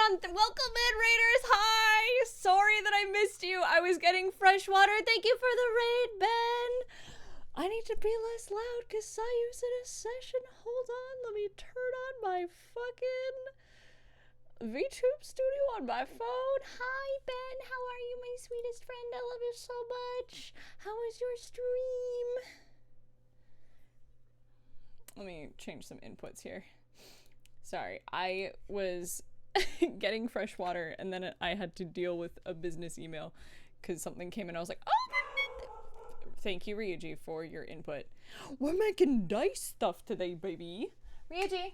on? Welcome in, Raiders. Hi. Sorry that I missed you. I was getting fresh water. Thank you for the raid, Ben. I need to be less loud because Sayu's in a session. Hold on. Let me turn on my fucking VTube studio on my phone. Hi, Ben. How are you, my sweetest friend? I love you so much. How was your stream? Let me change some inputs here. Sorry, I was getting fresh water and then I had to deal with a business email because something came in. I was like, oh, thank you, Ryuji, for your input. We're making dice stuff today, baby. Ryuji.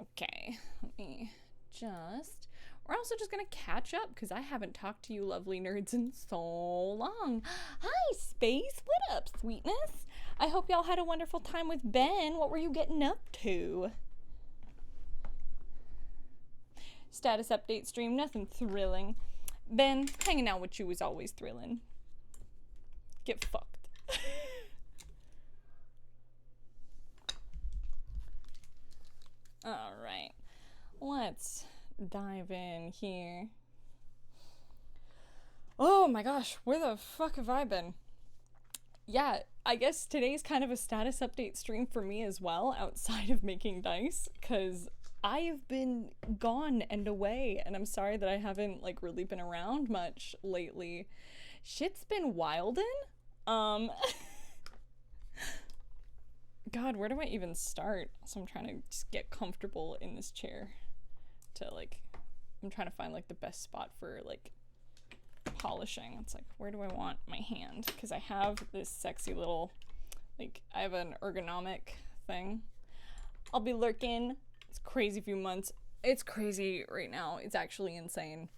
Okay, let me just... We're also just gonna catch up because I haven't talked to you lovely nerds in so long. Hi, Space. What up, sweetness? I hope y'all had a wonderful time with Ben. What were you getting up to? Status update stream, nothing thrilling. Ben, hanging out with you is always thrilling. Get fucked. All right, let's dive in here. Oh my gosh, where the fuck have I been? Yeah, I guess today's kind of a status update stream for me as well, outside of making dice, because I have been gone and away, and I'm sorry that I haven't, like, really been around much lately. Shit's been wildin'. God, where do I even start? So I'm trying to just get comfortable in this chair to, like, I'm trying to find, like, the best spot for, like, polishing. It's like, where do I want my hand? Because I have this sexy little, like, I have an ergonomic thing. I'll be lurking. It's crazy few months. It's crazy right now. It's actually insane.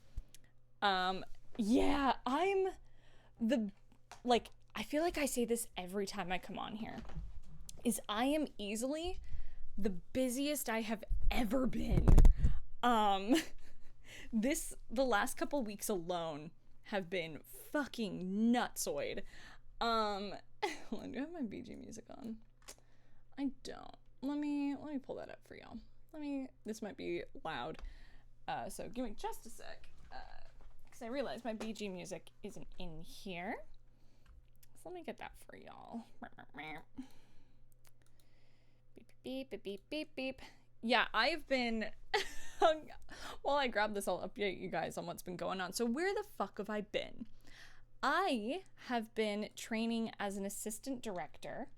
Yeah, I'm the, like, I feel like I say this every time I come on here, is I am easily the busiest I have ever been. The last couple weeks alone have been fucking nutsoid. Hold on, do I have my BG music on? I don't. Let me pull that up for y'all. This might be loud. So give me just a sec. Because I realized my BG music isn't in here. So let me get that for y'all. Beep, beep, beep, beep, beep. Yeah, I've been... While I grab this, I'll update you guys on what's been going on. So where the fuck have I been? I have been training as an assistant director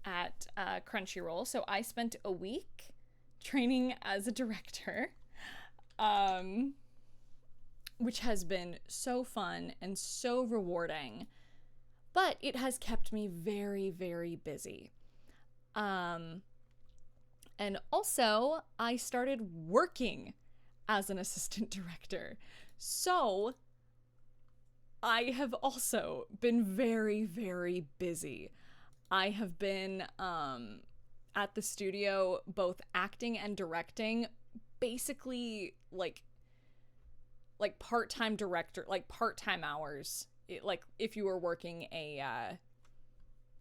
at Crunchyroll. So I spent a week training as a director, which has been so fun and so rewarding, but it has kept me very, very busy. And also, I started working as an assistant director. So, I have also been very, very busy. I have been at the studio both acting and directing, basically like part-time director, like part-time hours. Like if you were working a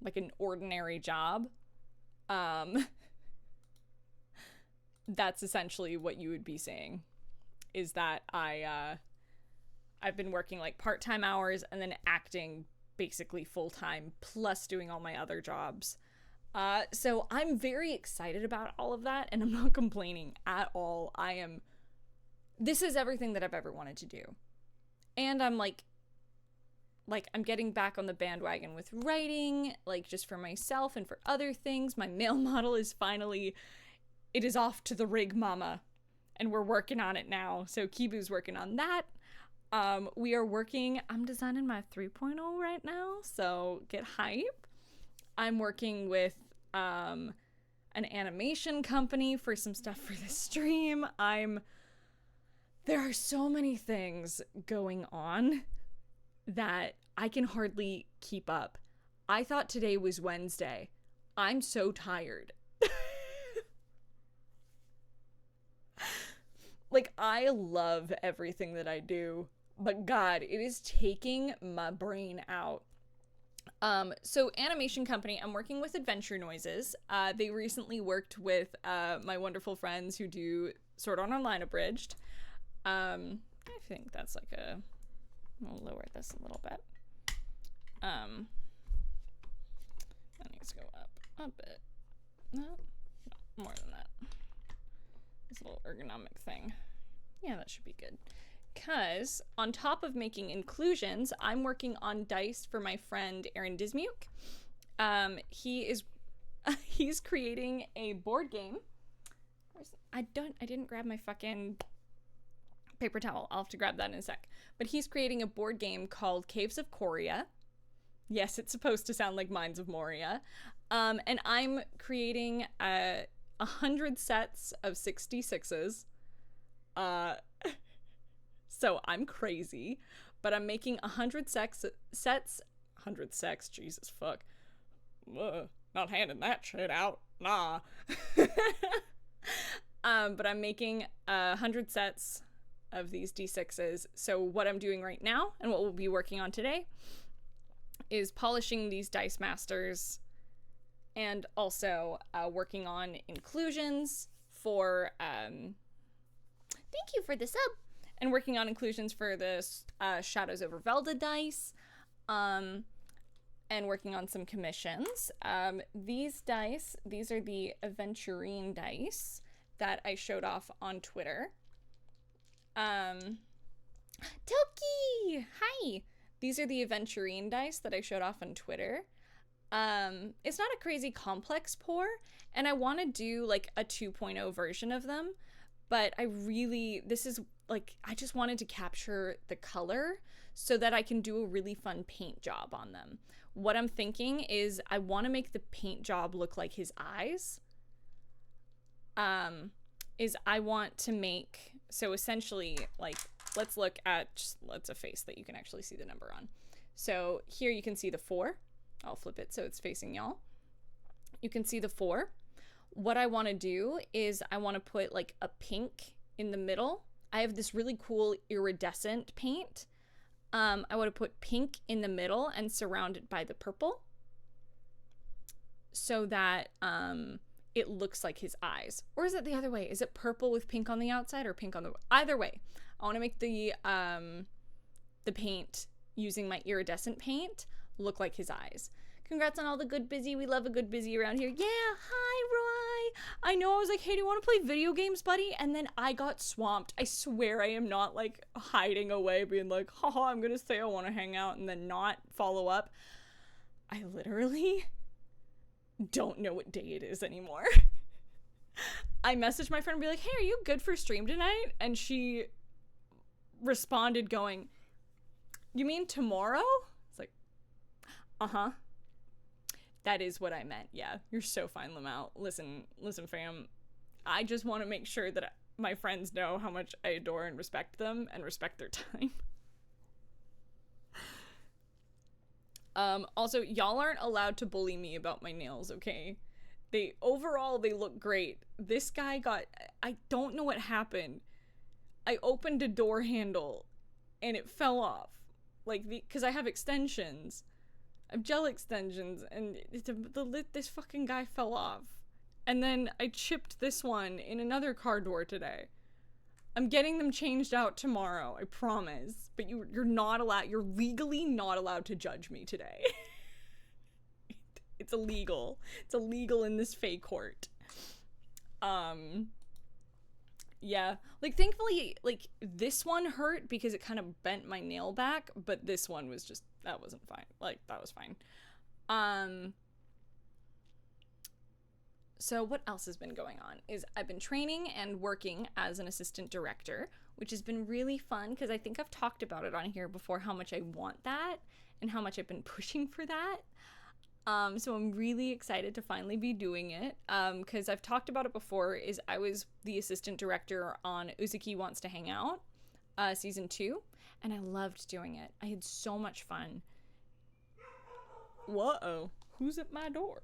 like an ordinary job. That's essentially what you would be saying, is that I've been working like part-time hours and then acting basically full-time plus doing all my other jobs. So I'm very excited about all of that and I'm not complaining at all. This is everything that I've ever wanted to do. And I'm like I'm getting back on the bandwagon with writing, like just for myself and for other things. My male model is finally... It is off to the rig, mama, and we're working on it now. So Kibu's working on that. I'm designing my 3.0 right now, so get hype. I'm working with an animation company for some stuff for the stream. There are so many things going on that I can hardly keep up. I thought today was Wednesday. I'm so tired. Like, I love everything that I do, but God, it is taking my brain out. So animation company, I'm working with Adventure Noises. They recently worked with my wonderful friends who do Sword Art Online Abridged. I think that's like a... I'll lower this a little bit. That needs to go up a bit. No, more than that. This little ergonomic thing. Yeah, that should be good. Because on top of making inclusions, I'm working on dice for my friend Aaron Dismuke. He's creating a board game. I didn't grab my fucking paper towel. I'll have to grab that in a sec. But he's creating a board game called Caves of Coria. Yes, it's supposed to sound like Mines of Moria. And I'm creating 100 sets of 66s. So I'm crazy, but I'm making 100 sets, 100 sex, Jesus fuck. Not handing that shit out, nah. But I'm making 100 sets of these D6s. So what I'm doing right now, and what we'll be working on today, is polishing these Dice Masters, and also working on inclusions for, thank you for the sub, and working on inclusions for the Shadows over Velda dice, and working on some commissions. These dice, these are the Aventurine dice that I showed off on Twitter. Toki! Hi! These are the Aventurine dice that I showed off on Twitter. It's not a crazy complex pour, and I want to do like a 2.0 version of them, but I just wanted to capture the color so that I can do a really fun paint job on them. What I'm thinking is I want to make the paint job look like his eyes. I want to make, so essentially, like, let's look at, let's a face that you can actually see the number on. So here you can see the 4. I'll flip it so it's facing y'all. You can see the 4. What I want to do is I want to put like a pink in the middle. I have this really cool iridescent paint. I want to put pink in the middle and surround it by the purple so that it looks like his eyes. Or is it the other way? Is it purple with pink on the outside or pink on the... Either way, I want to make the paint using my iridescent paint look like his eyes. Congrats on all the good busy. We love a good busy around here. Yeah, hi, Roy. I know I was like, hey, do you want to play video games, buddy? And then I got swamped. I swear I am not like hiding away being like, haha, I'm going to say I want to hang out and then not follow up. I literally don't know what day it is anymore. I messaged my friend and be like, hey, are you good for stream tonight? And she responded going, you mean tomorrow? It's like, uh-huh. That is what I meant. Yeah, you're so fine, Lamau. Listen, fam. I just want to make sure that my friends know how much I adore and respect them and respect their time. Also, y'all aren't allowed to bully me about my nails, okay? Overall, they look great. This guy I don't know what happened. I opened a door handle and it fell off. Like, because I have extensions. I have gel extensions, and this fucking guy fell off. And then I chipped this one in another car door today. I'm getting them changed out tomorrow, I promise. But you're not allowed, you're legally not allowed to judge me today. It's illegal. It's illegal in this fake court. Yeah. Like, thankfully, like, this one hurt because it kind of bent my nail back, but this one was just, that wasn't fine. Like, that was fine. So what else has been going on is I've been training and working as an assistant director, which has been really fun because I think I've talked about it on here before, how much I want that and how much I've been pushing for that. So I'm really excited to finally be doing it, because I've talked about it before, is I was the assistant director on Uzuki Wants to Hang Out, season 2, and I loved doing it. I had so much fun. Whoa, who's at my door?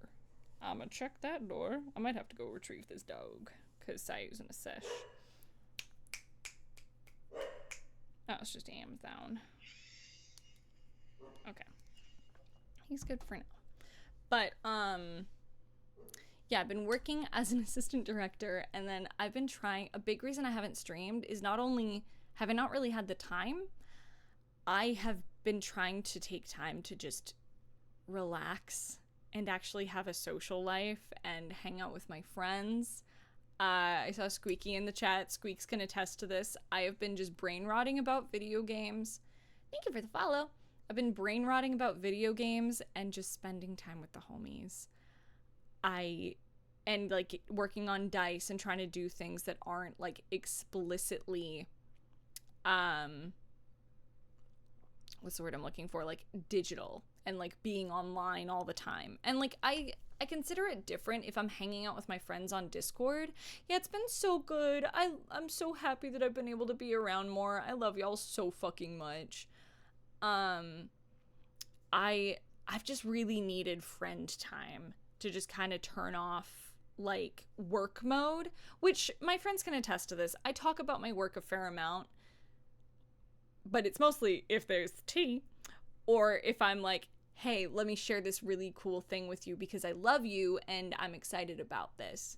I'm gonna check that door. I might have to go retrieve this dog, because Sayu's in a sesh. Oh, it's just Amazon. Okay. he's good for now. But, yeah, I've been working as an assistant director, and then I've been trying, a big reason I haven't streamed is not only have I not really had the time, I have been trying to take time to just relax and actually have a social life and hang out with my friends. I saw Squeaky in the chat. Squeaks can attest to this. I have been just brain rotting about video games. Thank you for the follow. I've been brain rotting about video games and just spending time with the homies. And like working on dice and trying to do things that aren't like explicitly, what's the word I'm looking for? Like digital and like being online all the time. And like, I consider it different if I'm hanging out with my friends on Discord. Yeah, it's been so good. I'm so happy that I've been able to be around more. I love y'all so fucking much. I've just really needed friend time to just kind of turn off like work mode, which my friends can attest to this. I talk about my work a fair amount, but it's mostly if there's tea or if I'm like, hey, let me share this really cool thing with you because I love you and I'm excited about this.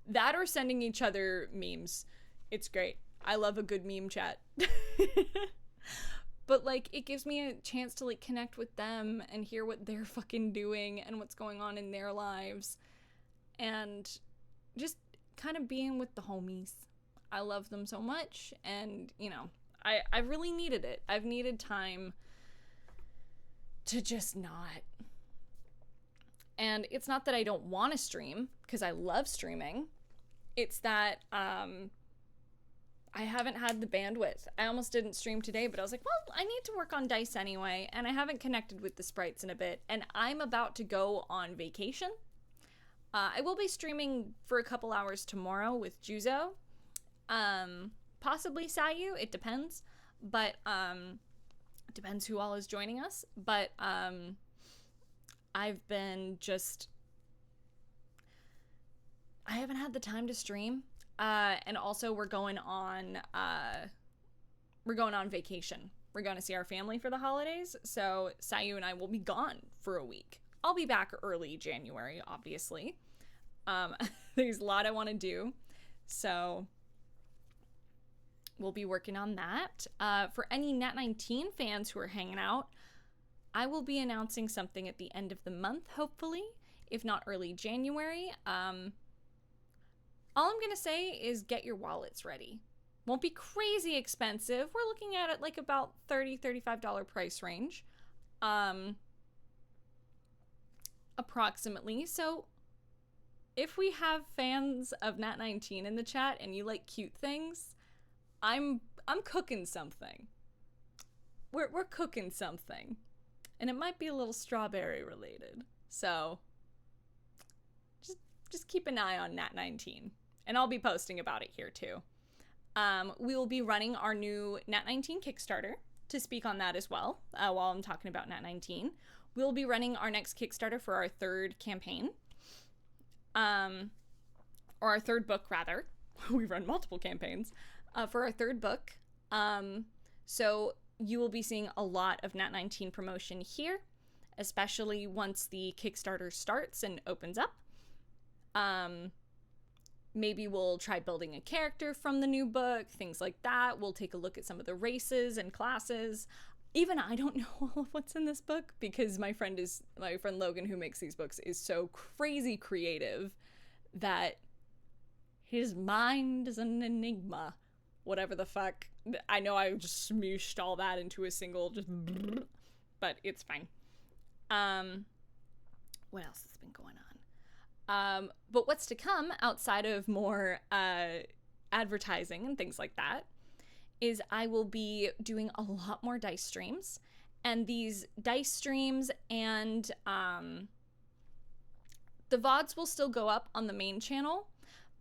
That or sending each other memes. It's great. I love a good meme chat. But like it gives me a chance to like connect with them and hear what they're fucking doing and what's going on in their lives and just kind of being with the homies. I love them so much, and you know, I really needed it. I've needed time to just not. And it's not that I don't want to stream, because I love streaming. It's that I haven't had the bandwidth. I almost didn't stream today, but I was like, well, I need to work on dice anyway, and I haven't connected with the sprites in a bit, and I'm about to go on vacation. I will be streaming for a couple hours tomorrow with Juzo. Possibly Sayu, it depends. But, it depends who all is joining us. But, I've been just... I haven't had the time to stream. And also we're going on vacation. We're going to see our family for the holidays. So Sayu and I will be gone for a week. I'll be back early January, obviously. There's a lot I want to do. So we'll be working on that. For any Nat19 fans who are hanging out, I will be announcing something at the end of the month, hopefully, if not early January. All I'm going to say is get your wallets ready. Won't be crazy expensive. We're looking at it like about $30, $35 price range. Approximately. So if we have fans of Nat19 in the chat and you like cute things, I'm cooking something. We're cooking something. And it might be a little strawberry related. So just keep an eye on Nat19. And I'll be posting about it here too. We will be running our new Nat19 Kickstarter to speak on that as well while I'm talking about Nat19. We'll be running our next Kickstarter for our third campaign. Or our third book, rather. We run multiple campaigns. For our third book. So you will be seeing a lot of Nat19 promotion here, especially once the Kickstarter starts and opens up. Maybe we'll try building a character from the new book, things like that. We'll take a look at some of the races and classes. Even I don't know all of what's in this book because my friend Logan, who makes these books, is so crazy creative that his mind is an enigma. Whatever the fuck. I know I just smooshed all that into a single, but it's fine. What else has been going on? But what's to come outside of more advertising and things like that is I will be doing a lot more dice streams. And these dice streams and the VODs will still go up on the main channel,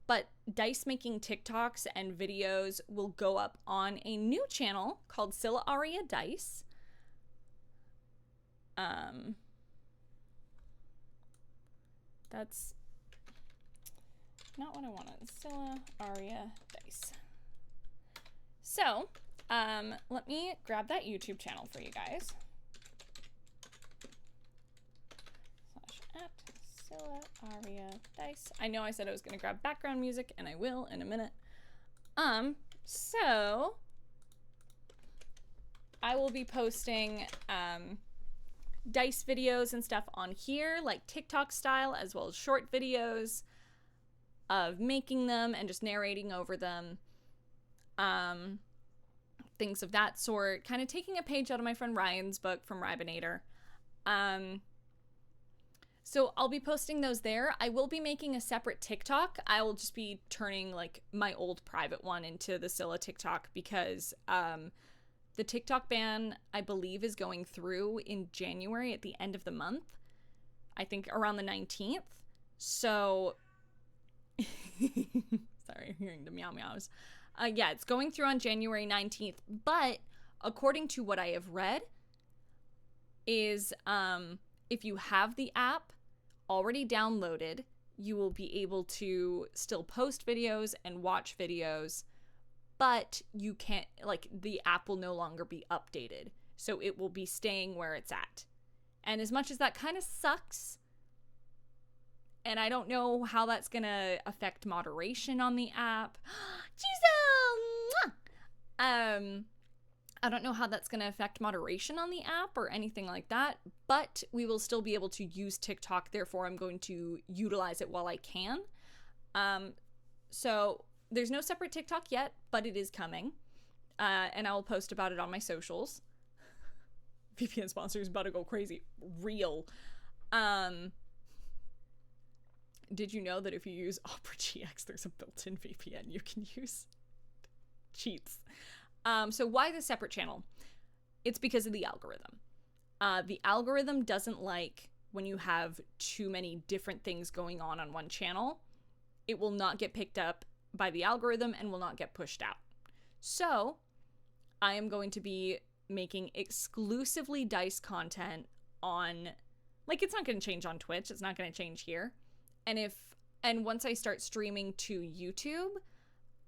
but dice making TikToks and videos will go up on a new channel called Sylla Aria Dice. That's not what I wanted. Sylla Aria Dice. So, let me grab that YouTube channel for you guys. Sylla, Aria, dice. I know I said I was going to grab background music, and I will in a minute. So I will be posting dice videos and stuff on here, like TikTok style, as well as short videos of making them and just narrating over them. Things of that sort. Kind of taking a page out of my friend Ryan's book from Ribinator. So I'll be posting those there. I will be making a separate TikTok. I will just be turning like my old private one into the Sylla TikTok because the TikTok ban, I believe, is going through in January at the end of the month. I think around the 19th. So, sorry, I'm hearing the meow meows. Yeah, it's going through on January 19th. But according to what I have read, is if you have the app already downloaded, you will be able to still post videos and watch videos, but you can't, like, the app will no longer be updated. So it will be staying where it's at. And as much as that kind of sucks, and I don't know how that's going to affect moderation on the app. I don't know how that's going to affect moderation on the app or anything like that, but we will still be able to use TikTok. Therefore, I'm going to utilize it while I can. So there's no separate TikTok yet, but it is coming. And I will post about it on my socials. VPN sponsor is about to go crazy. Real. Did you know that if you use Opera GX, there's a built-in VPN you can use? Cheats. So why the separate channel? It's because of the algorithm. The algorithm doesn't like when you have too many different things going on one channel. It will not get picked up by the algorithm and will not get pushed out. So I am going to be making exclusively dice content on, like, it's not going to change on Twitch. It's not going to change here. And once I start streaming to YouTube,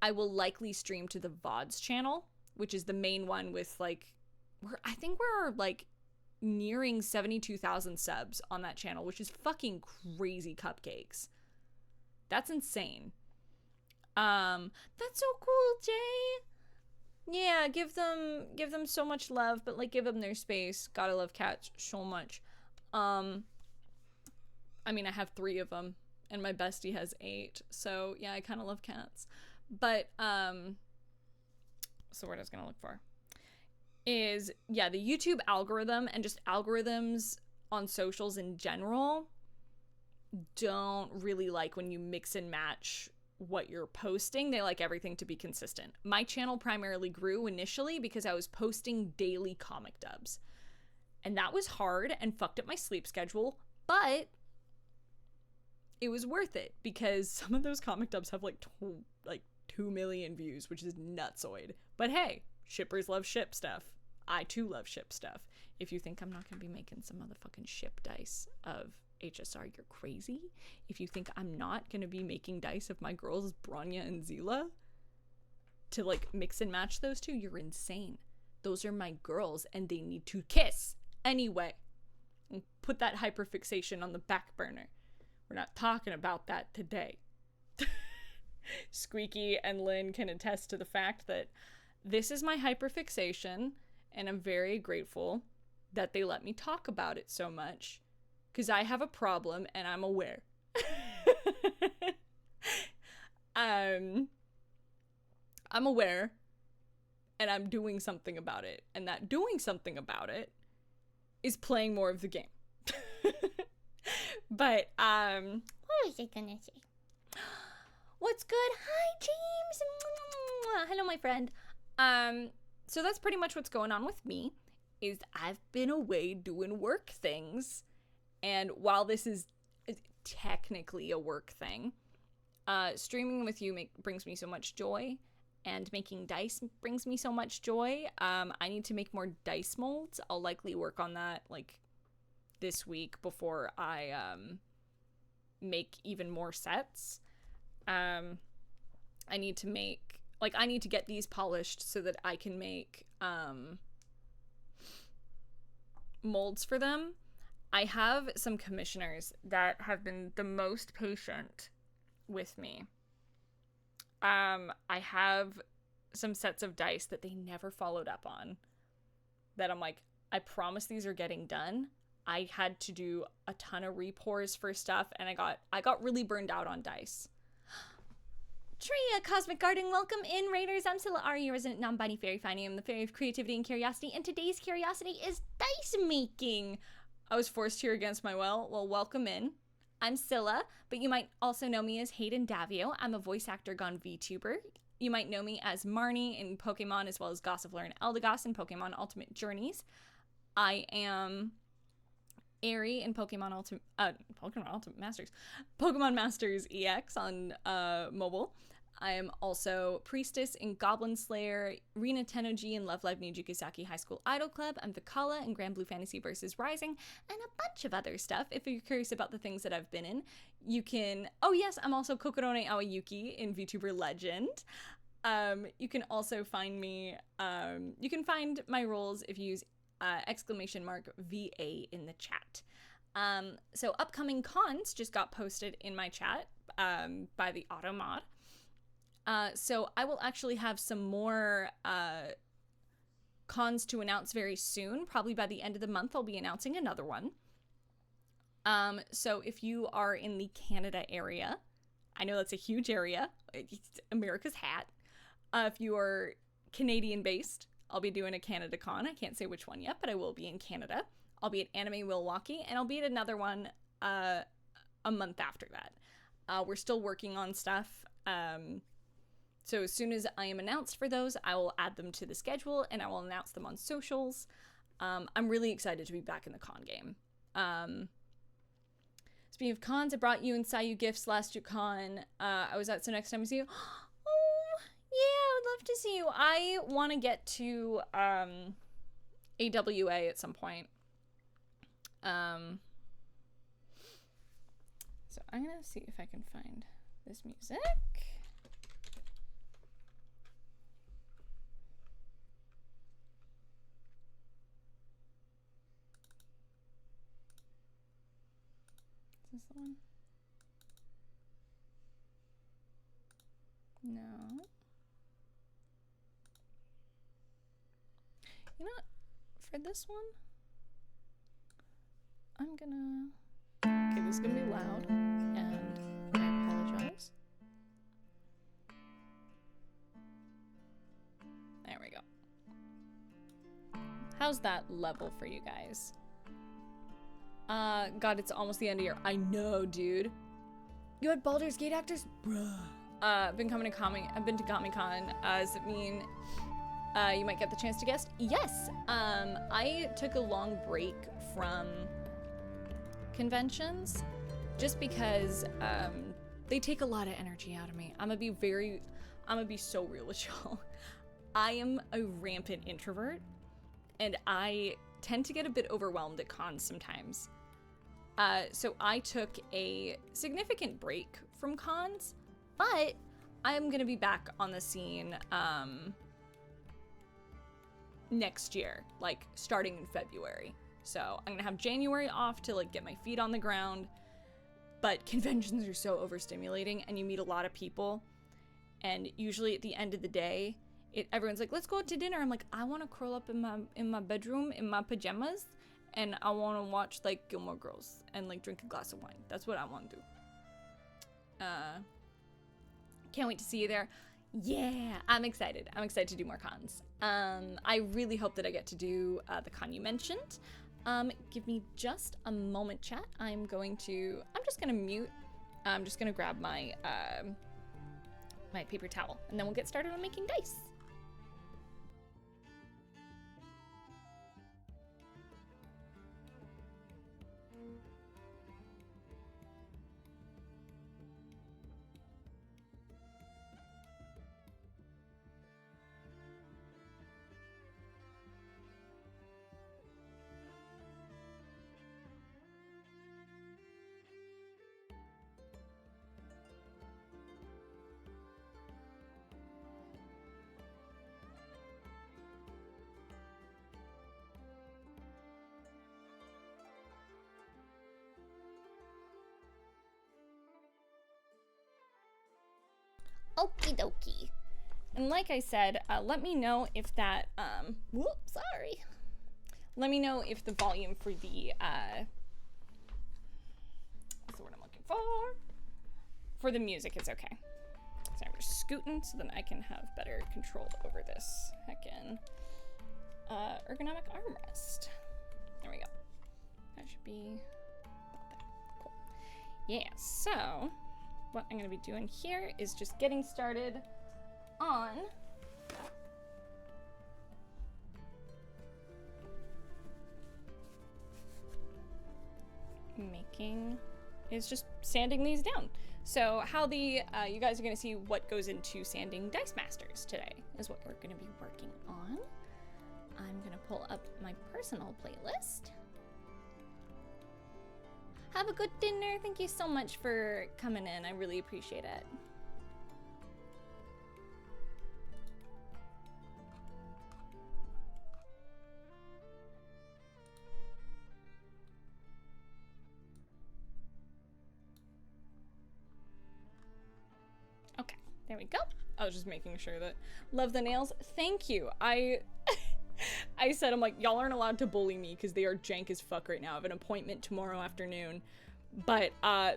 I will likely stream to the VODs channel, which is the main one with, like, I think we're like nearing 72,000 subs on that channel, which is fucking crazy cupcakes. That's insane. That's so cool, Jay. Yeah, give them so much love, but like give them their space. Gotta love cats so much. I mean, I have 3 of them, and my bestie has 8. So yeah, I kind of love cats. But so what I was gonna look for is, yeah, the YouTube algorithm and just algorithms on socials in general don't really like when you mix and match what you're posting. They like everything to be consistent. My channel primarily grew initially because I was posting daily comic dubs, and that was hard and fucked up my sleep schedule, but it was worth it because some of those comic dubs have like 2 million views, which is nutsoid. But hey, shippers love ship stuff. I too love ship stuff. If you think I'm not gonna be making some motherfucking ship dice of HSR, you're crazy. If you think I'm not gonna be making dice of my girls Branya and Sylla to like mix and match those two, you're insane. Those are my girls and they need to kiss. Anyway, put that hyperfixation on the back burner. We're not talking about that today. Squeaky and Lynn can attest to the fact that this is my hyperfixation, and I'm very grateful that they let me talk about it so much, because I have a problem and I'm aware. I'm aware and I'm doing something about it, and that doing something about it is playing more of the game. But what was I gonna say? What's good? Hi, James. Hello, my friend. So that's pretty much what's going on with me, is I've been away doing work things. And while this is technically a work thing, streaming with you brings me so much joy, and making dice brings me so much joy. I need to make more dice molds. I'll likely work on that like this week before I make even more sets. I need to get these polished so that I can make molds for them. I have some commissioners that have been the most patient with me. I have some sets of dice that they never followed up on, that I'm like, I promise these are getting done. I had to do a ton of repours for stuff, and I got really burned out on dice. Tria, Cosmic Garden, welcome in, Raiders. I'm Sylla, Aria, resident non-binary fairy finding. I'm the fairy of creativity and curiosity, and today's curiosity is dice making. I was forced here against my will. Well, welcome in. I'm Sylla, but you might also know me as Hayden Davio. I'm a voice actor gone VTuber. You might know me as Marnie in Pokemon, as well as Gossifleur and Eldegoss in Pokemon Ultimate Journeys. I am Aria in Pokemon Ultimate Masters. Pokemon Masters EX on mobile. I am also Priestess in Goblin Slayer, Rina Tenoji in Love Live Nijikusaki High School Idol Club. I'm Vikala in Grand Blue Fantasy vs. Rising, and a bunch of other stuff. If you're curious about the things that I've been in, you can... Oh yes, I'm also Kokorone Aoyuki in VTuber Legend. You can also find me... you can find my roles if you use !VA in the chat. So upcoming cons just got posted in my chat by the Automod. So I will actually have some more cons to announce very soon. Probably by the end of the month, I'll be announcing another one. So if you are in the Canada area, I know that's a huge area, it's America's hat. If you are Canadian based, I'll be doing a Canada con. I can't say which one yet, but I will be in Canada. I'll be at Anime Milwaukee, and I'll be at another one a month after that. We're still working on stuff. So as soon as I am announced for those, I will add them to the schedule, and I will announce them on socials. I'm really excited to be back in the con game. Speaking of cons, I brought you and Sayu gifts last con. I was at, so next time I see you... Oh, yeah, I would love to see you. I want to get to AWA at some point. So I'm going to see if I can find this music. Is this the one? No. You know what? For this one, I'm gonna... Okay, this is gonna be loud, and I apologize. There we go. How's that level for you guys? God, it's almost the end of year. I know, dude. You had Baldur's Gate actors? Bruh. I've been to Comic-Con. Does it mean you might get the chance to guest? Yes. I took a long break from conventions just because they take a lot of energy out of me. I'm gonna be so real with y'all. I am a rampant introvert, and I tend to get a bit overwhelmed at cons sometimes. So I took a significant break from cons, but I'm gonna be back on the scene next year, like starting in February. So I'm gonna have January off to like get my feet on the ground, but conventions are so overstimulating and you meet a lot of people, and usually at the end of the day, everyone's like, let's go out to dinner. I'm like, I want to curl up in my bedroom in my pajamas, and I want to watch like Gilmore Girls and like drink a glass of wine. That's what I want to do. Can't wait to see you there. Yeah, I'm excited. I'm excited to do more cons. I really hope that I get to do the con you mentioned. Give me just a moment, chat. I'm just gonna mute. I'm just gonna grab my my paper towel, and then we'll get started on making dice. Okie dokie. And like I said, let me know if that, whoops, sorry. Let me know if the volume for the, what's the word I'm looking for? For the music is okay. So I'm just scooting so then I can have better control over this heckin' ergonomic armrest. There we go. That should be cool. Yeah, so what I'm gonna be doing here is just getting started on just sanding these down. So how the, you guys are gonna see what goes into sanding Dice Masters today is what we're gonna be working on. I'm gonna pull up my personal playlist. Have a good dinner. Thank you so much for coming in. I really appreciate it. Okay, there we go. I was just making sure that, love the nails. Thank you. I said, I'm like, y'all aren't allowed to bully me because they are jank as fuck right now. I have an appointment tomorrow afternoon. But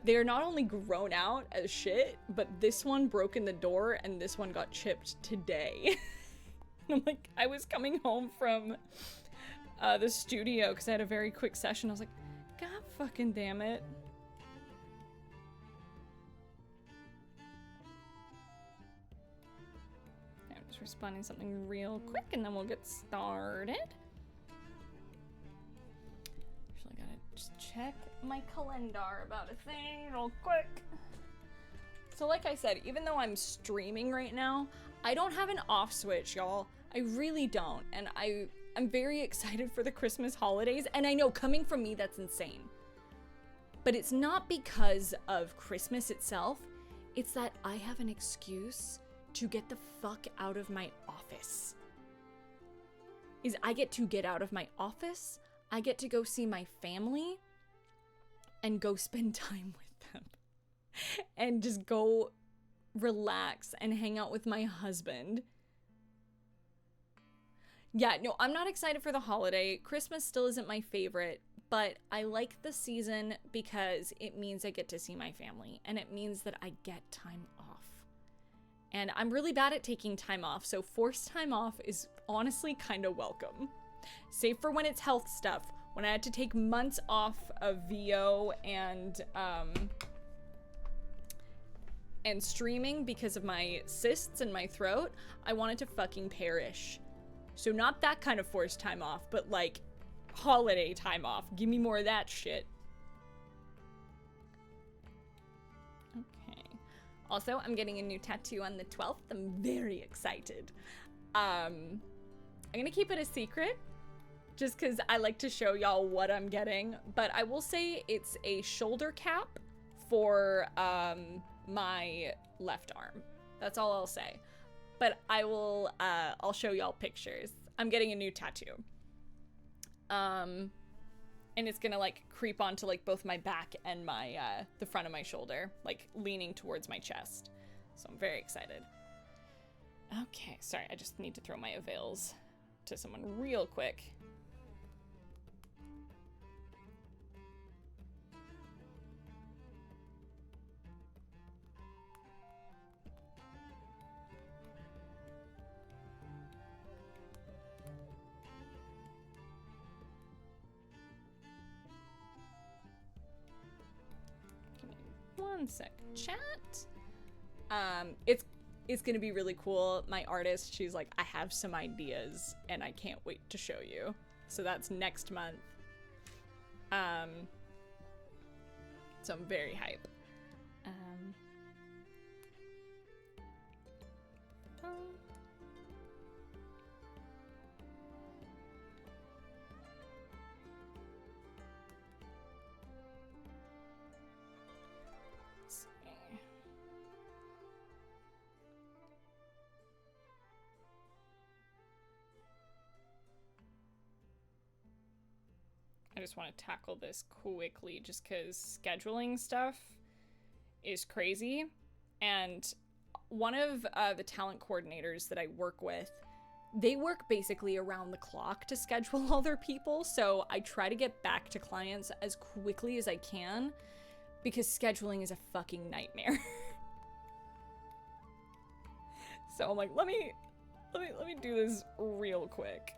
they are not only grown out as shit, but this one broke in the door and this one got chipped today. I'm like, I was coming home from the studio because I had a very quick session. I was like, God fucking damn it. Responding something real quick and then we'll get started. Actually gotta just check my calendar about a thing real quick. So like I said, even though I'm streaming right now, I don't have an off switch, y'all. I really don't. And I'm very excited for the Christmas holidays. And I know coming from me, that's insane. But it's not because of Christmas itself. It's that I have an excuse to get the fuck out of my office. I get to get out of my office, I get to go see my family, and go spend time with them. And just go relax and hang out with my husband. Yeah, no, I'm not excited for the holiday. Christmas still isn't my favorite, but I like the season because it means I get to see my family, and it means that I get time off. And I'm really bad at taking time off, so forced time off is honestly kind of welcome. Save for when it's health stuff. When I had to take months off of VO and streaming because of my cysts in my throat, I wanted to fucking perish. So not that kind of forced time off, but like holiday time off. Give me more of that shit. Also, I'm getting a new tattoo on the 12th. I'm very excited. I'm gonna keep it a secret just because I like to show y'all what I'm getting. But I will say it's a shoulder cap for my left arm. That's all I'll say. But I'll show y'all pictures. I'm getting a new tattoo. And it's gonna like creep onto like both my back and my the front of my shoulder, like leaning towards my chest. So I'm very excited. Okay, sorry, I just need to throw my avails to someone real quick. One sec, chat. It's gonna be really cool. My artist, she's like, I have some ideas and I can't wait to show you. So that's next month. So I'm very hype. I just want to tackle this quickly just because scheduling stuff is crazy. And one of the talent coordinators that I work with, they work basically around the clock to schedule all their people. So I try to get back to clients as quickly as I can because scheduling is a fucking nightmare. So I'm like, let me do this real quick.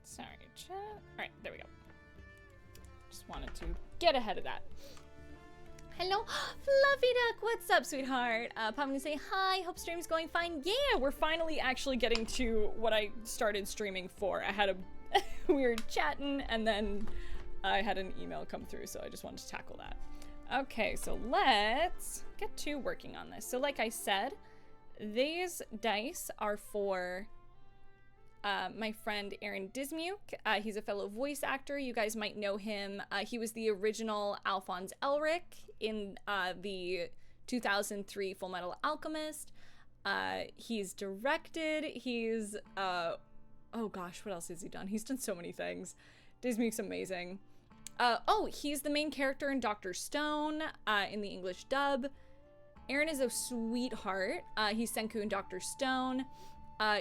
Sorry, chat. Alright, there we go. Just wanted to get ahead of that. Hello, Fluffy Duck, what's up, sweetheart? I'm gonna say hi, hope stream's going fine. Yeah, we're finally actually getting to what I started streaming for. I had a we were chatting and then I had an email come through, so I just wanted to tackle that. Okay, so let's get to working on this. So like I said, these dice are for my friend Aaron Dismuke. He's a fellow voice actor. You guys might know him. He was the original Alphonse Elric in the 2003 Full Metal Alchemist. He's directed. He's, oh gosh, what else has he done? He's done so many things. Dismuke's amazing. Oh, he's the main character in Dr. Stone in the English dub. Aaron is a sweetheart. He's Senku in Dr. Stone.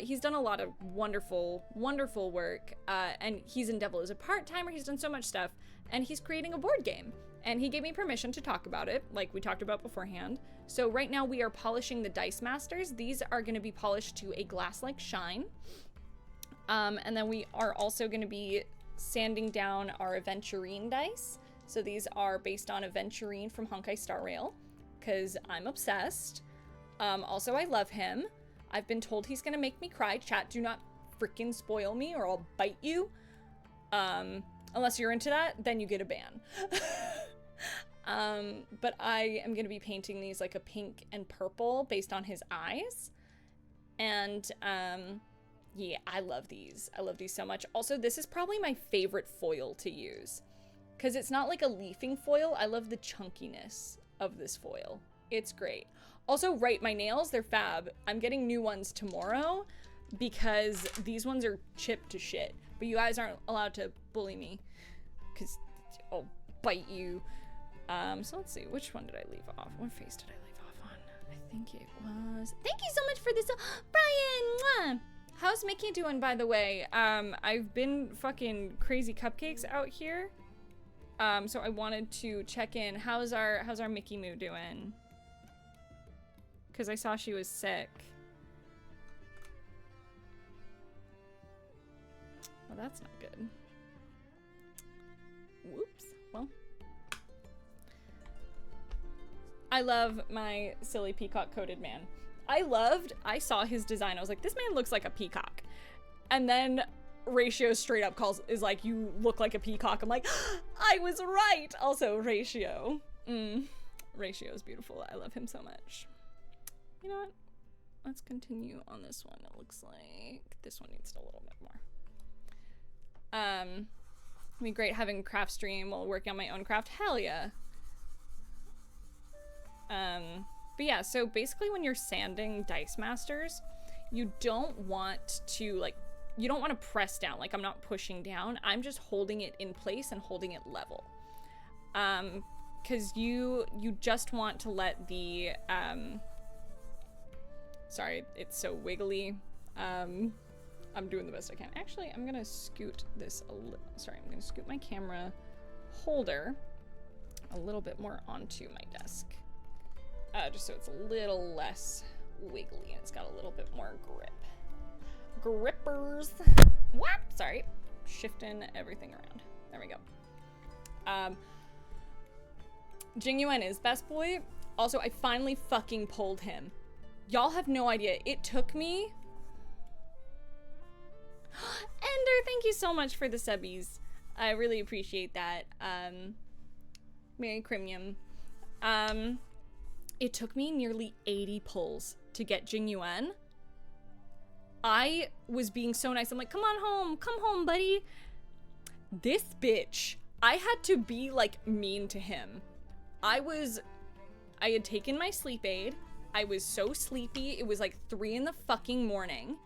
He's done a lot of wonderful, wonderful work, and he's in Devil as a Part-Timer. He's done so much stuff, and he's creating a board game, and he gave me permission to talk about it, like we talked about beforehand. So right now we are polishing the Dice Masters. These are going to be polished to a glass-like shine, and then we are also going to be sanding down our Aventurine dice. So these are based on Aventurine from Honkai Star Rail, because I'm obsessed. Also, I love him. I've been told he's gonna make me cry. Chat, do not freaking spoil me or I'll bite you. Unless you're into that, then you get a ban. But I am gonna be painting these like a pink and purple based on his eyes. And yeah, I love these. I love these so much. Also, this is probably my favorite foil to use because it's not like a leafing foil. I love the chunkiness of this foil. It's great. Also, right, my nails, they're fab. I'm getting new ones tomorrow because these ones are chipped to shit. But you guys aren't allowed to bully me because I'll bite you. So let's see, which one did I leave off? What face did I leave off on? I think it was... Thank you so much for this, Brian! Mwah! How's Mickey doing, by the way? I've been fucking crazy cupcakes out here. So I wanted to check in. How's our Mickey Moo doing? Because I saw she was sick. Well, that's not good. Whoops. Well. I love my silly peacock-coated man. I saw his design. I was like, this man looks like a peacock. And then Ratio straight up is like, you look like a peacock. I'm like, I was right. Also, Ratio. Ratio is beautiful. I love him so much. You know what? Let's continue on this one. It looks like this one needs a little bit more. It'd be great having craft stream while working on my own craft. Hell yeah. But yeah, so basically when you're sanding Dice Masters, you don't want to like you don't want to press down. Like, I'm not pushing down. I'm just holding it in place and holding it level. Because you just want to let the, sorry, it's so wiggly. I'm doing the best I can. Actually, I'm gonna scoot this a little, sorry, I'm gonna scoot my camera holder a little bit more onto my desk. Just so it's a little less wiggly and it's got a little bit more grip. Grippers. What? Sorry. Shifting everything around. There we go. Jingyuan is best boy. Also, I finally fucking pulled him. Y'all have no idea. It took me... Ender, thank you so much for the subbies. I really appreciate that. Merry Crimium. It took me nearly 80 pulls to get Jingyuan. I was being so nice. I'm like, come home, buddy. This bitch, I had to be like mean to him. I had taken my sleep aid. I was so sleepy. It was like 3 in the fucking morning.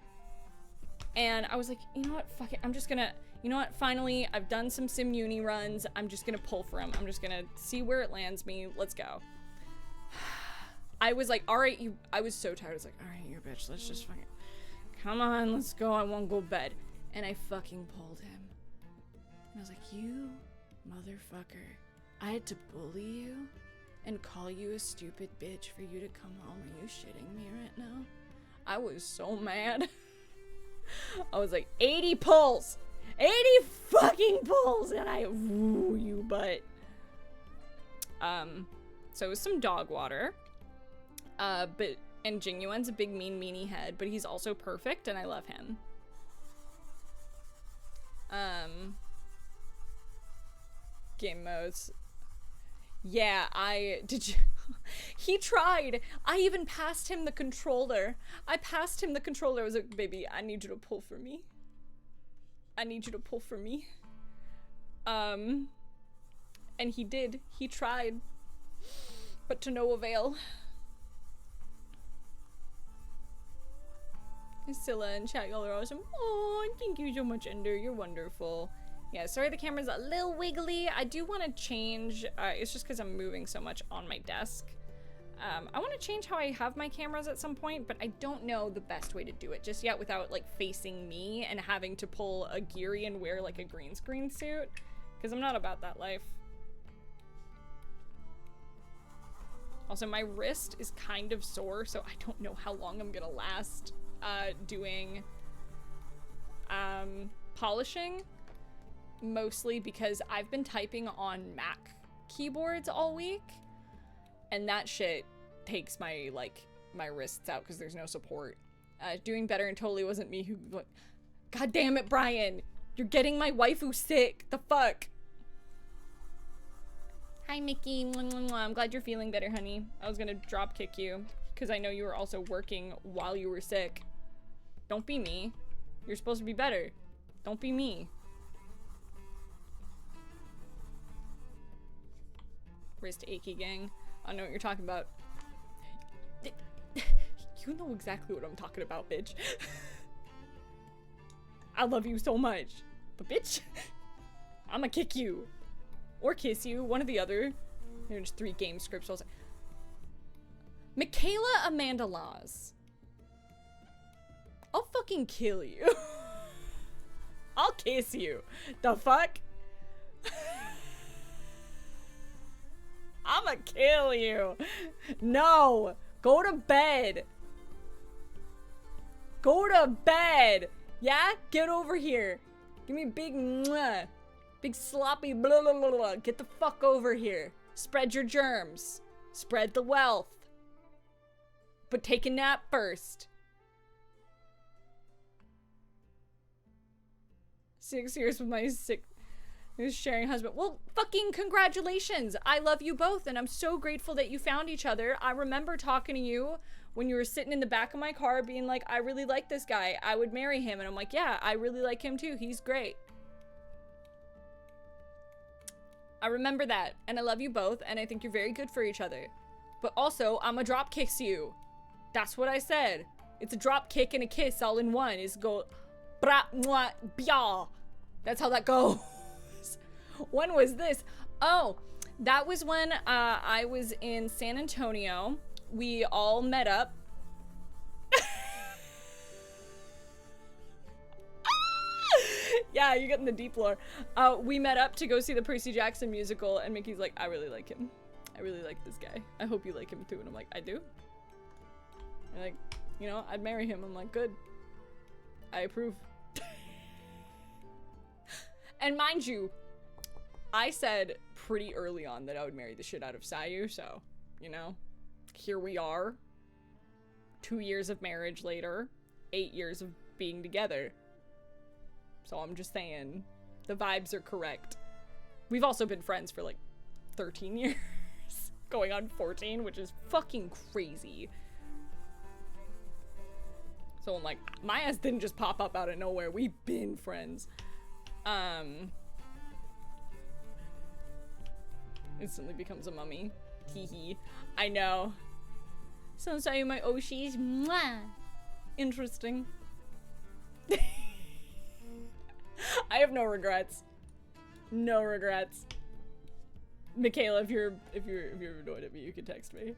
And I was like, you know what? Fuck it. I'm just gonna, you know what? Finally, I've done some sim uni runs. I'm just gonna pull for him. I'm just gonna see where it lands me. Let's go. I was like, all right, I was so tired. I was like, all right, you bitch. Let's just fucking, come on, let's go. I won't go to bed. And I fucking pulled him. And I was like, you motherfucker. I had to bully you and call you a stupid bitch for you to come home. Are you shitting me right now? I was so mad. I was like, 80 pulls! 80 fucking pulls! And I, ooh, you butt. So it was some dog water. And Jingyuan's a big mean meanie head, but he's also perfect and I love him. Game modes. Yeah, he tried. I even passed him the controller. I was like, baby, I need you to pull for me. I need you to pull for me. And he did. He tried. But to no avail. Sylla and chat, y'all are awesome. Oh, thank you so much, Ender. You're wonderful. Yeah, sorry the camera's a little wiggly. I do want to change. It's just because I'm moving so much on my desk. I want to change how I have my cameras at some point, but I don't know the best way to do it just yet without like facing me and having to pull a geary and wear like a green screen suit, because I'm not about that life. Also, my wrist is kind of sore, so I don't know how long I'm gonna last doing polishing, mostly because I've been typing on Mac keyboards all week, and that shit takes my wrists out because there's no support. Doing better and totally wasn't me who, god damn it, Brian, you're getting my waifu sick. The fuck. Hi, Mickey. I'm glad you're feeling better, honey. I was gonna drop kick you because I know you were also working while you were sick. Don't be me. You're supposed to be better. Don't be me. Wrist achy gang. I know what you're talking about. You know exactly what I'm talking about, bitch. I love you so much. But bitch, I'ma kick you. Or kiss you. One or the other. There's 3 game scripts. I was like, Michaela Amanda Laws. I'll fucking kill you. I'll kiss you. The fuck? I'ma kill you. No. Go to bed. Go to bed. Yeah? Get over here. Give me a big mwah. Big sloppy blah blah blah blah. Get the fuck over here. Spread your germs. Spread the wealth. But take a nap first. 6 years with my sharing husband. Well, fucking congratulations. I love you both, and I'm so grateful that you found each other. I remember talking to you when you were sitting in the back of my car being like, I really like this guy. I would marry him. And I'm like, yeah, I really like him too. He's great. I remember that, and I love you both, and I think you're very good for each other. But also, I'ma drop kicks you. That's what I said. It's a drop kick and a kiss all in one. Is go... bra, mwah, bia. That's how that goes. When was this? Oh, that was when I was in San Antonio. We all met up. Yeah, you're getting the deep lore. We met up to go see the Percy Jackson musical, and Mickey's like, I really like him. I really like this guy. I hope you like him too. And I'm like, I do? And like, you know, I'd marry him. I'm like, good. I approve. And mind you, I said pretty early on that I would marry the shit out of Sayu, so, you know, here we are. 2 years of marriage later, 8 years of being together. So I'm just saying, the vibes are correct. We've also been friends for like 13 years, going on 14, which is fucking crazy. So I'm like, my ass didn't just pop up out of nowhere. We've been friends. Instantly becomes a mummy. Teehee. I know. So sorry, my Oshis. Mwah. Interesting. I have no regrets. No regrets. Michaela, if you're annoyed at me, you can text me.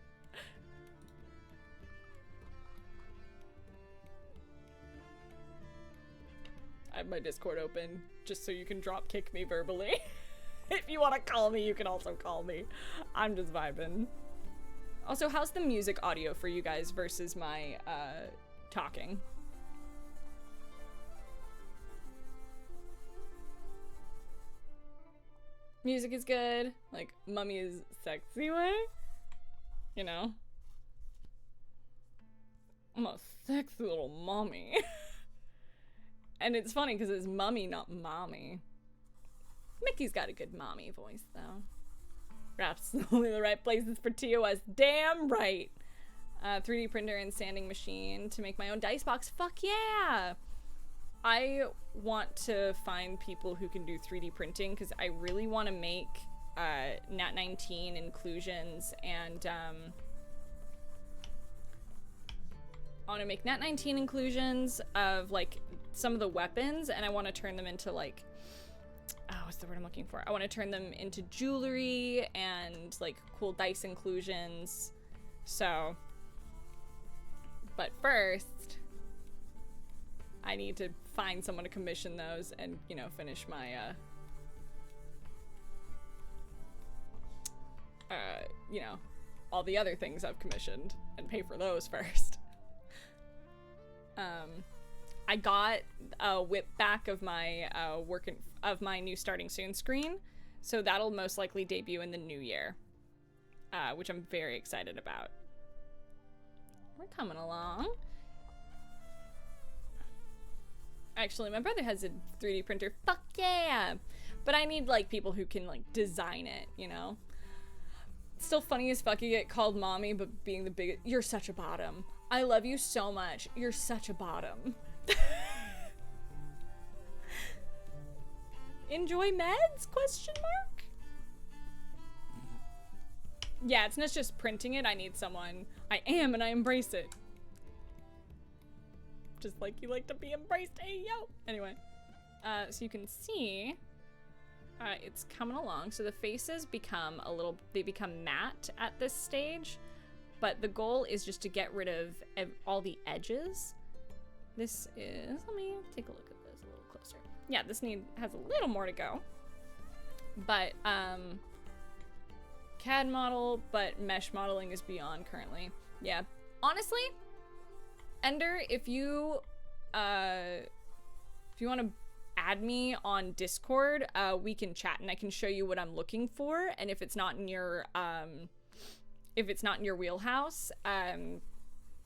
I have my Discord open just so you can drop kick me verbally. If you want to call me, you can also call me. I'm just vibing. Also, how's the music audio for you guys versus my talking? Music is good. Like, mummy is sexy way. You know? I'm a sexy little mommy. And it's funny because it's mummy, not mommy. Mickey's got a good mommy voice, though. Rap's only the right places for TOS. Damn right! 3D printer and sanding machine to make my own dice box. Fuck yeah! I want to find people who can do 3D printing because I really want to make Nat 19 inclusions and I want to make Nat 19 inclusions of like some of the weapons, and I want to turn them into like, oh, what's the word I'm looking for? I want to turn them into jewelry and like cool dice inclusions. So, but first, I need to find someone to commission those and, you know, finish my, you know, all the other things I've commissioned and pay for those first. I got a whip back of my of my new starting soon screen, so that'll most likely debut in the new year, which I'm very excited about. We're coming along. Actually, my brother has a 3D printer. Fuck yeah! But I need like people who can like design it, you know? It's still funny as fuck you get called mommy, but being the biggest. You're such a bottom. I love you so much. You're such a bottom. Enjoy meds? Question mark? Yeah, it's not just printing it. I need someone. I am, and I embrace it. Just like you like to be embraced. Hey, yo! Anyway. So you can see it's coming along. So the faces become they become matte at this stage. But the goal is just to get rid of all the edges. This is, let me take a look at this a little closer. Yeah, this has a little more to go. But, CAD model, but mesh modeling is beyond currently. Yeah, honestly, Ender, if you want to add me on Discord, we can chat and I can show you what I'm looking for. And if it's not in your, wheelhouse,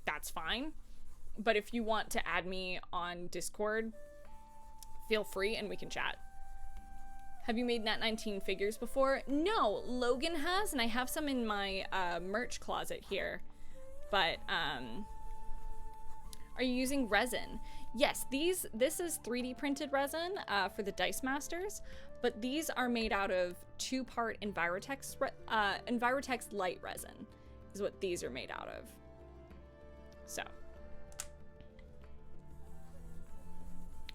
that's fine. But if you want to add me on Discord, feel free and we can chat. Have you made Nat 19 figures before? No, Logan has, and I have some in my merch closet here. But are you using resin? Yes, this is 3D printed resin for the Dice Masters, but these are made out of 2-part Envirotex light resin is what these are made out of. So.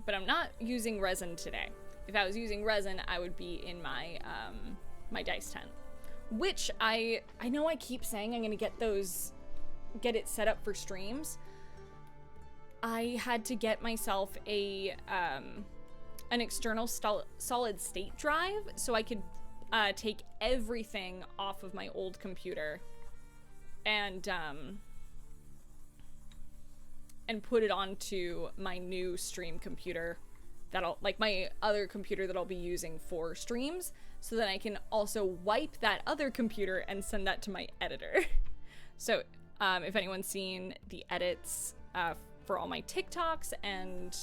but I'm not using Resin today. If I was using Resin, I would be in my my dice tent, which I know I keep saying I'm gonna get it set up for streams. I had to get myself an external solid state drive so I could take everything off of my old computer and put it onto my new stream computer, like my other computer that I'll be using for streams, so that I can also wipe that other computer and send that to my editor. So if anyone's seen the edits for all my TikToks and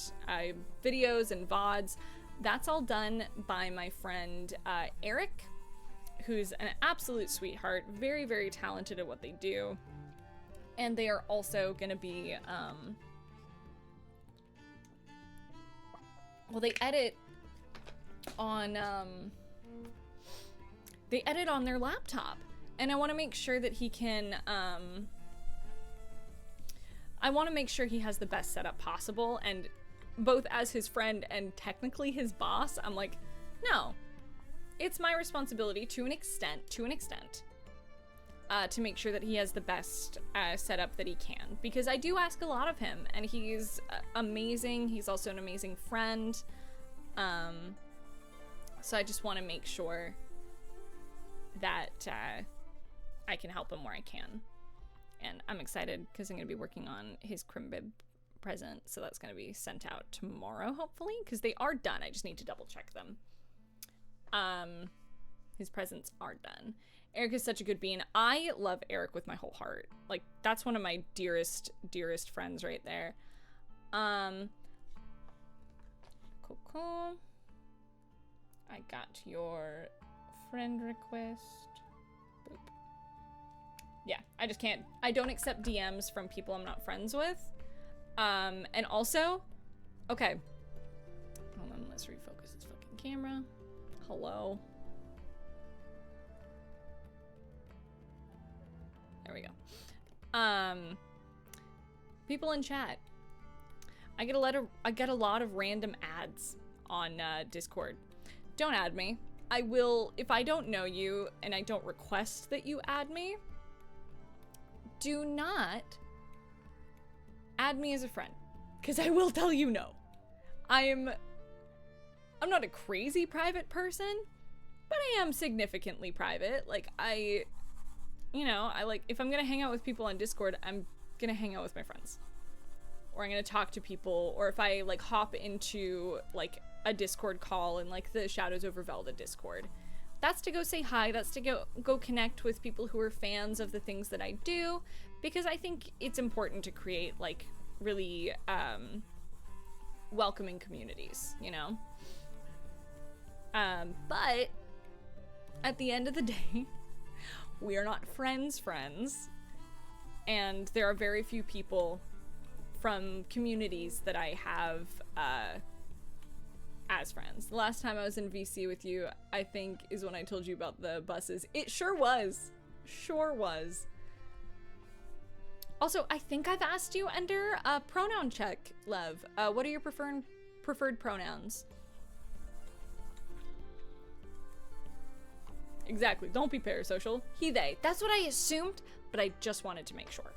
videos and VODs, that's all done by my friend Eric, who's an absolute sweetheart, very, very talented at what they do. And they are also gonna be, well, they edit on their laptop. And I wanna make sure that he can, I wanna make sure he has the best setup possible. And both as his friend and technically his boss, I'm like, no, it's my responsibility to an extent, to make sure that he has the best setup that he can, because I do ask a lot of him, and he's amazing. He's also an amazing friend. So I just want to make sure that I can help him where I can. And I'm excited because I'm going to be working on his Crimbib present, so that's going to be sent out tomorrow, hopefully, because they are done. I just need to double check them. His presents are done. Eric is such a good bean. I love Eric with my whole heart. Like, that's one of my dearest friends right there. Cool. I got your friend request. Boop. Yeah, I just can't. I don't accept DMs from people I'm not friends with. And also, okay. Hold on, let's refocus this fucking camera. Hello. There we go. People in chat. I get a lot of random ads on Discord. Don't add me. I will, if I don't know you and I don't request that you add me, do not add me as a friend, because I will tell you no. I'm not a crazy private person, but I am significantly private. Like, I like, if I'm gonna hang out with people on Discord, I'm gonna hang out with my friends, or I'm gonna talk to people, or if I like hop into like a Discord call and like the Shadows Over Velda Discord, that's to go say hi, that's to go connect with people who are fans of the things that I do, because I think it's important to create like really welcoming communities, you know? But at the end of the day, we are not friends, and there are very few people from communities that I have as friends. The last time I was in VC with you, I think, is when I told you about the buses. It sure was. Also, I think I've asked you under a pronoun check, Lev. What are your preferred pronouns? Exactly. Don't be parasocial. He, they. That's what I assumed, but I just wanted to make sure.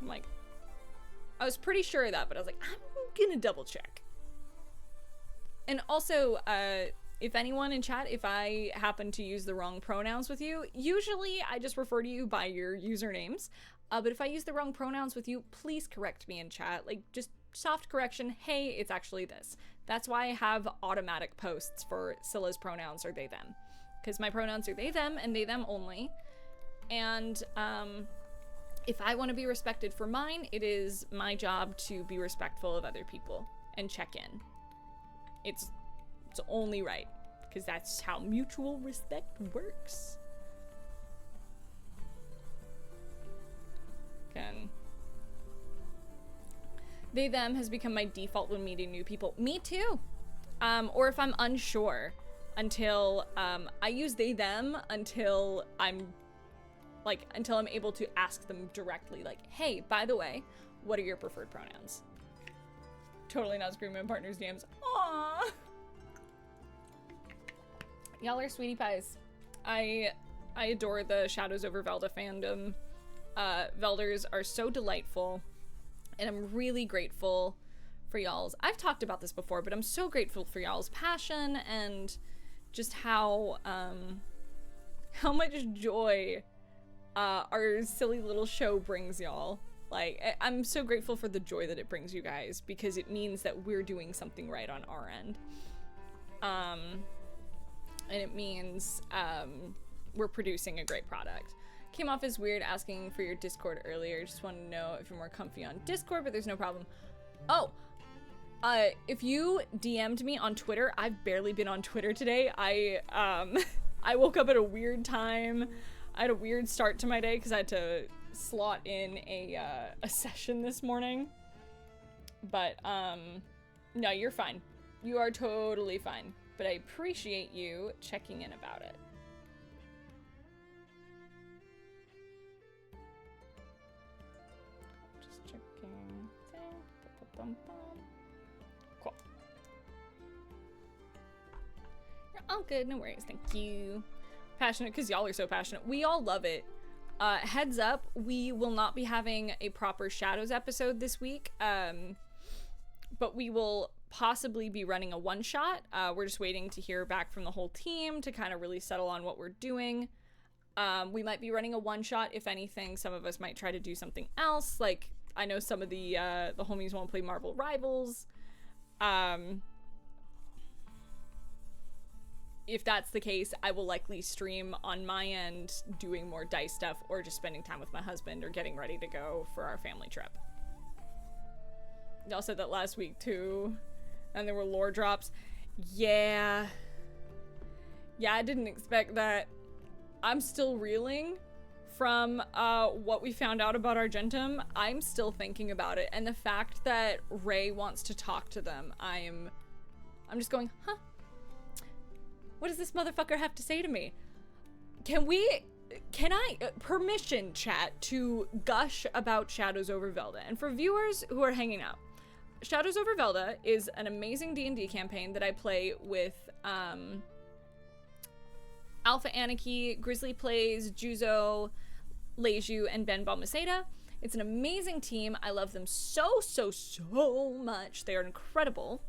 I'm like, I was pretty sure of that, but I was like, I'm gonna double check. And also, if anyone in chat, if I happen to use the wrong pronouns with you, usually I just refer to you by your usernames. But if I use the wrong pronouns with you, please correct me in chat. Like, just soft correction. Hey, it's actually this. That's why I have automatic posts for Sylla's pronouns or they, them. Because my pronouns are they, them, and they, them only. And if I want to be respected for mine, it is my job to be respectful of other people and check in. It's only right, because that's how mutual respect works. They, them has become my default when meeting new people. Me too. Or if I'm unsure, until I use they, them until I'm able to ask them directly, like, hey, by the way, what are your preferred pronouns? Totally not screaming in partner's DMs. Aww. Y'all are sweetie pies. I adore the Shadows over Velda fandom. Velders are so delightful, and I'm really grateful for y'all's. I've talked about this before, but I'm so grateful for y'all's passion and just how much joy our silly little show brings y'all. Like, I'm so grateful for the joy that it brings you guys, because it means that we're doing something right on our end. And it means we're producing a great product. Came off as weird asking for your Discord earlier. Just want to know if you're more comfy on Discord, but there's no problem. Oh, if you DM'd me on Twitter, I've barely been on Twitter today. I woke up at a weird time. I had a weird start to my day because I had to slot in a session this morning. But no, you're fine. You are totally fine. But I appreciate you checking in about it. Just checking. Cool. You're all good, no worries. Thank you. Passionate because y'all are so passionate. We all love it. Heads up, we will not be having a proper Shadows episode this week, but we will possibly be running a one-shot. We're just waiting to hear back from the whole team to kind of really settle on what we're doing. We might be running a one-shot. If anything, some of us might try to do something else. Like, I know some of the homies want to play Marvel Rivals. If that's the case, I will likely stream on my end doing more dice stuff, or just spending time with my husband, or getting ready to go for our family trip. Y'all said that last week too, and there were lore drops. Yeah, I didn't expect that. I'm still reeling from what we found out about Argentum. I'm still thinking about it, and the fact that Ray wants to talk to them, I'm just going, huh? What does this motherfucker have to say to me? Can I, permission chat to gush about Shadows over Velda? And for viewers who are hanging out, Shadows over Velda is an amazing D&D campaign that I play with, Alpha Anarchy, Grizzly Plays, Juzo, Leju, and Ben Balmaceda. It's an amazing team. I love them so much. They are incredible.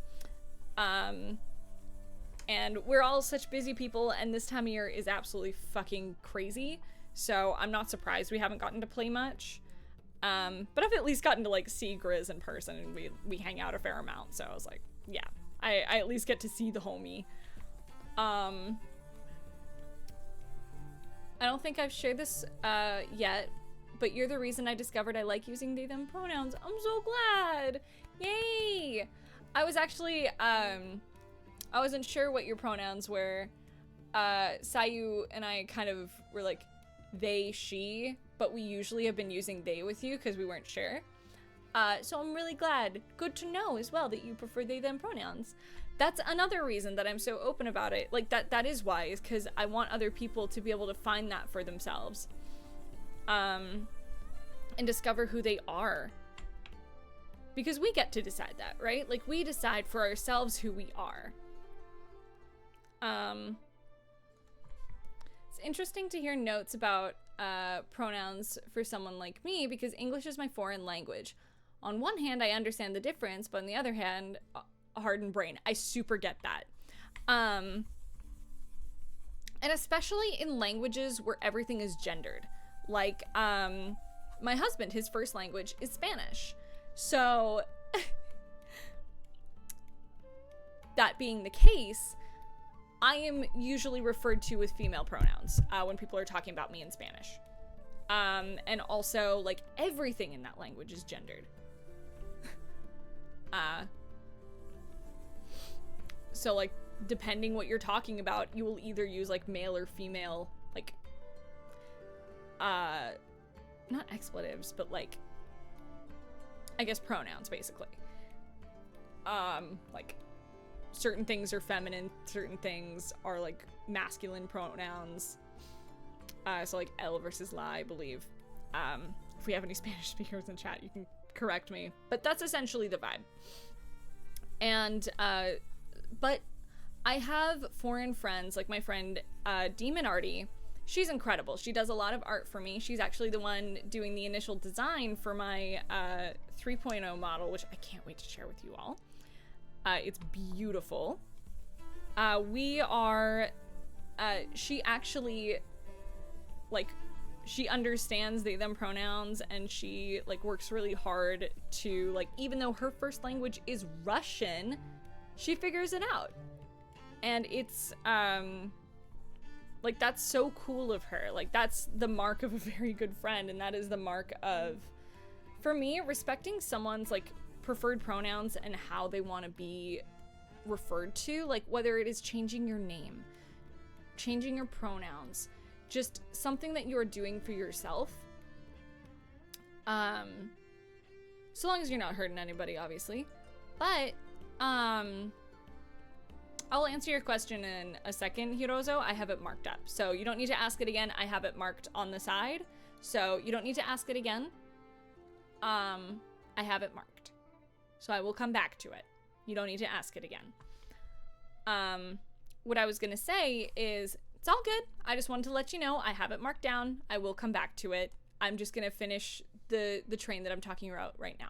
And we're all such busy people, and this time of year is absolutely fucking crazy. So I'm not surprised we haven't gotten to play much. But I've at least gotten to, like, see Grizz in person, and we hang out a fair amount. So I was like, yeah, I at least get to see the homie. I don't think I've shared this yet, but you're the reason I discovered I like using they, them pronouns. I'm so glad. Yay. I was actually, I wasn't sure what your pronouns were. Sayu and I kind of were like they, she, but we usually have been using they with you because we weren't sure. So I'm really glad. Good to know as well that you prefer they, them pronouns. That's another reason that I'm so open about it. Like, that is why, is because I want other people to be able to find that for themselves. And discover who they are. Because we get to decide that, right? Like, we decide for ourselves who we are. It's interesting to hear notes about pronouns for someone like me, because English is my foreign language. On one hand, I understand the difference, but on the other hand, a hardened brain. I super get that. And especially in languages where everything is gendered. Like, my husband, his first language is Spanish. So, that being the case, I am usually referred to with female pronouns when people are talking about me in Spanish. And also, like, everything in that language is gendered. So, like, depending what you're talking about, you will either use, like, male or female, like, not expletives, but, like, I guess pronouns, basically. Like, certain things are feminine, certain things are, like, masculine pronouns. So, like, elle versus la, I believe. If we have any Spanish speakers in chat, you can correct me. But that's essentially the vibe. And, but I have foreign friends, like my friend, Demon Artie. She's incredible. She does a lot of art for me. She's actually the one doing the initial design for my 3.0 model, which I can't wait to share with you all. It's beautiful. She actually, like, she understands they, them pronouns, and she, like, works really hard to, like, even though her first language is Russian, she figures it out. And it's, like, that's so cool of her. Like, that's the mark of a very good friend, and that is the mark of, for me, respecting someone's, like, preferred pronouns and how they want to be referred to, like, whether it is changing your name, changing your pronouns, just something that you are doing for yourself. So long as you're not hurting anybody, obviously. But, I'll answer your question in a second, Hirozo. I have it marked up. So you don't need to ask it again. I have it marked on the side. So you don't need to ask it again. I have it marked. So I will come back to it. You don't need to ask it again. What I was gonna say is, it's all good. I just wanted to let you know I have it marked down. I will come back to it. I'm just gonna finish the train that I'm talking about right now.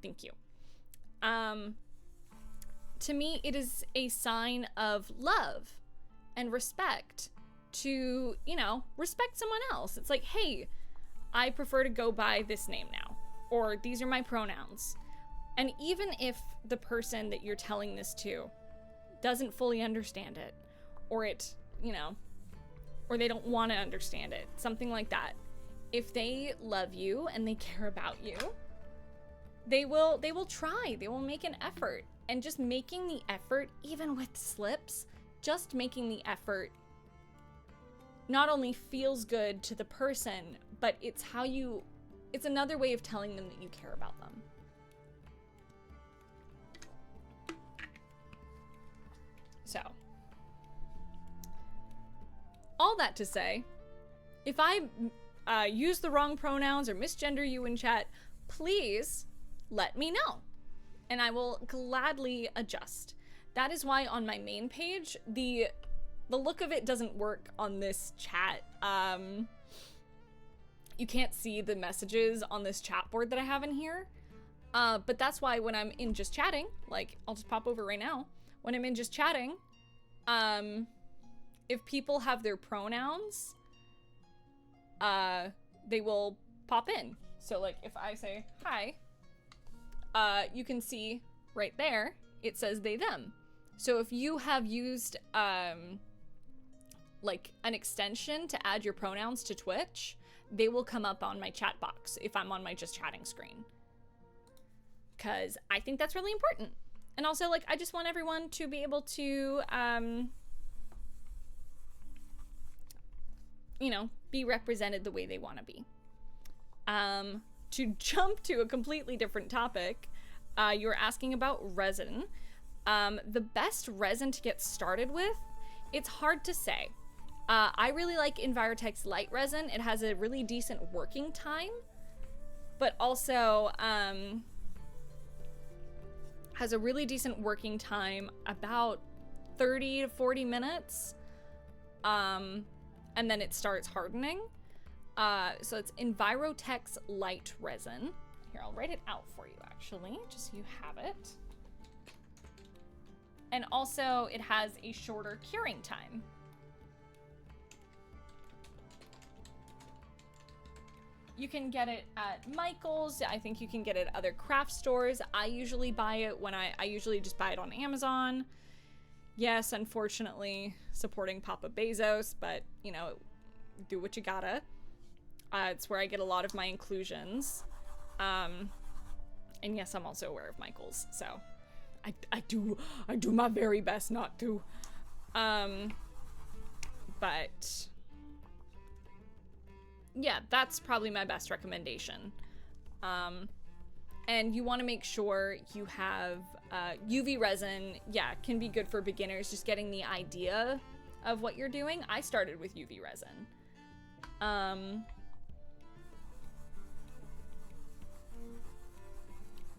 Thank you. To me, it is a sign of love and respect to, you know, respect someone else. It's like, hey, I prefer to go by this name now, or these are my pronouns. And even if the person that you're telling this to doesn't fully understand it, or it, you know, or they don't want to understand it, something like that, if they love you and they care about you, they will try, they will make an effort. And just making the effort, even with slips, just making the effort not only feels good to the person, but it's it's another way of telling them that you care about them. So, all that to say, if I use the wrong pronouns or misgender you in chat, please let me know, and I will gladly adjust. That is why on my main page, the look of it doesn't work on this chat. You can't see the messages on this chat board that I have in here. But that's why when I'm in just chatting, like, I'll just pop over right now. When I'm in just chatting, if people have their pronouns, they will pop in. So, like, if I say, hi, you can see right there, it says they, them. So if you have used, like, an extension to add your pronouns to Twitch, they will come up on my chat box if I'm on my just chatting screen. Because I think that's really important. And also, like, I just want everyone to be able to, you know, be represented the way they want to be. To jump to a completely different topic, you were asking about resin. The best resin to get started with, it's hard to say. I really like Envirotech's light resin. It has a really decent working time, but also has a really decent working time, about 30 to 40 minutes, and then it starts hardening. So it's Envirotech's light resin. Here, I'll write it out for you, actually, just so you have it. And also, it has a shorter curing time. You can get it at Michael's. I think you can get it at other craft stores. I usually buy it when I usually just buy it on Amazon. Yes, unfortunately, supporting Papa Bezos, but, you know, do what you gotta. It's where I get a lot of my inclusions. And yes, I'm also aware of Michael's, so I do my very best not to. But yeah, that's probably my best recommendation. And you want to make sure you have UV resin. Yeah, can be good for beginners, just getting the idea of what you're doing. I started with UV resin.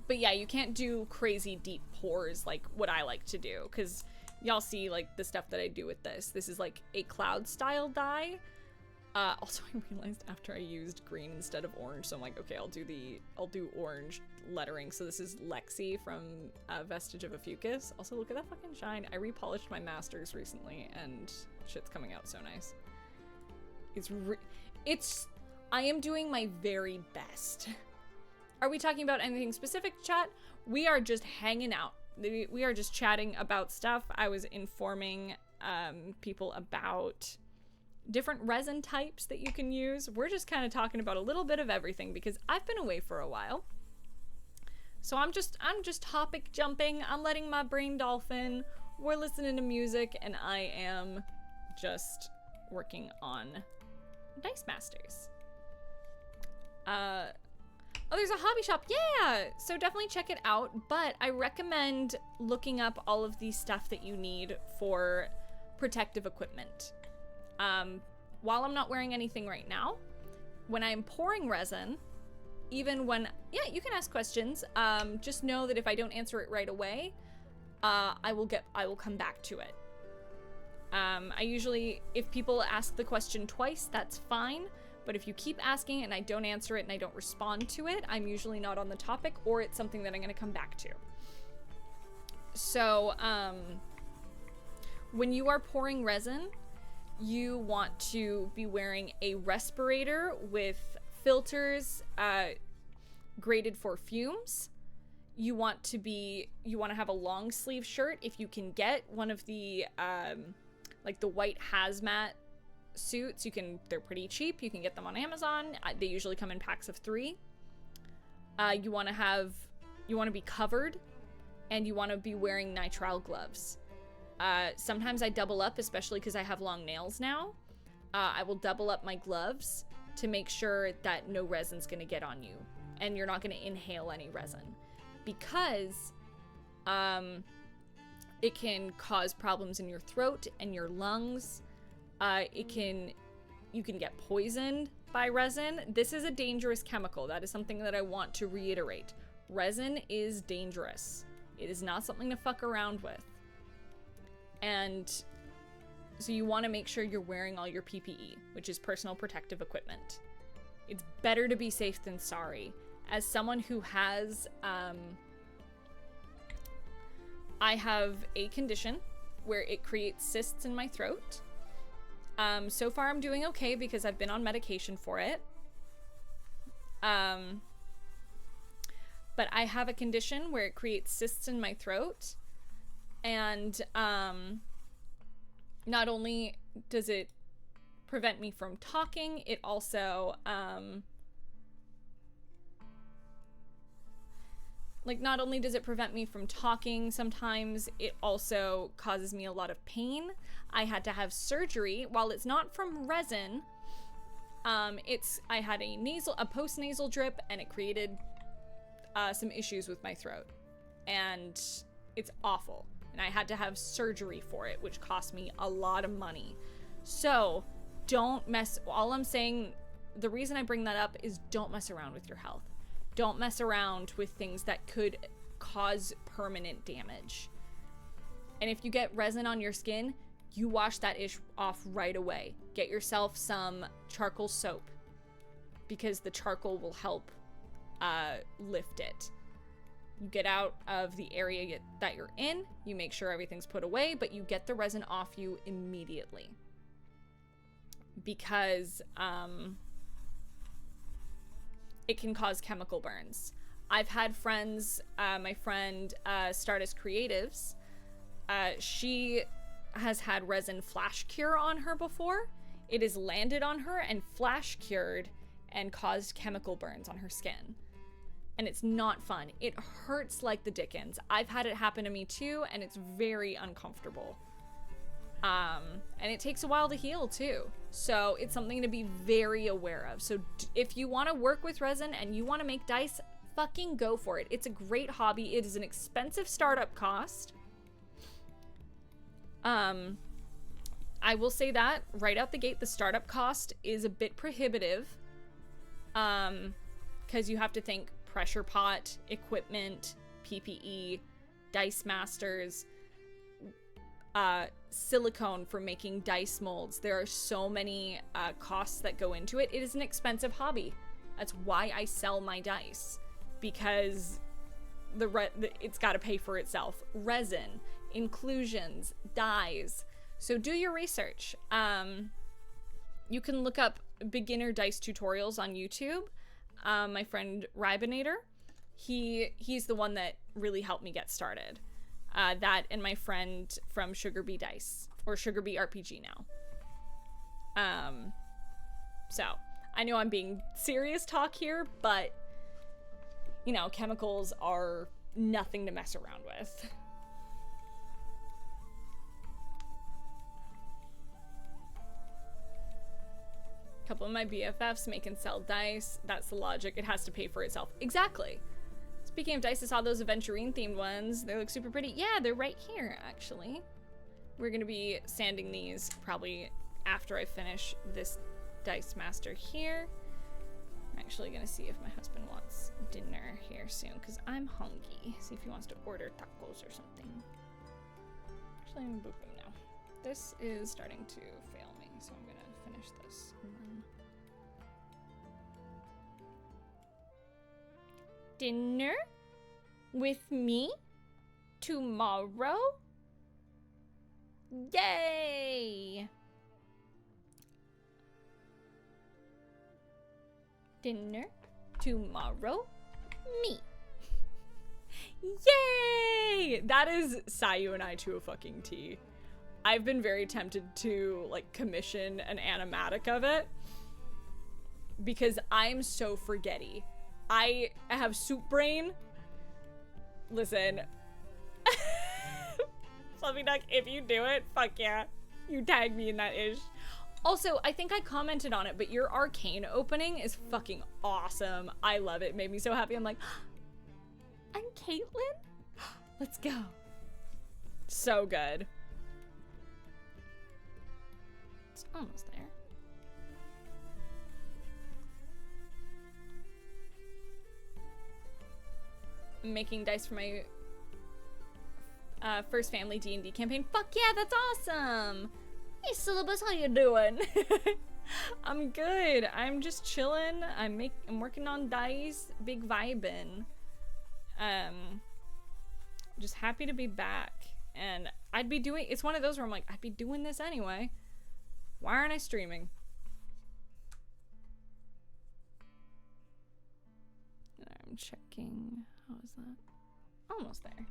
But yeah, you can't do crazy deep pours like what I like to do, because y'all see like the stuff that I do with this. This is like a cloud style dye. Also, I realized after I used green instead of orange, so I'm like, okay, I'll do orange lettering. So this is Lexi from Vestige of a Fucus. Also, look at that fucking shine. I repolished my masters recently, and shit's coming out so nice. I am doing my very best. Are we talking about anything specific, chat? We are just hanging out. We are just chatting about stuff. I was informing people about different resin types that you can use. We're just kind of talking about a little bit of everything because I've been away for a while. So I'm just topic jumping. I'm letting my brain dolphin. We're listening to music, and I am just working on Dice Masters. Oh, there's a hobby shop. Yeah, so definitely check it out. But I recommend looking up all of the stuff that you need for protective equipment. While I'm not wearing anything right now, when I'm pouring resin, even when, yeah, you can ask questions. Just know that if I don't answer it right away, I will come back to it. I usually, if people ask the question twice, that's fine. But if you keep asking and I don't answer it and I don't respond to it, I'm usually not on the topic, or it's something that I'm going to come back to. So, when you are pouring resin, you want to be wearing a respirator with filters graded for fumes. You want to have a long sleeve shirt. If you can get one of the like the white hazmat suits, they're pretty cheap. You can get them on Amazon. They usually come in packs of 3. You want to be covered, and you want to be wearing nitrile gloves. Sometimes I double up, especially because I have long nails now. I will double up my gloves to make sure that no resin's going to get on you, and you're not going to inhale any resin, because it can cause problems in your throat and your lungs. You can get poisoned by resin. This is a dangerous chemical. That is something that I want to reiterate. Resin is dangerous. It is not something to fuck around with. And so you want to make sure you're wearing all your PPE, which is personal protective equipment. It's better to be safe than sorry. As someone who has, I have a condition where it creates cysts in my throat. So far I'm doing okay because I've been on medication for it. But I have a condition where it creates cysts in my throat, and not only does it prevent me from talking, it also not only does it prevent me from talking, sometimes it also causes me a lot of pain. I had to have surgery. While it's not from resin, I had a post-nasal drip, and it created some issues with my throat. And it's awful. And I had to have surgery for it, which cost me a lot of money. So don't mess, all I'm saying, the reason I bring that up is don't mess around with your health. Don't mess around with things that could cause permanent damage. And if you get resin on your skin, you wash that ish off right away. Get yourself some charcoal soap, because the charcoal will help lift it. You get out of the area that you're in, you make sure everything's put away, but you get the resin off you immediately. Because it can cause chemical burns. I've had friends, my friend Stardust Creatives, she has had resin flash cure on her before. It has landed on her and flash cured and caused chemical burns on her skin. And it's not fun. It hurts like the dickens. I've had it happen to me too, and it's very uncomfortable. And it takes a while to heal too. So it's something to be very aware of. So if you want to work with resin and you want to make dice, fucking go for it. It's a great hobby. It is an expensive startup cost. I will say that right out the gate, the startup cost is a bit prohibitive. Because you have to think pressure pot equipment, PPE, dice masters, silicone for making dice molds. There are so many costs that go into it. It is an expensive hobby. That's why I sell my dice, because it's got to pay for itself. Resin, inclusions, dyes. So do your research. You can look up beginner dice tutorials on YouTube. My friend Ribinator, he's the one that really helped me get started. That and my friend from Sugar Bee Dice, or Sugar Bee RPG now. So I know I'm being serious talk here, but you know, chemicals are nothing to mess around with. A couple of my BFFs make and sell dice. That's the logic. It has to pay for itself. Exactly. Speaking of dice, I saw those aventurine themed ones. They look super pretty. Yeah, they're right here, actually. We're gonna be sanding these probably after I finish this dice master here. I'm actually gonna see if my husband wants dinner here soon, because I'm hungry. See if he wants to order tacos or something. Actually, I'm gonna book him now. This is starting to fail me, so I'm gonna finish this. And then... Dinner with me tomorrow? Yay! Dinner tomorrow? Me. Yay! That is Sayu and I to a fucking T. I've been very tempted to like commission an animatic of it because I'm so forgetty. I have soup brain. Listen. Fluffy Duck, if you do it, fuck yeah. You tag me in that ish. Also, I think I commented on it, but your arcane opening is fucking awesome. I love it. It made me so happy. I'm like, I'm Caitlin? Let's go. So good. It's almost there. I'm making dice for my first family D&D campaign. Fuck yeah, that's awesome. Hey Syllabus, how you doing? I'm good. I'm just chilling. I'm working on dice. Big vibin'. Just happy to be back. And I'd be doing, it's one of those where I'm like, I'd be doing this anyway. Why aren't I streaming? I'm checking. How is that? Almost there.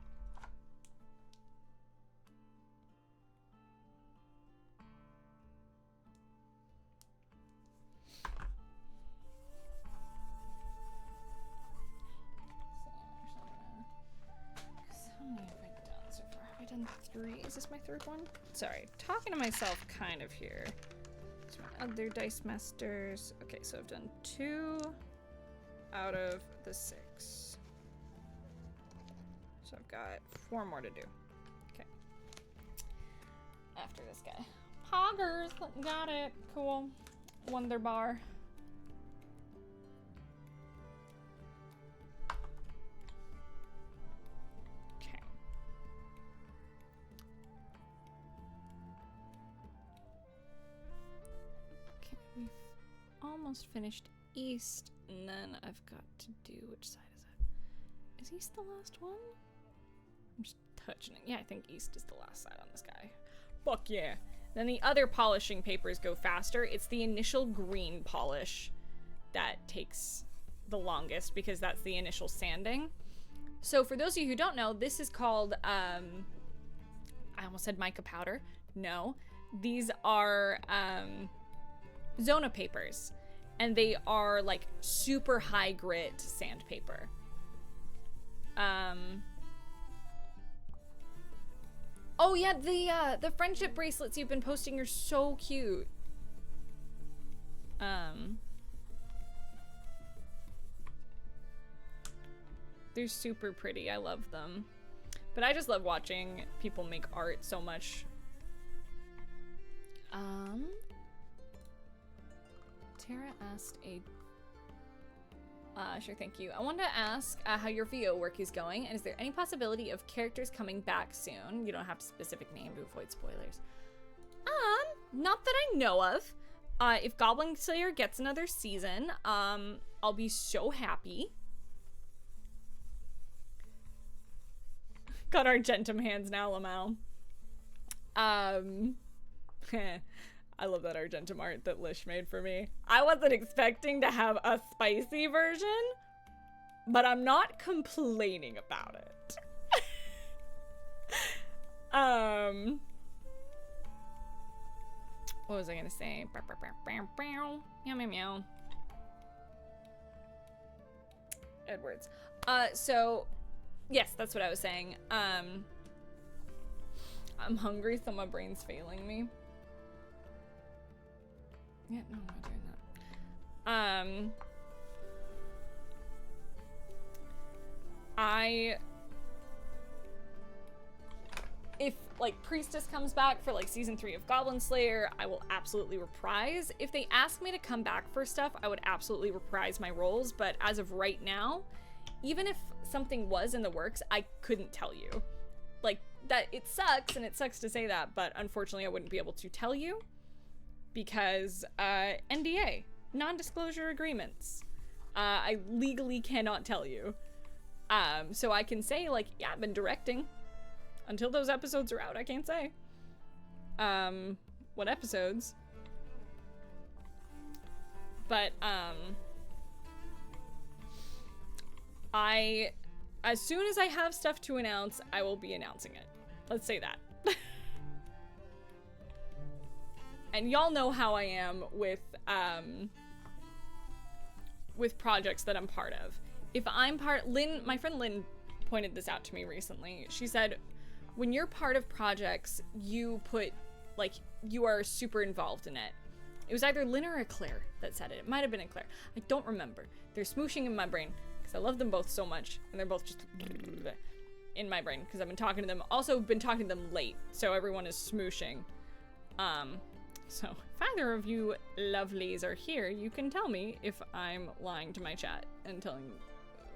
How many have I done so far? Have I done 3? Is this my 3rd one? Sorry, talking to myself kind of here. It's my other dice masters. Okay, so I've done 2 out of the 6. So I've got 4 more to do. Okay. After this guy. Poggers! Got it. Cool. Wonderbar. Okay. Okay, we've almost finished East, and then I've got to do, which side is it? Is East the last one? I'm just touching it. Yeah, I think East is the last side on this guy. Fuck yeah. Then the other polishing papers go faster. It's the initial green polish that takes the longest because that's the initial sanding. So for those of you who don't know, this is called, I almost said mica powder. No, these are Zona papers. And they are like super high grit sandpaper. Oh yeah, the friendship bracelets you've been posting are so cute. They're super pretty. I love them. But I just love watching people make art so much. Tara asked a Sure, thank you. I wanted to ask how your VO work is going, and is there any possibility of characters coming back soon? You don't have to specific name to avoid spoilers. Not that I know of. If Goblin Slayer gets another season, I'll be so happy. Got Argentum hands now, Lamau. I love that Argentum art that Lish made for me. I wasn't expecting to have a spicy version, but I'm not complaining about it. What was I gonna say? Meow, meow, meow. Edwards. So, yes, that's what I was saying. I'm hungry, so my brain's failing me. Yeah, no, I'm not doing that. If, like, Priestess comes back for, like, season 3 of Goblin Slayer, I will absolutely reprise. If they ask me to come back for stuff, I would absolutely reprise my roles, but as of right now, even if something was in the works, I couldn't tell you. Like, that, it sucks, and it sucks to say that, but unfortunately I wouldn't be able to tell you, because, NDA, non-disclosure agreements. I legally cannot tell you. So I can say, like, yeah, I've been directing. Until those episodes are out, I can't say. What episodes? But, as soon as I have stuff to announce, I will be announcing it. Let's say that. And y'all know how I am with projects that I'm part of. If I'm Lynn, my friend Lynn pointed this out to me recently. She said, when you're part of projects, you are super involved in it. It was either Lynn or Eclair that said it. It might have been Eclair. I don't remember. They're smooshing in my brain because I love them both so much, and they're both just in my brain because I've been talking to them. Also, been talking to them late, so everyone is smooshing. So if either of you lovelies are here, you can tell me if I'm lying to my chat and telling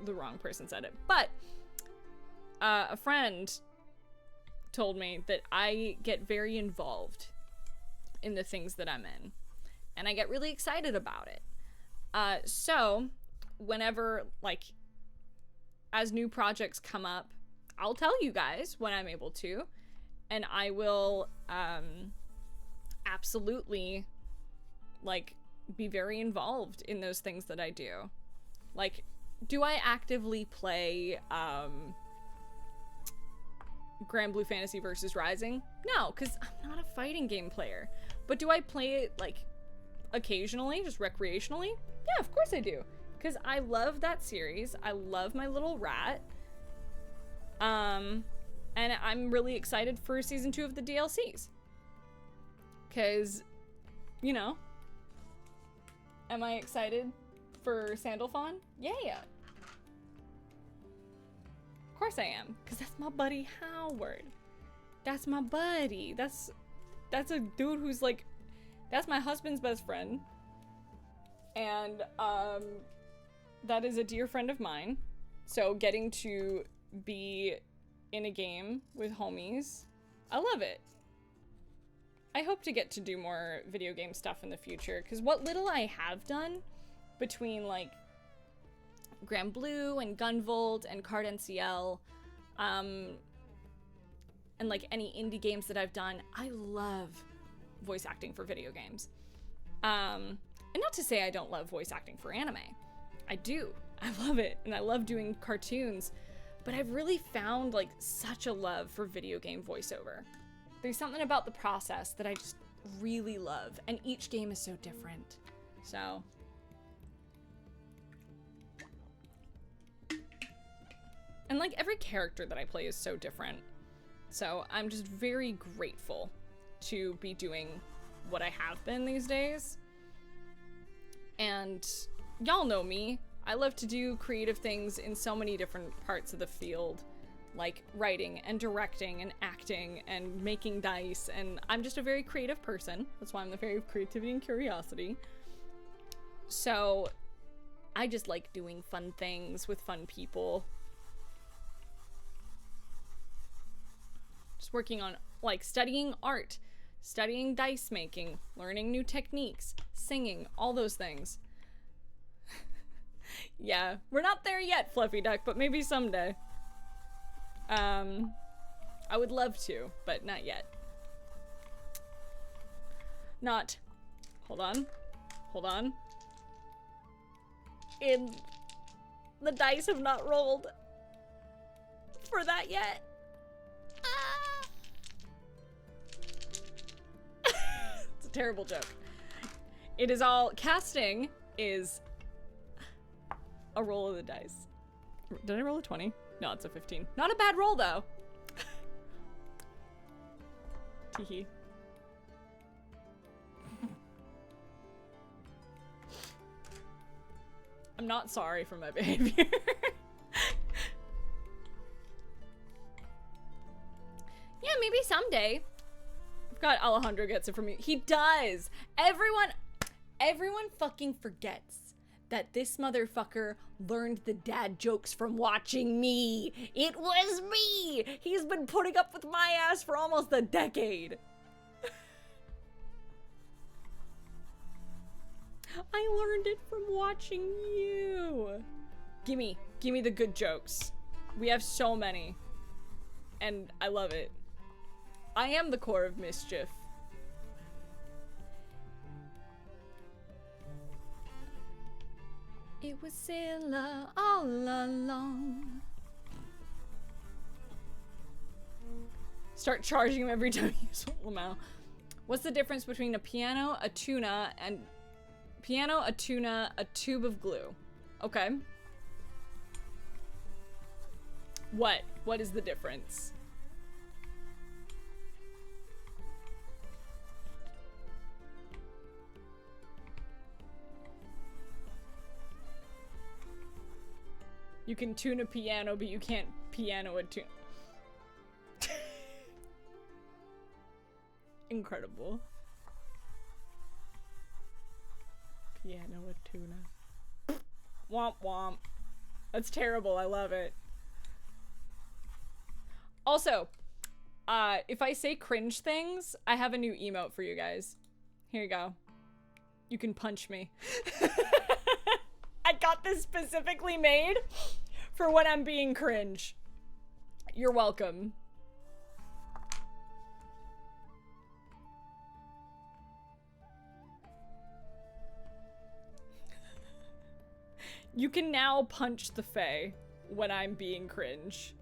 the wrong person said it. But a friend told me that I get very involved in the things that I'm in, and I get really excited about it. So whenever, like, as new projects come up, I'll tell you guys when I'm able to, and I will absolutely, like, be very involved in those things that I do. Like, do I actively play Grand Blue Fantasy versus Rising? No, because I'm not a fighting game player. But do I play it, like, occasionally, just recreationally? Yeah, of course I do. Because I love that series. I love my little rat. And I'm really excited for season 2 of the DLCs. Because, you know, am I excited for Sandalphon? Yeah. Of course I am, because that's my buddy Howard. That's my buddy. That's a dude who's, like, that's my husband's best friend. And, that is a dear friend of mine. So getting to be in a game with homies, I love it. I hope to get to do more video game stuff in the future, because what little I have done between, like, Grand Blue and Gunvolt and Card NCL, and, like, any indie games that I've done, I love voice acting for video games. And not to say I don't love voice acting for anime. I do. I love it, and I love doing cartoons, but I've really found, like, such a love for video game voiceover. There's something about the process that I just really love, and each game is so different. So, and, like, every character that I play is so different. So I'm just very grateful to be doing what I have been these days. And y'all know me. I love to do creative things in so many different parts of the field, like writing and directing and acting and making dice, and I'm just a very creative person. That's why I'm the fairy of creativity and curiosity. So I just like doing fun things with fun people. Just working on, like, studying art, studying dice making, learning new techniques, singing, all those things. Yeah, we're not there yet, Fluffy Duck, but maybe someday. I would love to, but not yet. Not. Hold on. Hold on. The dice have not rolled for that yet. Ah! It's a terrible joke. It is all, casting is a roll of the dice. Did I roll a 20? No, it's a 15. Not a bad roll, though. Teehee. I'm not sorry for my behavior. Yeah, maybe someday. I've got Alejandro gets it from me. He does. Everyone fucking forgets that this motherfucker learned the dad jokes from watching me. It was me. He's been putting up with my ass for almost a decade. I learned it from watching you. Gimme the good jokes. We have so many. And I love it. I am the core of mischief. It was Sylla all along. Start charging him every time you use Lamau. What's the difference between a piano, a tuna, and... Piano, a tuna, a tube of glue. Okay. What? What is the difference? You can tune a piano, but you can't piano a tune. Incredible. Piano with tuna. Womp womp. That's terrible. I love it. Also, if I say cringe things, I have a new emote for you guys. Here you go. You can punch me. I got this specifically made for when I'm being cringe. You're welcome. You can now punch the Fae when I'm being cringe.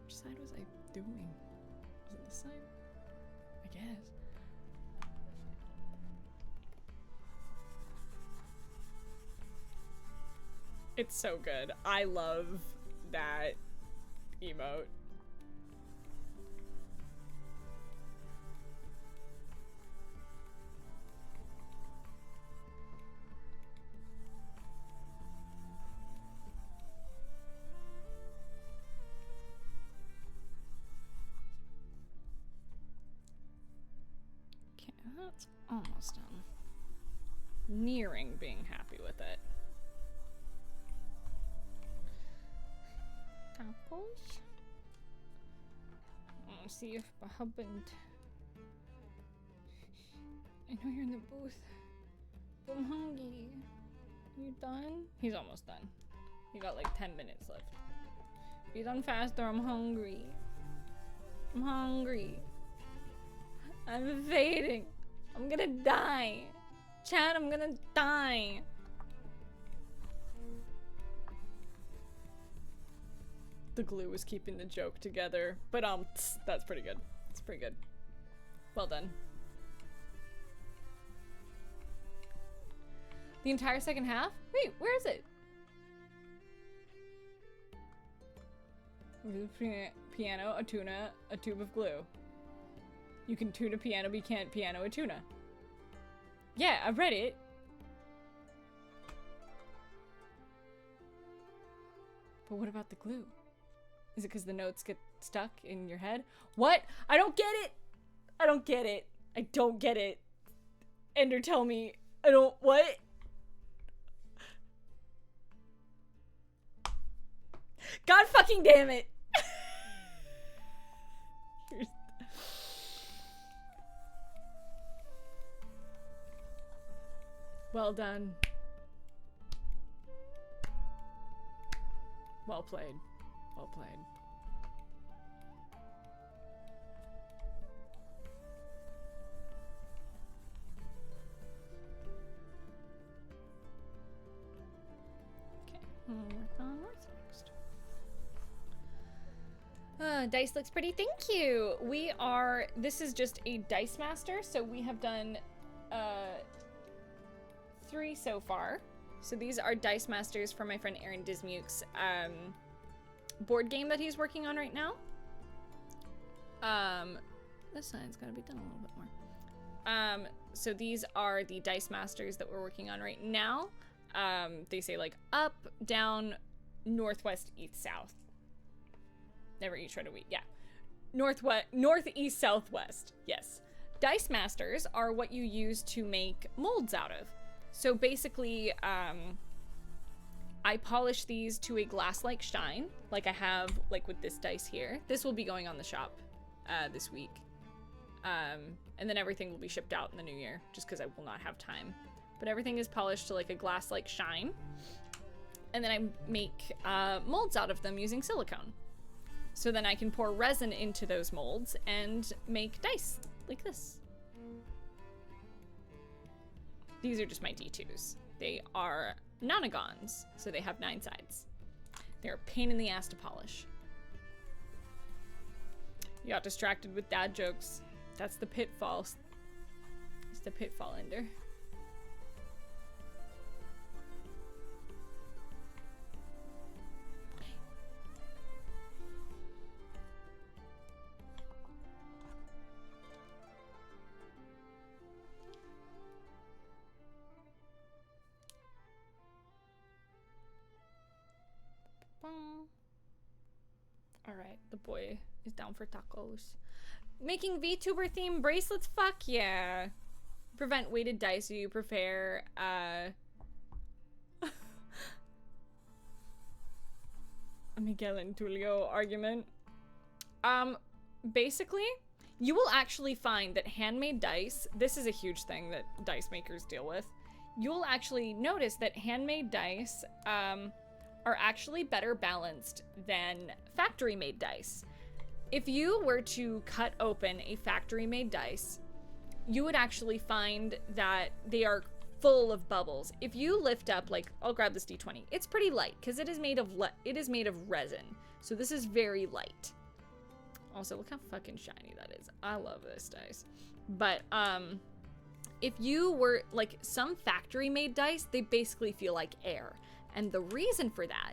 Which side was I doing? Was it this side? I guess. It's so good. I love that emote. That's almost done. Nearing being happy with it. Apples? I want to see if my husband... I know you're in the booth. But I'm hungry. You done? He's almost done. He got like 10 minutes left. Be done faster, I'm hungry. I'm hungry. I'm fading. I'm gonna die. Chad, I'm gonna die. The glue was keeping the joke together. But that's pretty good. It's pretty good. Well done. The entire second half? Wait, where is it? Piano, a tuna, a tube of glue. You can tune a piano, but you can't piano a tuna. Yeah, I read it. But what about the glue? Is it because the notes get stuck in your head? What? I don't get it! I don't get it. I don't get it. Ender, tell me. I don't... What? God fucking damn it. Well done. Well played. Well played. Okay, we'll work on what's next. Dice looks pretty, thank you. This is just a Dice Master, so we have done 3 so far. So these are Dice Masters from my friend Aaron Dismuke's board game that he's working on right now. This side's gotta be done a little bit more. So these are the Dice Masters that we're working on right now. They say like up, down, northwest, east, south. Never eat, try to wheat. Yeah. Northeast, southwest. Yes. Dice Masters are what you use to make molds out of. So basically, I polish these to a glass-like shine, like I have like with this dice here. This will be going on the shop this week. And then everything will be shipped out in the new year, just because I will not have time. But everything is polished to like a glass-like shine. And then I make molds out of them using silicone. So then I can pour resin into those molds and make dice like this. These are just my D2s. They are nonagons, so they have 9 sides. They're a pain in the ass to polish. You got distracted with dad jokes. That's the pitfall. It's the pitfall ender. Alright, the boy is down for tacos. Making VTuber themed bracelets? Fuck yeah. Prevent weighted dice so you prepare, Miguel and Tulio argument. Basically, you will actually find that handmade dice, this is a huge thing that dice makers deal with. You'll actually notice that handmade dice, are actually better balanced than factory-made dice. If you were to cut open a factory-made dice, you would actually find that they are full of bubbles. If you lift up, like, I'll grab this D20. It's pretty light because it is made of resin, so this is very light. Also, look how fucking shiny that is. I love this dice. But if you were like some factory-made dice, they basically feel like air. And the reason for that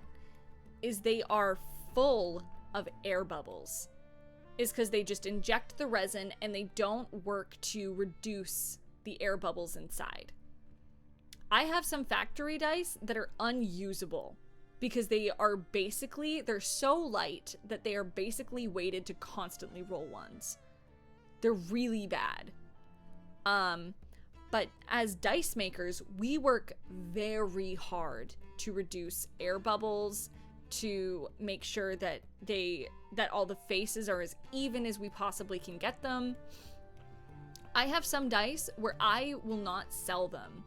is they are full of air bubbles. Is because they just inject the resin and they don't work to reduce the air bubbles inside. I have some factory dice that are unusable because they're so light that they are basically weighted to constantly roll ones. They're really bad. But as dice makers, we work very hard to reduce air bubbles, to make sure that all the faces are as even as we possibly can get them. I have some dice where I will not sell them,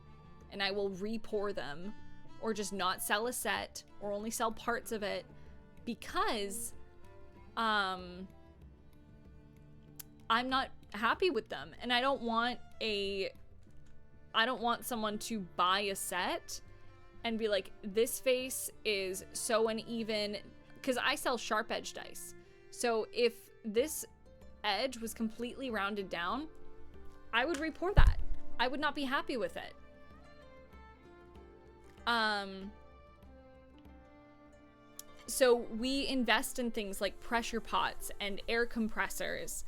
and I will re-pour them, or just not sell a set, or only sell parts of it, because I'm not happy with them, and I don't want someone to buy a set and be like, this face is so uneven, because I sell sharp edge dice. So if this edge was completely rounded down, I would re-pour that. I would not be happy with it. So we invest in things like pressure pots and air compressors,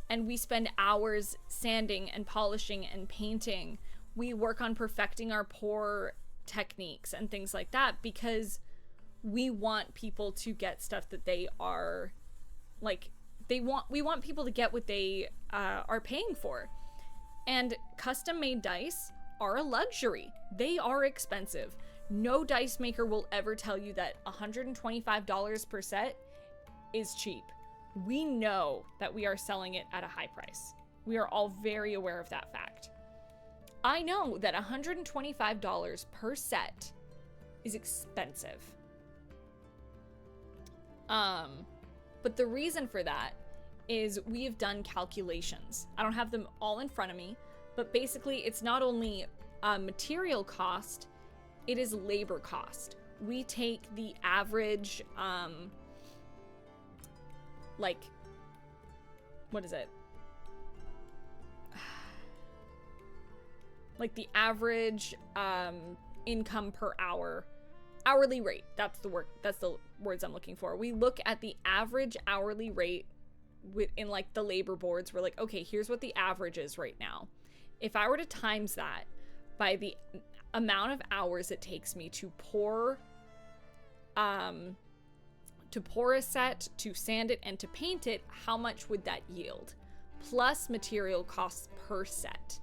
and we spend hours sanding and polishing and painting. We work on perfecting our pour techniques and things like that because we want people to get stuff that they are like, we want people to get what they are paying for. And custom made dice are a luxury. They are expensive. No dice maker will ever tell you that $125 per set is cheap. We know that we are selling it at a high price. We are all very aware of that fact. I know that $125 per set is expensive. But the reason for that is we have done calculations. I don't have them all in front of me, but basically it's not only material cost, it is labor cost. We take the average, like, what is it? Like the average income per hour, hourly rate. That's the words I'm looking for. We look at the average hourly rate in like the labor boards. We're like, okay, here's what the average is right now. If I were to times that by the amount of hours it takes me to pour a set, to sand it, and to paint it, how much would that yield? Plus material costs per set.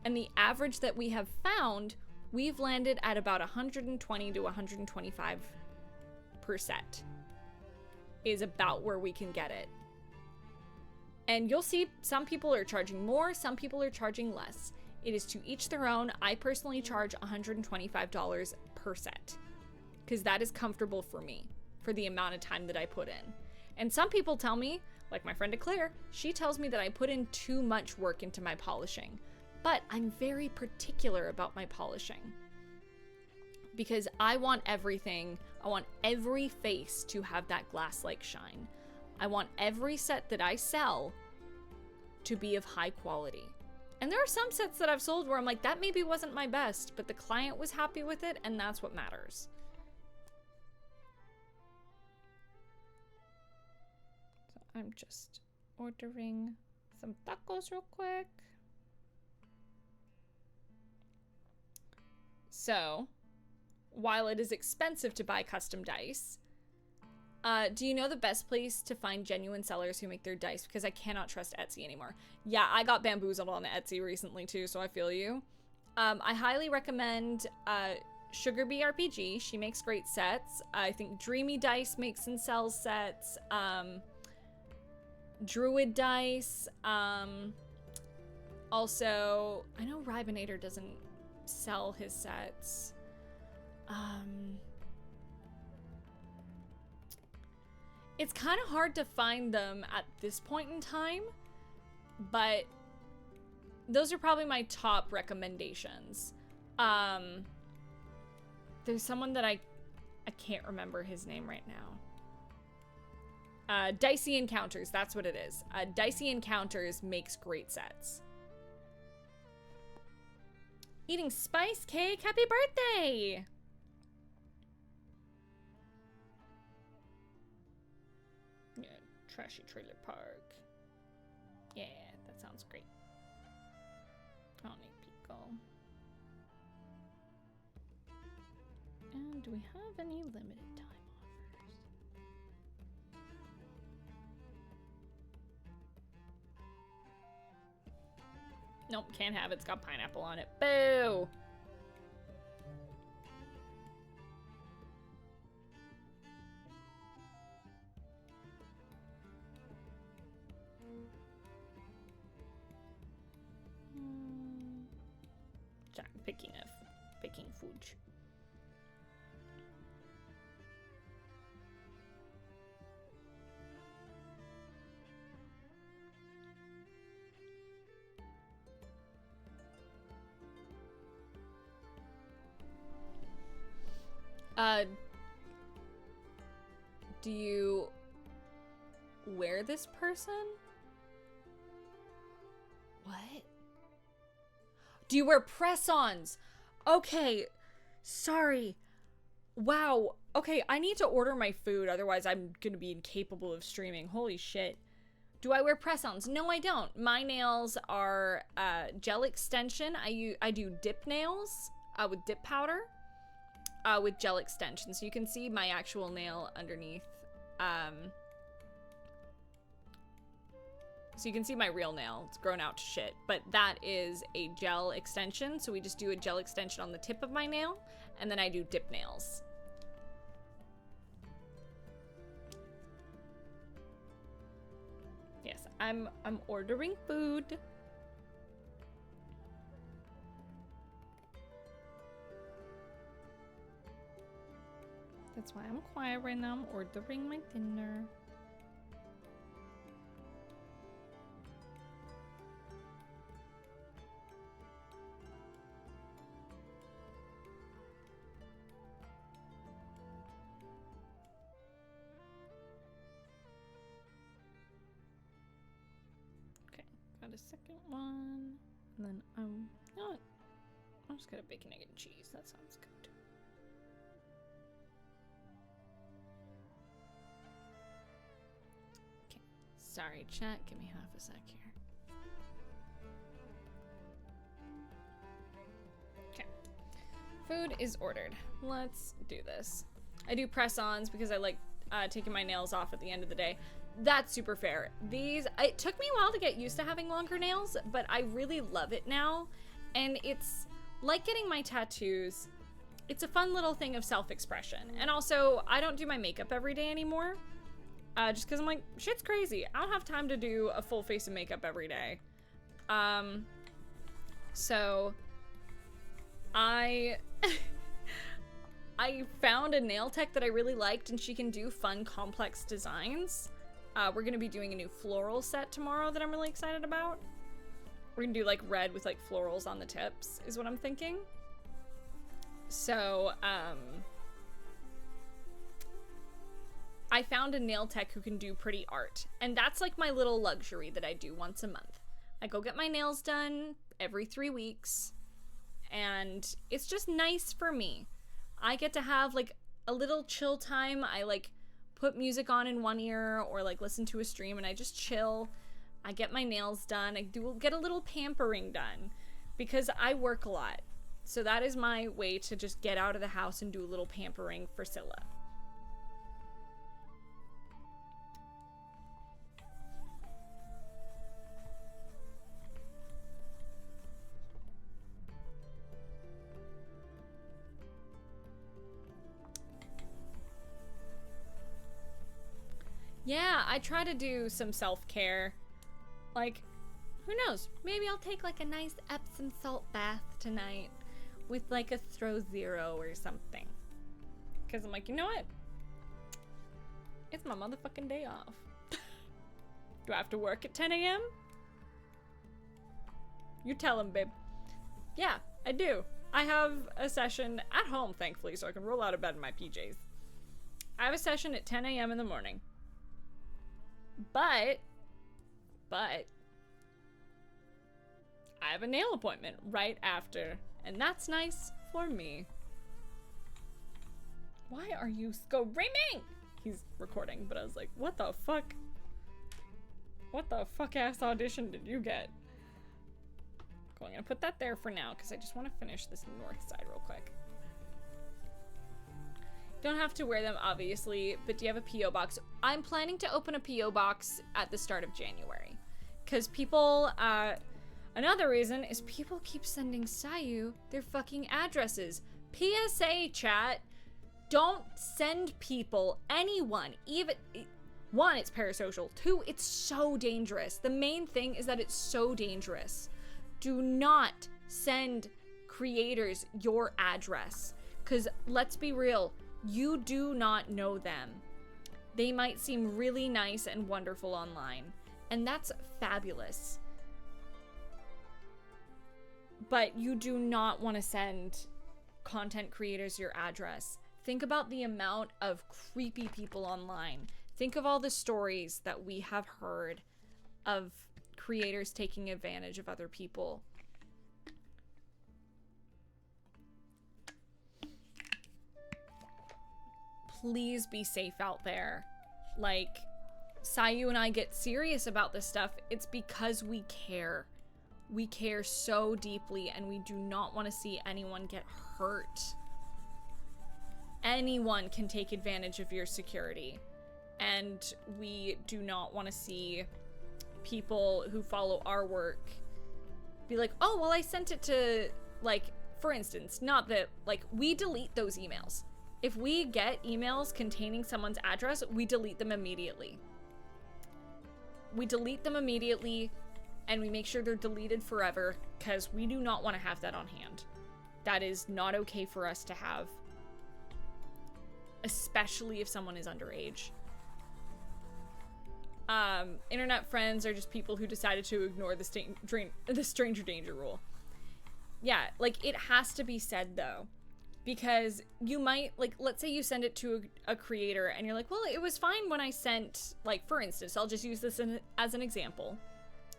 And the average that we have found, we've landed at about 120 to 125 per set is about where we can get it. And you'll see some people are charging more, some people are charging less. It is to each their own. I personally charge $125 per set because that is comfortable for me for the amount of time that I put in. And some people tell me, like my friend Claire, she tells me that I put in too much work into my polishing. But I'm very particular about my polishing because I want everything. I want every face to have that glass-like shine. I want every set that I sell to be of high quality. And there are some sets that I've sold where I'm like, that maybe wasn't my best, but the client was happy with it, and that's what matters. So I'm just ordering some tacos real quick. So, while it is expensive to buy custom dice, do you know the best place to find genuine sellers who make their dice? Because I cannot trust Etsy anymore. Yeah, I got bamboozled on Etsy recently too, so I feel you. I highly recommend Sugar Bee RPG. She makes great sets. I think Dreamy Dice makes and sells sets. Druid Dice. Also, I know Ribinator doesn't sell his sets. It's kind of hard to find them at this point in time, but those are probably my top recommendations. There's someone that I can't remember his name right now. Dicey Encounters, that's what it is. Dicey Encounters makes great sets. Eating spice cake, happy birthday! Yeah, trashy trailer park. Yeah, that sounds great. I don't need pico. And do we have any limited time offers? Nope, can't have it. It's got pineapple on it. Boo! Sorry, picking food. Do you wear this person? What? Do you wear press-ons? Okay, sorry. Wow. Okay, I need to order my food, otherwise I'm gonna be incapable of streaming. Holy shit. Do I wear press-ons? No, I don't. My nails are gel extension. I do dip nails with dip powder. With gel extension, so you can see my actual nail underneath. So you can see my real nail. It's grown out to shit. But that is a gel extension. So we just do a gel extension on the tip of my nail. And then I do dip nails. Yes, I'm ordering food. That's why I'm quiet right now. I'm ordering my dinner. Okay, got a second one. And then you know what? I'm just gonna bacon, egg, and cheese. That sounds good. Sorry, chat. Give me half a sec here. Okay. Food is ordered. Let's do this. I do press-ons because I like taking my nails off at the end of the day. That's super fair. It took me a while to get used to having longer nails, but I really love it now. And it's like getting my tattoos. It's a fun little thing of self-expression. And also, I don't do my makeup every day anymore. Just because I'm like, shit's crazy. I don't have time to do a full face of makeup every day. So I found a nail tech that I really liked, and she can do fun, complex designs. We're gonna be doing a new floral set tomorrow that I'm really excited about. We're gonna do like red with like florals on the tips, is what I'm thinking. So, I found a nail tech who can do pretty art, and that's like my little luxury that I do once a month. I go get my nails done every 3 weeks, and it's just nice for me. I get to have like a little chill time. I like put music on in one ear or like listen to a stream, and I just chill. I get my nails done. I do get a little pampering done because I work a lot. So that is my way to just get out of the house and do a little pampering for Sylla. Yeah, I try to do some self-care. Like, who knows? Maybe I'll take like a nice Epsom salt bath tonight with like a throw zero or something. Because I'm like, you know what? It's my motherfucking day off. Do I have to work at 10 a.m.? You tell him, babe. Yeah, I do. I have a session at home, thankfully, so I can roll out of bed in my PJs. I have a session at 10 a.m. in the morning. But I have a nail appointment right after, and that's nice for me. Why are you screaming? He's recording, but I was like, what the fuck? What the fuck ass audition did you get? Cool, I'm gonna put that there for now because I just want to finish this north side real quick. Don't have to wear them, obviously, but do you have a P.O. box? I'm planning to open a P.O. box at the start of January. Because people, another reason is people keep sending Sayu their fucking addresses. PSA, chat. Don't send people, anyone, even, one, it's parasocial. Two, it's so dangerous. The main thing is that it's so dangerous. Do not send creators your address. Because let's be real, you do not know them. They might seem really nice and wonderful online, and that's fabulous. But you do not want to send content creators your address. Think about the amount of creepy people online. Think of all the stories that we have heard of creators taking advantage of other people. Please be safe out there. Like, Sayu and I get serious about this stuff. It's because we care. We care so deeply, and we do not want to see anyone get hurt. Anyone can take advantage of your security, and we do not want to see people who follow our work be like, oh, well, I sent it to, like, for instance, not that, like, we delete those emails. If we get emails containing someone's address, we delete them immediately. We delete them immediately, and we make sure they're deleted forever, because we do not want to have that on hand. That is not okay for us to have, especially if someone is underage. Internet friends are just people who decided to ignore the stranger danger rule. Yeah, like, it has to be said, though, because you might, like, let's say you send it to a creator, and you're like, well, it was fine when I sent, like, for instance, I'll just use this as an example.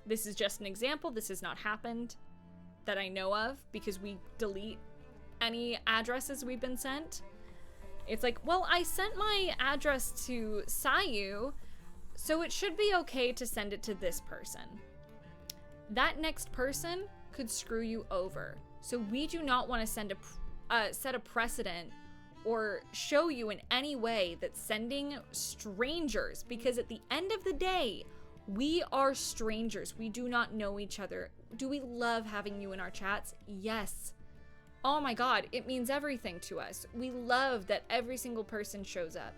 This is just an example. This has not happened that I know of, because we delete any addresses we've been sent. It's like, well, I sent my address to Sayu, so it should be okay to send it to this person. That next person could screw you over. So we do not want to set a precedent or show you in any way that sending strangers, because at the end of the day, we are strangers. We do not know each other. Do we love having you in our chats? Yes. Oh my God, it means everything to us. We love that every single person shows up.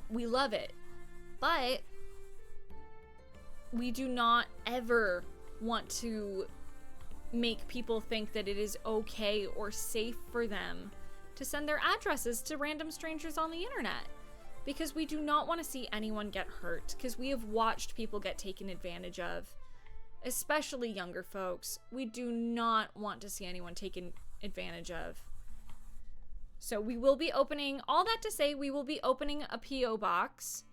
We love it. But we do not ever want to make people think that it is okay or safe for them to send their addresses to random strangers on the internet, because we do not want to see anyone get hurt, because we have watched people get taken advantage of, especially younger folks. We do not want to see anyone taken advantage of. So we will be opening, all that to say, we will be opening a P.O. box.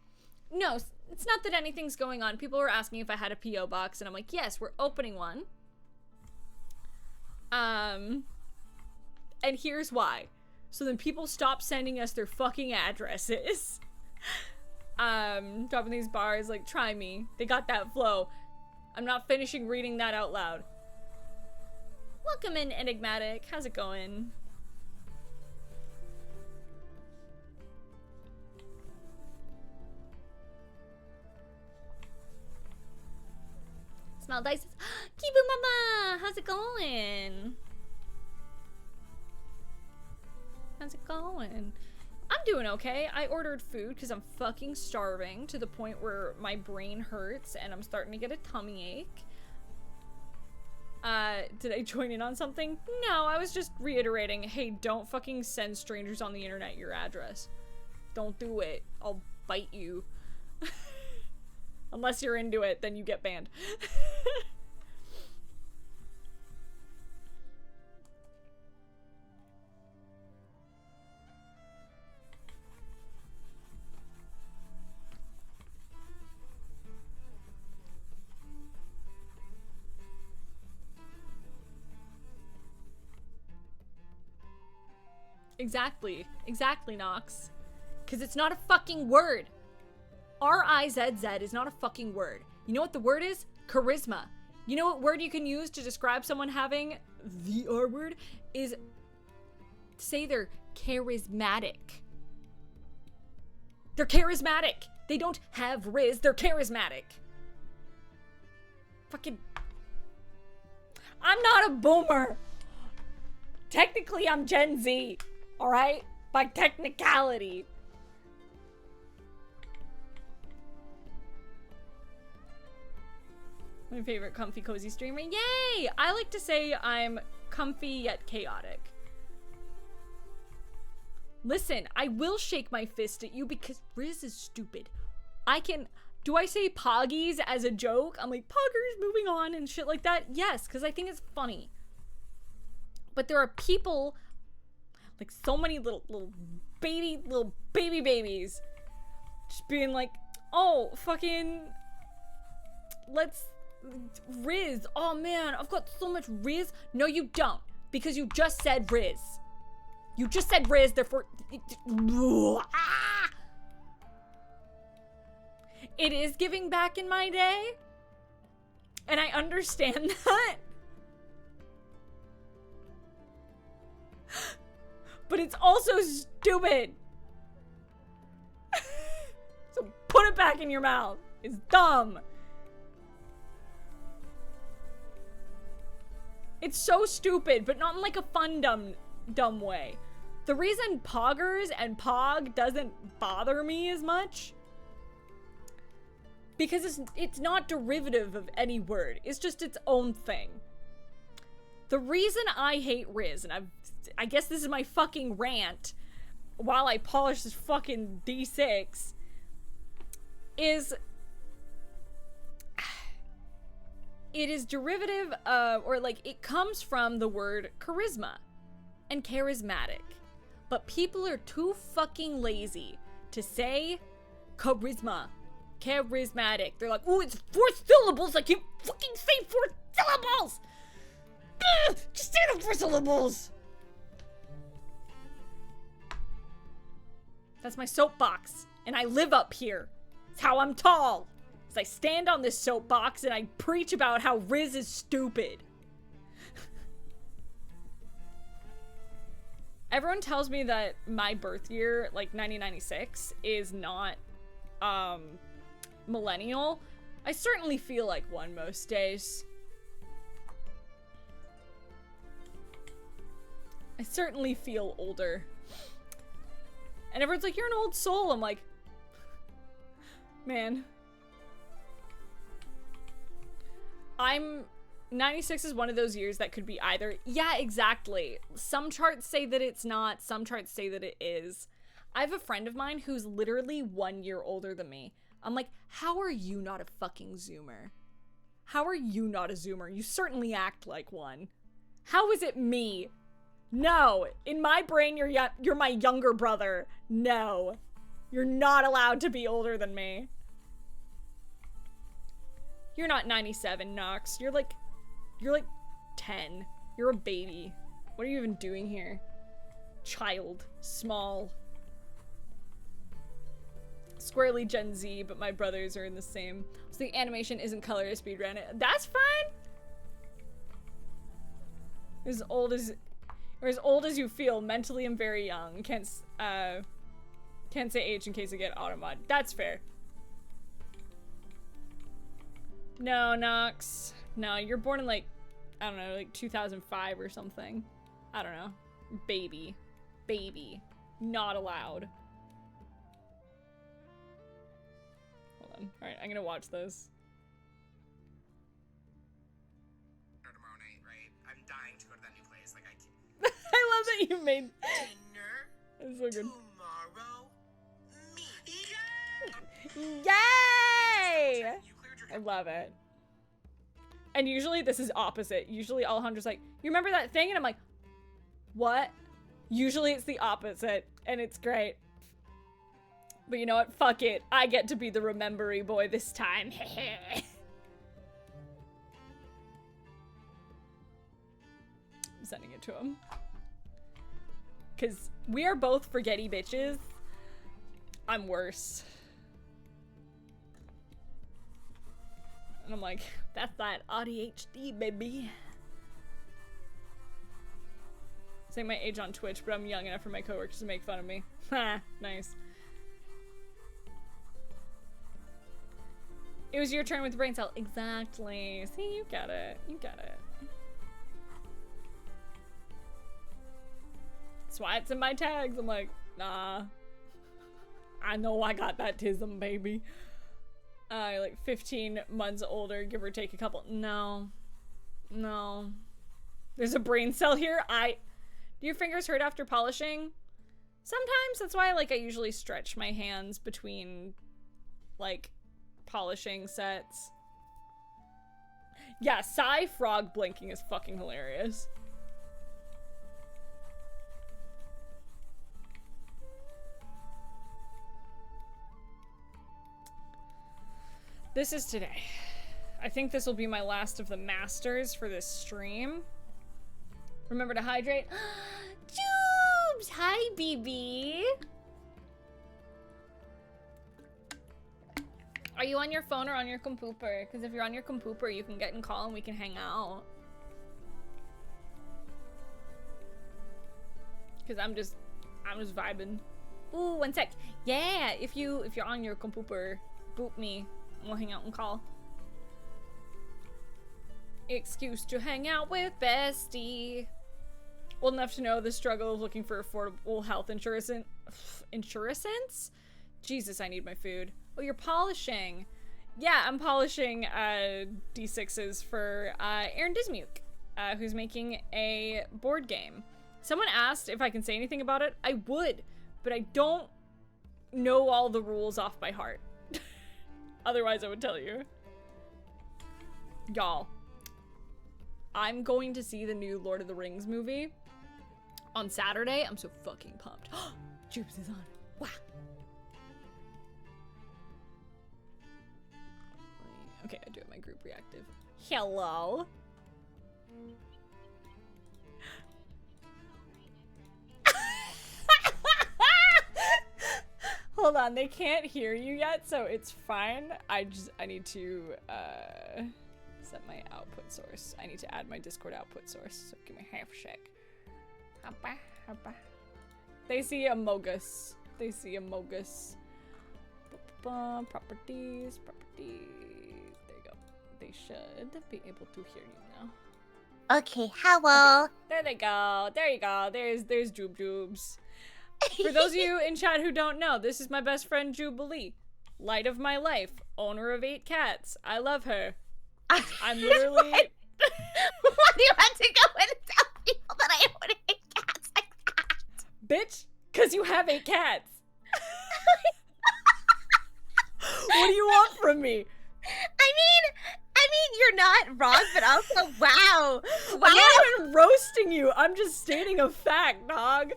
No, it's not that anything's going on. People were asking if I had a P.O. box, and I'm like, yes, we're opening one. And here's why. So then people stop sending us their fucking addresses. Dropping these bars, like, try me. They got that flow. I'm not finishing reading that out loud. Welcome in, Enigmatic. How's it going? Smell dice. Kibu Mama! How's it going? How's it going? I'm doing okay. I ordered food because I'm fucking starving to the point where my brain hurts and I'm starting to get a tummy ache. Did I join in on something? No, I was just reiterating, hey, don't fucking send strangers on the internet your address. Don't do it. I'll bite you. Unless you're into it, then you get banned. Exactly. Exactly, Nox. Because it's not a fucking word. R-I-Z-Z is not a fucking word. You know what the word is? Charisma. You know what word you can use to describe someone having the R word? Is say they're charismatic. They're charismatic. They don't have Riz. They're charismatic. Fucking... I'm not a boomer. Technically, I'm Gen Z. Alright? By technicality. My favorite comfy cozy streamer. Yay! I like to say I'm comfy yet chaotic. Listen, I will shake my fist at you because Riz is stupid. Do I say poggies as a joke? I'm like, poggers, moving on and shit like that. Yes, because I think it's funny. But there are people, like so many little baby babies, just being like, oh, fucking, let's Riz. Oh man, I've got so much Riz. No, you don't, because you just said Riz. You just said Riz, therefore, It is giving back in my day, and I understand that. But it's also stupid. So put it back in your mouth. is dumb. It's so stupid, but not in like a fun dumb way. The reason poggers and pog doesn't bother me as much, because it's not derivative of any word. It's just its own thing. The reason I hate Riz, and I guess this is my fucking rant while I polish this fucking D6, is it is derivative of, or like, it comes from the word charisma and charismatic. But people are too fucking lazy to say charisma, charismatic. They're like, oh, it's 4 syllables. I can't fucking say 4 syllables. Ugh, just say the 4 syllables. That's my soapbox, and I live up here. It's how I'm tall. I stand on this soapbox and I preach about how Riz is stupid. Everyone tells me that my birth year, like 1996, is not millennial. I certainly feel like one most days. I certainly feel older. And everyone's like, you're an old soul. I'm like, man. 96 is one of those years that could be either. Yeah, exactly. Some charts say that it's not. Some charts say that it is. I have a friend of mine who's literally 1 year older than me. I'm like, how are you not a fucking Zoomer? How are you not a Zoomer? You certainly act like one. How is it me? No. In my brain, you're my younger brother. No. You're not allowed to be older than me. You're not 97, Nox. You're like 10. You're a baby. What are you even doing here? Child. Small. Squarely Gen Z, but my brothers are in the same. So the animation isn't color to speedrun it. That's fine. As old as you feel. Mentally, I'm very young. Can't say age in case I get automod. That's fair. No, Nox. No, you're born in like, I don't know, like 2005 or something. I don't know. Baby. Baby. Not allowed. Hold on. Alright, I'm gonna watch this. Tomorrow night, right? I'm dying to go to that new place. Like, I can't. I love that you made Dinner. It's so good. Tomorrow. Me. Yay! I love it. And usually this is opposite. Usually Alejandra's like, you remember that thing? And I'm like, what? Usually it's the opposite, and it's great. But you know what? Fuck it. I get to be the remembery boy this time. I'm sending it to him. Because we are both forgetty bitches. I'm worse. And I'm like, that's that ADHD, baby. Saying my age on Twitch, but I'm young enough for my coworkers to make fun of me. Ha, nice. It was your turn with the brain cell. Exactly. See, you got it. You got it. That's why it's in my tags. I'm like, nah. I know I got that tism, baby. Like 15 months older, give or take a couple. No. No. There's a brain cell here. Do your fingers hurt after polishing? Sometimes. That's why, like, I usually stretch my hands between, like, polishing sets. Yeah, Psy frog blinking is fucking hilarious. This is today. I think this will be my last of the masters for this stream. Remember to hydrate. Jubes! Hi, BB. Are you on your phone or on your computer? Because if you're on your computer, you can get in call and we can hang out. Because I'm just vibing. Ooh, one sec. Yeah, if you're on your computer, boop me. We'll hang out and call. Excuse to hang out with bestie. Old enough to know the struggle of looking for affordable health insurance. Insurance? Jesus, I need my food. Oh, you're polishing. Yeah, I'm polishing D6s for Aaron Dismuke, who's making a board game. Someone asked if I can say anything about it. I would, but I don't know all the rules off by heart. Otherwise, I would tell you. Y'all, I'm going to see the new Lord of the Rings movie on Saturday. I'm so fucking pumped. Jupes is on. Wow. Okay, I do have my group reactive. Hello. Hold on, they can't hear you yet, so it's fine. I need to set my output source. I need to add my Discord output source. So give me half a sec. They see a Mogus. They see a Mogus. Properties. There you go. They should be able to hear you now. Okay, hello. Okay, there they go. There you go. There's Joobs. For those of you in chat who don't know, this is my best friend Jubilee. Light of my life. Owner of 8 cats. I love her. I'm literally... Why do you have to go and tell people that I own 8 cats like that? Bitch, because you have 8 cats. What do you want from me? I mean, you're not wrong, but also, wow. I'm not even roasting you. I'm just stating a fact, dog.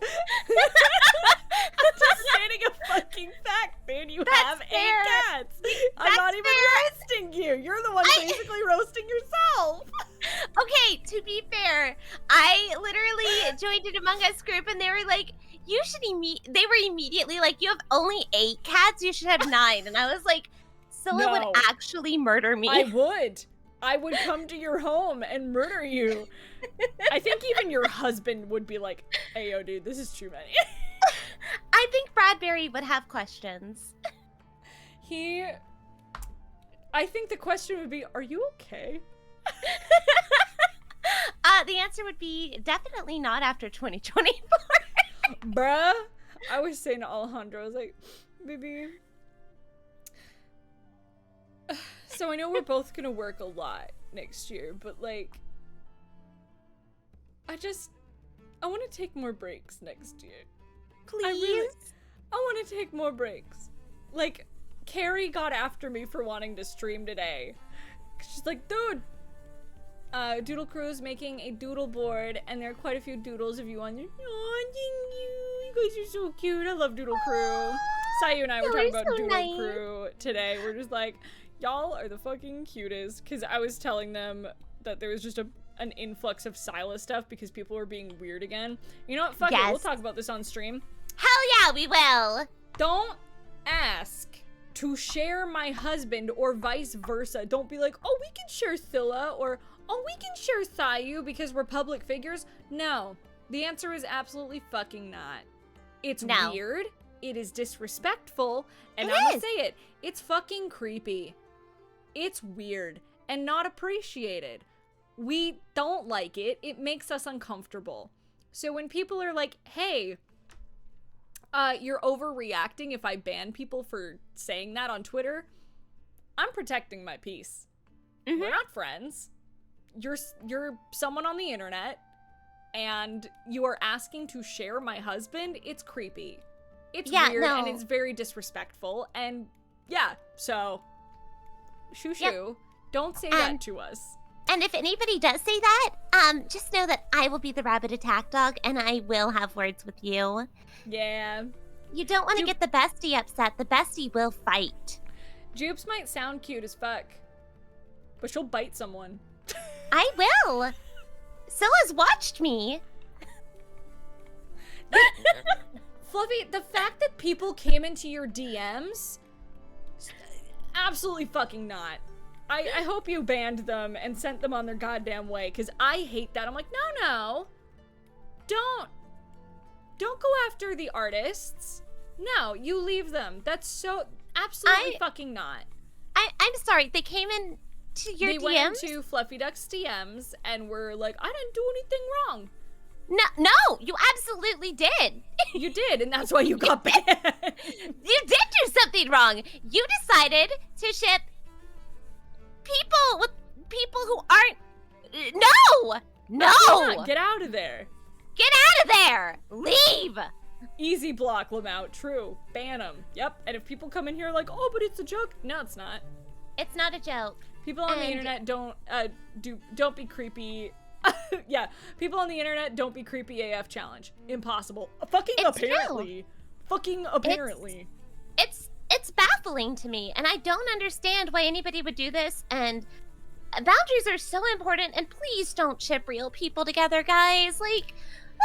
I'm just stating a fucking fact, dude. You have 8 cats. I'm not even roasting you. You're the one basically roasting yourself. Okay, to be fair, I literally joined an Among Us group and they were like, you should they were immediately like, you have only 8 cats, you should have 9. And I was like, Sylla would actually murder me. I would come to your home and murder you. I think even your husband would be like, hey, yo, dude, this is too many. I think Bradbury would have questions. I think the question would be, are you okay? The answer would be definitely not after 2024. Bruh, I was saying to Alejandro, I was like, baby, so I know we're both gonna work a lot next year, but like, I want to take more breaks next year. Please? I want to take more breaks. Like, Carrie got after me for wanting to stream today. She's like, dude, Doodle Crew's making a doodle board, and there are quite a few doodles of you on there. Aw, thank you. You guys are so cute. I love Doodle Crew. Sayu and I were talking about Doodle Crew today. We're just like, y'all are the fucking cutest. Because I was telling them that there was just an influx of Sylla stuff because people were being weird again. You know what? Fuck it. We'll talk about this on stream. Hell yeah, we will. Don't ask to share my husband or vice versa. Don't be like, oh, we can share Sylla, or oh, we can share Sayu because we're public figures. No. The answer is absolutely fucking not. It's weird. It is disrespectful. And I'm gonna say it. It's fucking creepy. It's weird and not appreciated. We don't like it. It makes us uncomfortable. So when people are like, hey, you're overreacting if I ban people for saying that on Twitter, I'm protecting my peace. Mm-hmm. We're not friends. You're someone on the internet, and you are asking to share my husband. It's creepy. It's weird, and it's very disrespectful, and yeah, so shoo. Yep. Don't say that to us. And if anybody does say that, just know that I will be the rabbit attack dog, and I will have words with you. Yeah. You don't want to get the bestie upset. The bestie will fight. Jupes might sound cute as fuck, but she'll bite someone. I will. Sylla's watched me. Fluffy, the fact that people came into your DMs, absolutely fucking not. I hope you banned them and sent them on their goddamn way, because I hate that. I'm like, no. Don't go after the artists. No, you leave them. That's so absolutely fucking not. I'm sorry. They came in to your They DMs? went into Fluffy Duck's DMs and were like, I didn't do anything wrong. No, you absolutely did. You did, and that's why you got banned. You did do something wrong. You decided to ship people with people who aren't. No! Yeah, get out of there. Get out of there! Leave! Easy block them out. True. Ban them. Yep. And if people come in here like, oh, but it's a joke. No, it's not. It's not a joke. People on the internet don't be creepy. Yeah. People on the internet don't be creepy AF challenge. Impossible. Apparently. It's baffling to me, and I don't understand why anybody would do this, and boundaries are so important, and please don't ship real people together, guys. Like,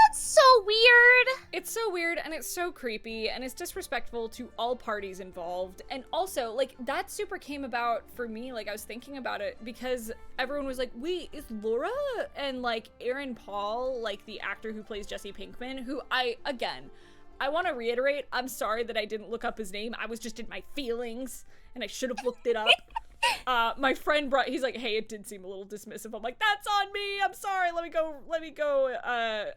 that's so weird. It's so weird, and it's so creepy, and it's disrespectful to all parties involved. And also, like, that super came about for me, like, I was thinking about it, because everyone was like, wait, is Laura and, like, Aaron Paul, like, the actor who plays Jesse Pinkman, who I want to reiterate, I'm sorry that I didn't look up his name. I was just in my feelings, and I should have looked it up. My friend he's like, hey, it did seem a little dismissive. I'm like, that's on me. I'm sorry. Let me go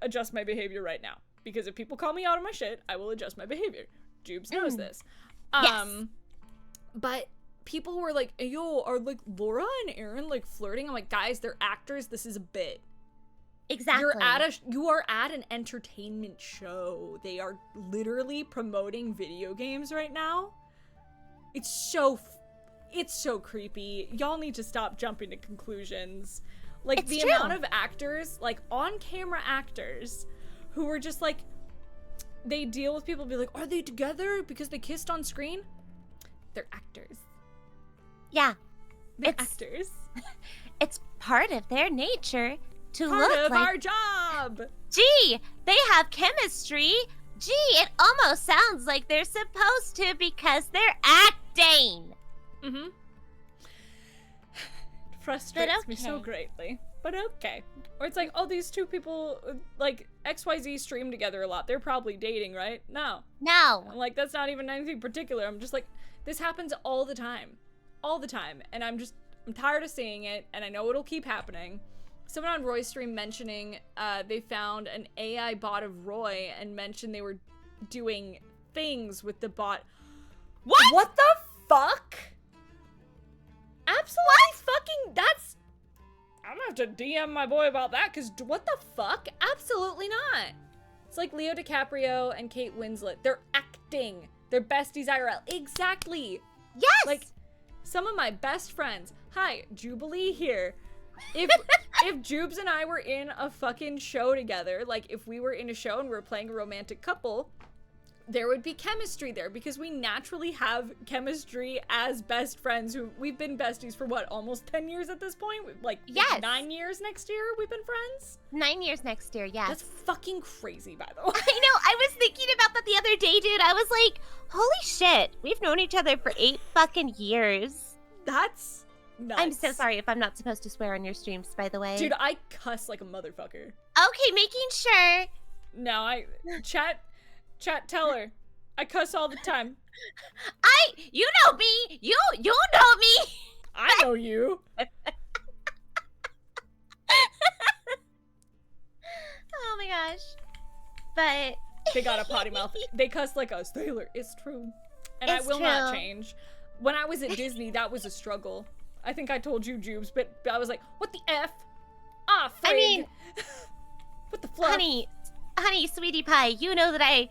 adjust my behavior right now. Because if people call me out on my shit, I will adjust my behavior. Jubes knows this. Yes. But people were like, yo, are like Laura and Aaron like flirting? I'm like, guys, they're actors. This is a bit. Exactly. You are at an entertainment show. They are literally promoting video games right now. It's so creepy. Y'all need to stop jumping to conclusions. Like, it's the true. amount of actors, like, on-camera actors, who are just, like, they deal with people and be like, are they together because they kissed on screen? They're actors. Yeah. They're actors. It's part of their nature to Part look of like... our job! Gee, they have chemistry. Gee, it almost sounds like they're supposed to because they're acting. Mm-hmm. Frustrates me so greatly. But okay. Or it's like, oh, these two people, like, XYZ stream together a lot. They're probably dating, right? No. I'm like, that's not even anything particular. I'm just like, this happens all the time. All the time. And I'm tired of seeing it, and I know it'll keep happening. Someone on Roy's stream mentioning they found an AI bot of Roy and mentioned they were doing things with the bot. What the fuck? Absolutely fucking, I'm gonna have to DM my boy about that, because what the fuck? Absolutely not. It's like Leo DiCaprio and Kate Winslet. They're acting. They're besties IRL. Exactly. Yes! Like, some of my best friends. Hi, Jubilee here. If Jubes and I were in a fucking show together, like, if we were in a show and we were playing a romantic couple, there would be chemistry there because we naturally have chemistry as best friends who we've been besties for what, almost 10 years at this point? Like, yes. 9 years next year we've been friends? 9 years next year, yes. That's fucking crazy, by the way. I know, I was thinking about that the other day, dude. I was like, holy shit, we've known each other for 8 fucking years. That's nuts. I'm so sorry if I'm not supposed to swear on your streams, by the way. Dude, I cuss like a motherfucker. Okay, making sure. No, Chat, tell her. I cuss all the time. You know me. You know me. I know you. Oh my gosh. But they got a potty mouth. They cuss like us. Taylor, it's true. And I will not change. When I was at Disney, that was a struggle. I think I told you, Jubes, but I was like, what the F? Ah, frig. I mean, what the fluff? Honey, sweetie pie, you know that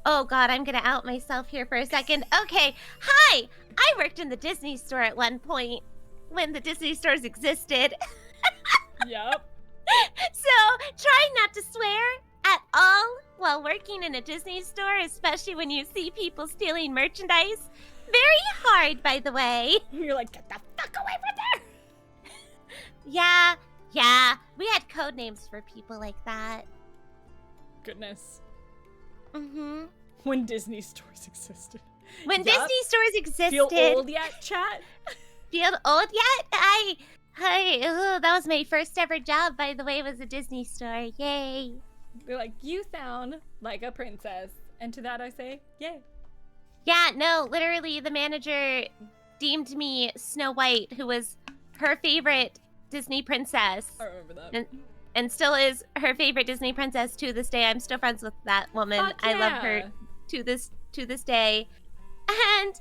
oh god, I'm gonna out myself here for a second. Okay, hi! I worked in the Disney store at one point, when the Disney stores existed. Yep. So, try not to swear at all while working in a Disney store, especially when you see people stealing merchandise. Very hard, by the way. You're like, get the fuck away from there! Yeah, we had code names for people like that. Goodness. Mm-hmm. When Disney stores existed. When Disney stores existed. Feel old yet, chat? Feel old yet? That was my first ever job, by the way, was a Disney store. Yay. They're like, you sound like a princess. And to that I say, yay. Yeah, no, literally the manager deemed me Snow White, who was her favorite Disney princess. I remember that. And still is her favorite Disney princess to this day. I'm still friends with that woman. Fuck I love yeah. her to this day. And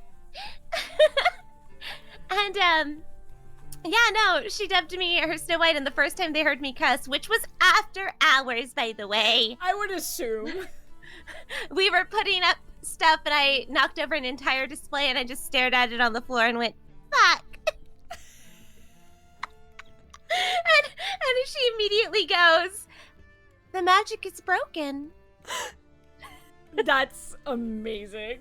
yeah, no, she dubbed me her Snow White, and the first time they heard me cuss, which was after hours, by the way. I would assume. We were putting up stuff, and I knocked over an entire display, and I just stared at it on the floor and went, fuck. And she immediately goes, the magic is broken. That's amazing.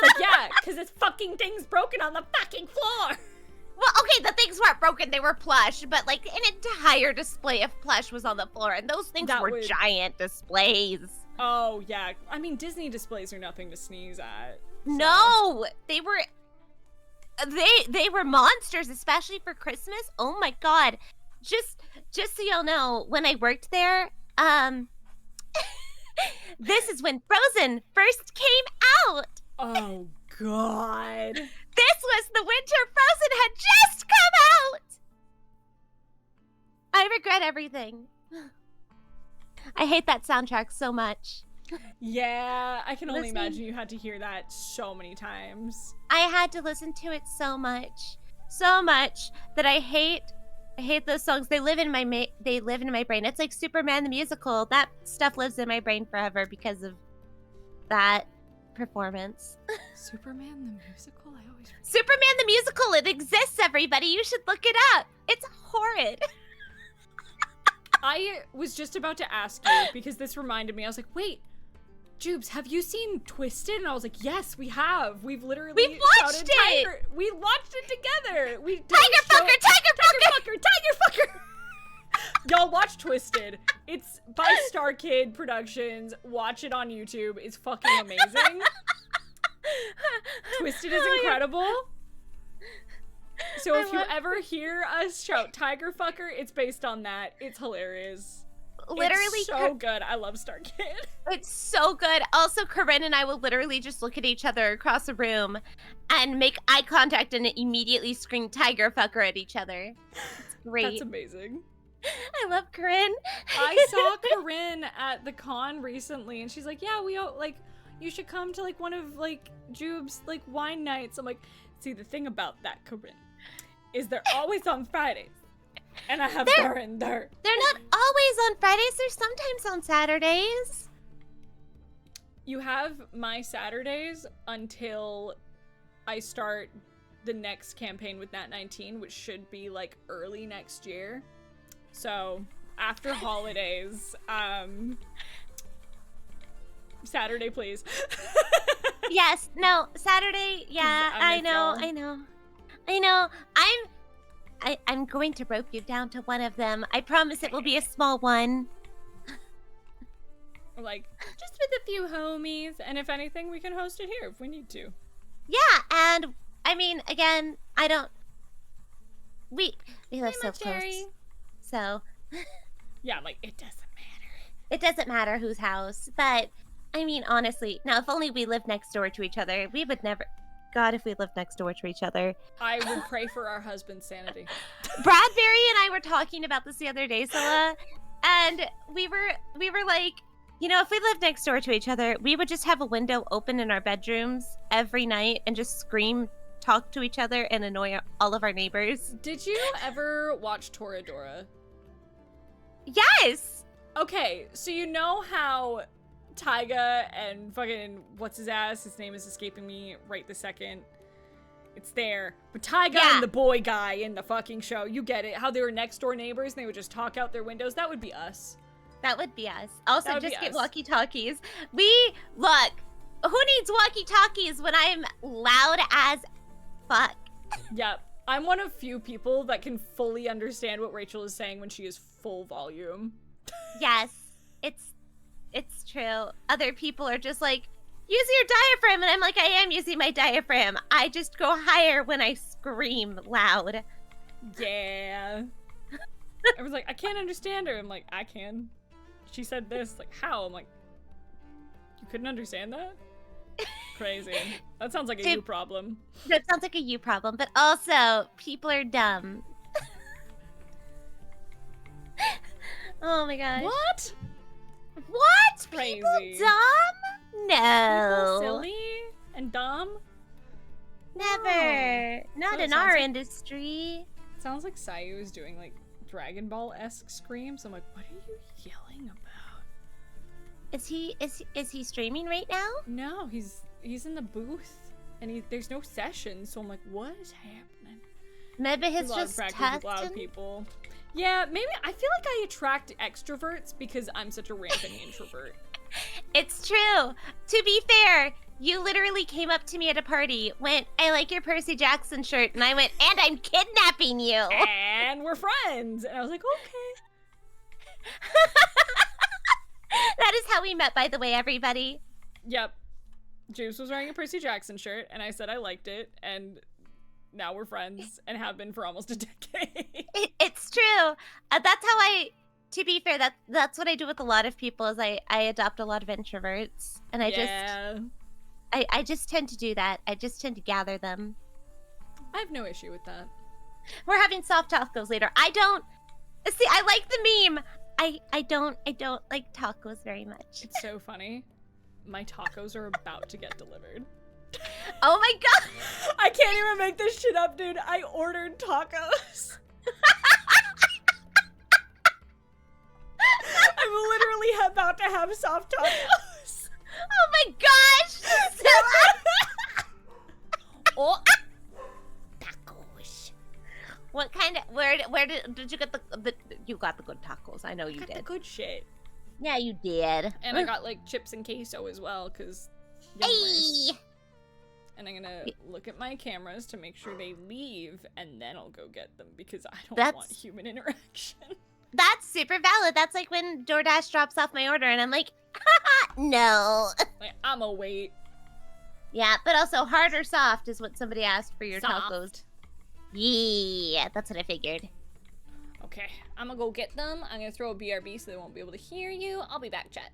Like, yeah, because this fucking thing's broken on the fucking floor. Well, okay, the things weren't broken, they were plush, but like an entire display of plush was on the floor, and those things were giant displays. Oh, yeah. I mean, Disney displays are nothing to sneeze at. So. No, they were monsters, especially for Christmas. Oh my god. Just so y'all know, when I worked there, this is when Frozen first came out. Oh god. This was the winter Frozen had just come out. I regret everything. I hate that soundtrack so much. Yeah, I can only imagine you had to hear that so many times. I had to listen to it so much that I hate those songs. They live in my brain. It's like Superman the musical. That stuff lives in my brain forever because of that performance. Superman the musical? I always forget. Superman the musical. It exists, everybody. You should look it up. It's horrid. I was just about to ask you because this reminded me. I was like, wait, Jubes, have you seen Twisted? And I was like, yes, we have. We've watched it. We watched it together. Tiger fucker. Y'all watch Twisted. It's by Star Kid Productions. Watch it on YouTube. It's fucking amazing. Twisted is incredible. So if you ever hear us shout Tiger fucker, it's based on that. It's hilarious. Literally, it's so good. I love Star Kid. It's so good. Also, Corinne and I will literally just look at each other across the room and make eye contact and immediately scream Tiger fucker at each other. It's great. That's amazing. I love Corinne. I saw Corinne at the con recently, and she's like, yeah, you should come to like one of like Jube's like wine nights. I'm like, see, the thing about that, Corinne, is they're always on Fridays. And I have Darren there. They're not always on Fridays. They're sometimes on Saturdays. You have my Saturdays until I start the next campaign with Nat 19, which should be like early next year. So after holidays, Saturday, please. Yes. No. Saturday. Yeah. I know. I'm going to rope you down to one of them. I promise it will be a small one. Like, just with a few homies, and if anything, we can host it here if we need to. Yeah, and I mean, again, we live so close. So. Yeah, like, it doesn't matter. It doesn't matter whose house, but I mean, honestly, now if only we lived next door to each other, we would never. God, if we lived next door to each other. I would pray for our husband's sanity. Bradbury and I were talking about this the other day, Sylla, and we were like, you know, if we lived next door to each other, we would just have a window open in our bedrooms every night and just scream, talk to each other, and annoy all of our neighbors. Did you ever watch Toradora? Yes! Okay, so you know how Tyga and fucking what's his ass? His name is escaping me right this second. It's there. But Tyga and the boy guy in the fucking show, you get it. How they were next door neighbors and they would just talk out their windows. That would be us. That would be us. Also, just get walkie-talkies. Look, who needs walkie-talkies when I'm loud as fuck? Yep. I'm one of few people that can fully understand what Rachel is saying when she is full volume. Yes, it's true. Other people are just like, use your diaphragm, and I'm like, I am using my diaphragm. I just go higher when I scream loud. Yeah. I was like, I can't understand her. I'm like, I can. She said this. Like, how? I'm like, you couldn't understand that? Crazy. That sounds like a To- you problem. That sounds like a you problem, but also people are dumb. Oh my gosh. What? What? Crazy. People dumb? No. People silly and dumb? Never. Not So it in sounds our like- industry. Sounds like Sayu is doing like Dragon Ball-esque screams. I'm like, what are you yelling about? Is he streaming right now? No, he's in the booth and there's no session, so I'm like, what is happening? Maybe There's he's a lot of just practice with loud testing. people. Yeah, maybe I feel like I attract extroverts because I'm such a rampant introvert. It's true. To be fair, you literally came up to me at a party, went, "I like your Percy Jackson shirt," and I went, "And I'm kidnapping you." And we're friends. And I was like, okay. That is how we met, by the way, everybody. Yep. Juice was wearing a Percy Jackson shirt, and I said I liked it, and now we're friends and have been for almost a decade. It's true. That's how I. To be fair, that's what I do with a lot of people. Is I adopt a lot of introverts, and I just tend to do that. I just tend to gather them. I have no issue with that. We're having soft tacos later. I don't. See, I like the meme. I don't like tacos very much. It's so funny. My tacos are about to get delivered. Oh my god! I can't even make this shit up, dude. I ordered tacos. I'm literally about to have soft tacos. Oh my gosh! Oh, Tacos. What kind of? Where did you get the? You got the good tacos. I know you got the did. good shit. Yeah, you did. And I got like chips and queso as well, cause. Hey. yummers. And I'm gonna look at my cameras to make sure they leave, and then I'll go get them because I don't want human interaction. That's super valid. That's like when DoorDash drops off my order and I'm like, haha, no. Like, I'ma wait. Yeah, but also hard or soft is what somebody asked for your Soft. tacos. Yeah, that's what I figured. Okay, I'm gonna go get them. I'm gonna throw a BRB so they won't be able to hear you. I'll be back, chat.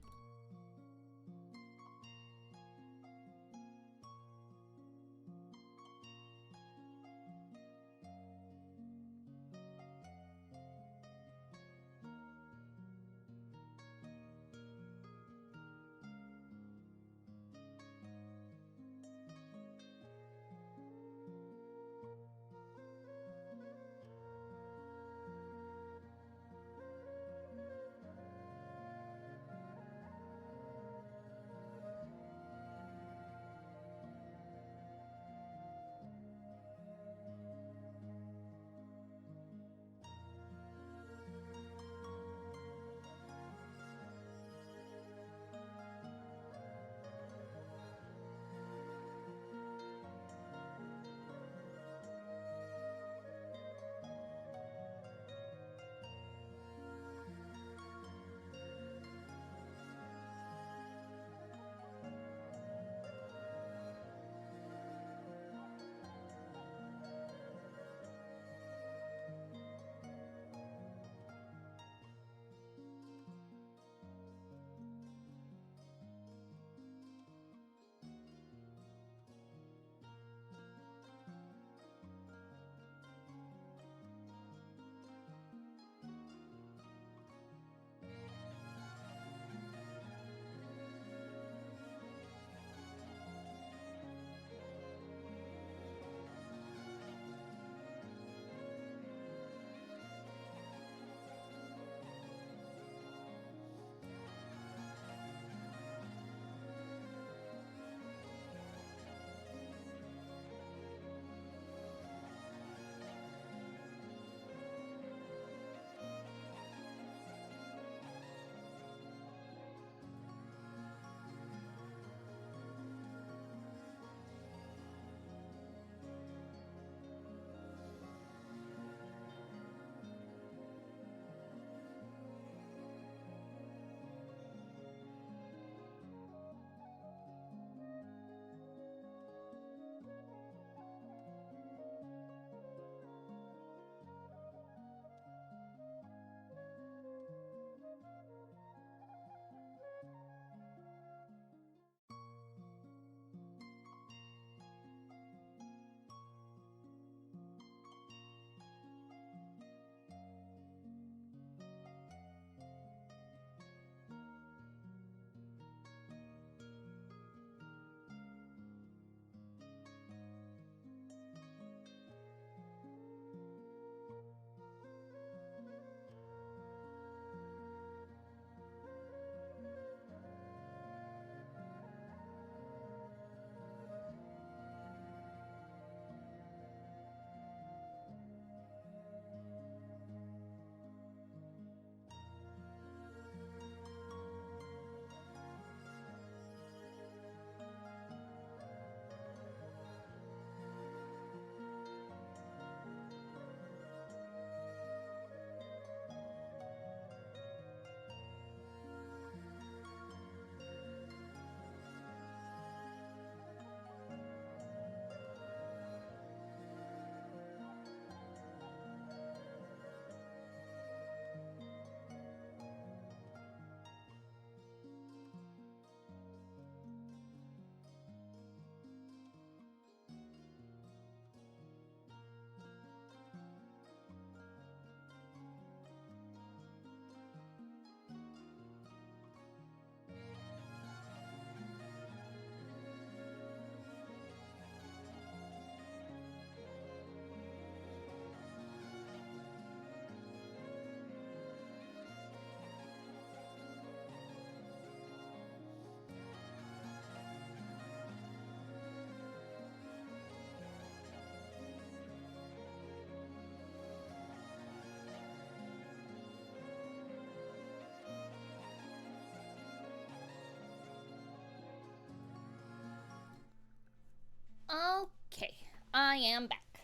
Okay, I am back.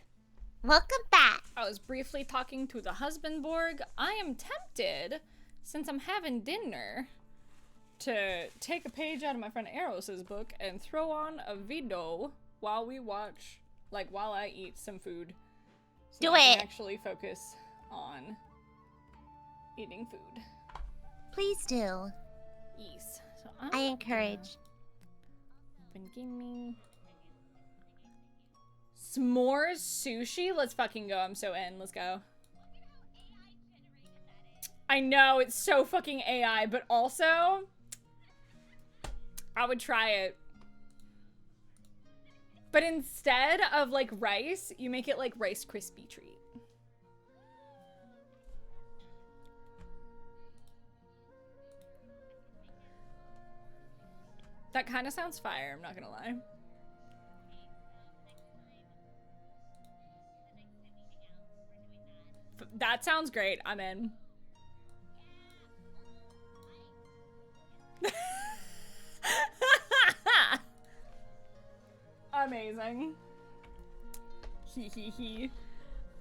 Welcome back. I was briefly talking to the husband Borg. I am tempted, since I'm having dinner, to take a page out of my friend Eros's book and throw on a video while we watch, like while I eat some food. So Do I can it. actually focus on eating food. Please do. Yes. So I encourage. Open gaming. S'mores sushi? Let's fucking go. I'm so in. Let's go. I know, it's so fucking AI, but also, I would try it. But instead of, like, rice, you make it like Rice Krispie treat. That kind of sounds fire, I'm not gonna lie. That sounds great. I'm in. Amazing. Hee hee hee.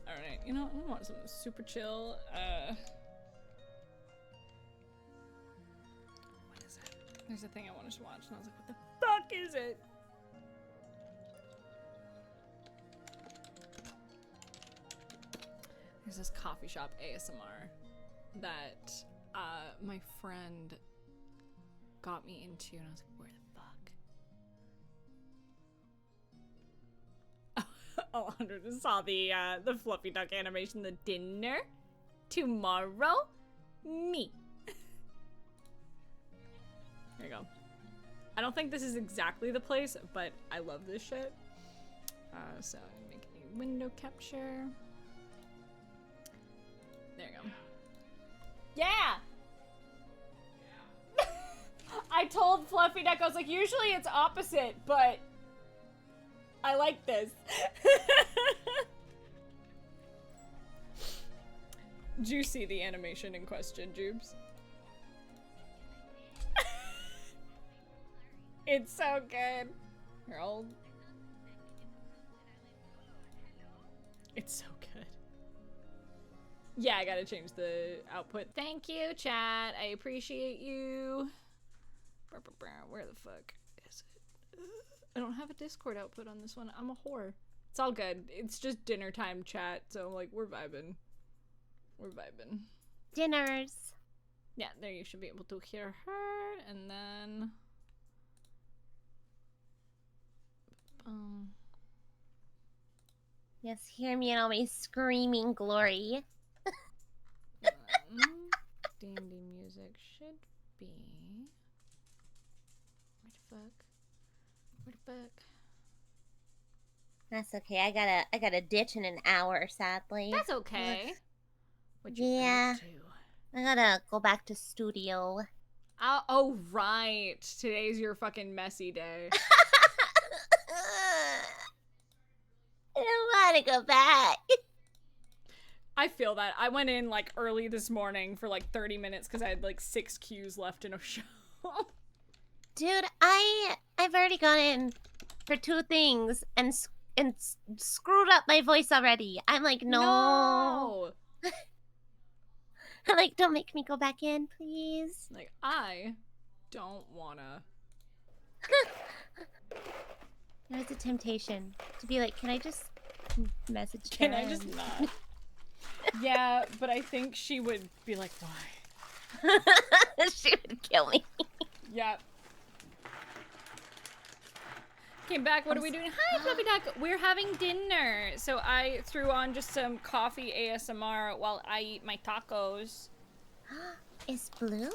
Alright, you know, I want something super chill. What is it? There's a thing I wanted to watch, and I was like, what the fuck is it? There's this coffee shop ASMR that my friend got me into, and I was like, where the fuck? Alejandro just saw the fluffy duck animation, the dinner tomorrow. Me. There you go. I don't think this is exactly the place, but I love this shit. So I'm making a window capture. There you go. Yeah! I told Fluffy Duck, I was like, usually it's opposite, but I like this. Do you see the animation in question, Jubes? It's so good. You're old. It's so good. Yeah, I gotta change the output. Thank you, chat. I appreciate you. Where the fuck is it? I don't have a Discord output on this one. I'm a whore. It's all good. It's just dinner time chat, so like we're vibing. We're vibing. Dinners. Yeah, there you should be able to hear her, and then Yes, hear me in all my screaming glory. D&D music should be. Where the fuck? That's okay. I gotta ditch in an hour, sadly. That's okay. What'd you Yeah. up to? I gotta go back to studio. Oh right. Today's your fucking messy day. I don't want to go back. I feel that. I went in like early this morning for like 30 minutes because I had like 6 queues left in a show. Dude, I've already gone in for 2 things and screwed up my voice already. I'm like, no. I'm like, don't make me go back in, please. Like, I don't wanna. There's a temptation to be like, can I just message Can her I just and- not? Yeah, but I think she would be like, why? She would kill me. Yep. Came back, what are we doing? Hi, Fluffy Duck! We're having dinner! So I threw on just some coffee ASMR while I eat my tacos. It's blue.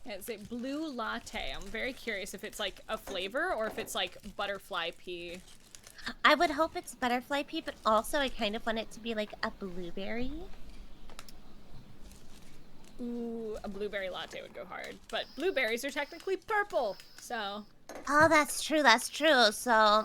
Yeah, it's a blue latte. I'm very curious if it's like a flavor or if it's like butterfly pea. I would hope it's butterfly pea, but also I kind of want it to be like a blueberry. Ooh, a blueberry latte would go hard. But blueberries are technically purple, so... Oh, that's true, that's true. So,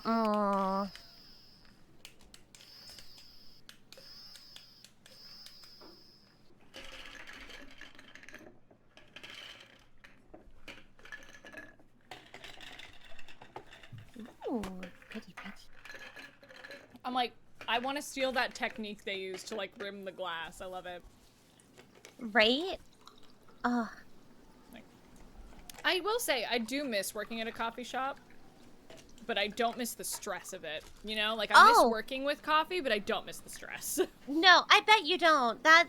Ooh, pretty, pretty. I want to steal that technique they use to, like, rim the glass. I love it. Right? Oh. I will say, I do miss working at a coffee shop, but I don't miss the stress of it. You know? Like, I miss working with coffee, but I don't miss the stress. No, I bet you don't. That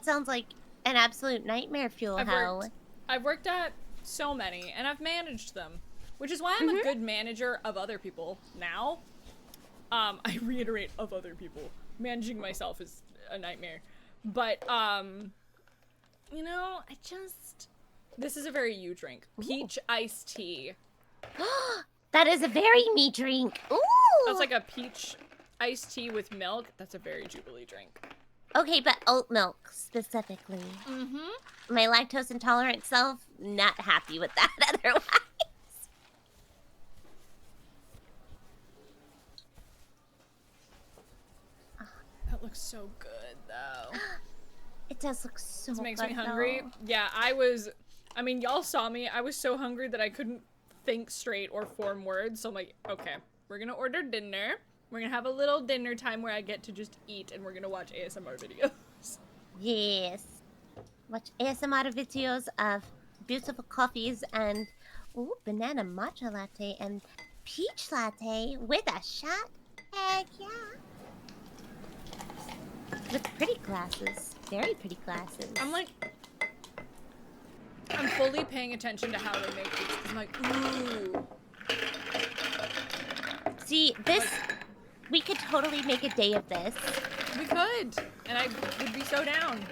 sounds like an absolute nightmare fuel hell. I've worked at so many, and I've managed them, which is why I'm a good manager of other people now. I reiterate, of other people. Managing myself is a nightmare. But, you know, this is a very you drink. Peach iced tea. That is a very me drink. Ooh! That's like a peach iced tea with milk. That's a very Jubilee drink. Okay, but oat milk specifically. Mm-hmm. My lactose intolerant self, not happy with that otherwise. That looks so good, though. It does look so good. This makes me hungry. Though. Yeah, I mean, y'all saw me. I was so hungry that I couldn't think straight or form words. So I'm like, okay, we're gonna order dinner. We're gonna have a little dinner time where I get to just eat, and we're gonna watch ASMR videos. Yes. Watch ASMR videos of beautiful coffees and, ooh, banana matcha latte and peach latte with a shot. Heck yeah. With pretty glasses. Very pretty glasses. I'm fully paying attention to how they make these. I'm like, ooh. See, we could totally make a day of this. We could, and I would be so down.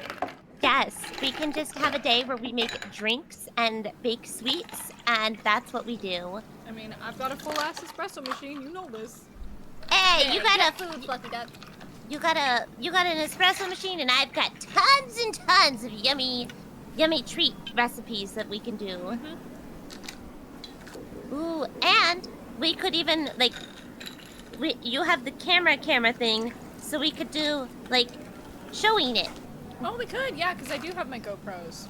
Yes, we can just have a day where we make drinks and bake sweets, and that's what we do. I mean, I've got a full-ass espresso machine. You know this. Hey, yeah, you got a food, Fluffy Duck. You got an espresso machine, and I've got tons and tons of yummy treat recipes that we can do. Mm-hmm. Ooh, and we could even, like, you have the camera thing, so we could do, like, showing it. Oh, we could, yeah, because I do have my GoPros.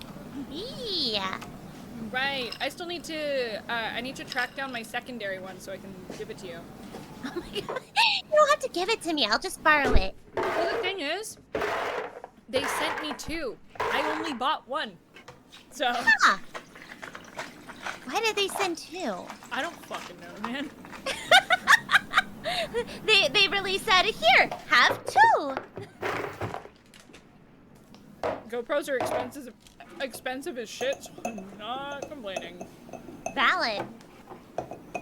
Yeah. Right. I still need to, I need to track down my secondary one so I can give it to you. Oh my god. You don't have to give it to me. I'll just borrow it. Well, the thing is, they sent me 2. I only bought 1. So. Huh. Why did they send 2? I don't fucking know, man. They really said, here, have 2. GoPros are expensive as shit, so I'm not complaining. Valid.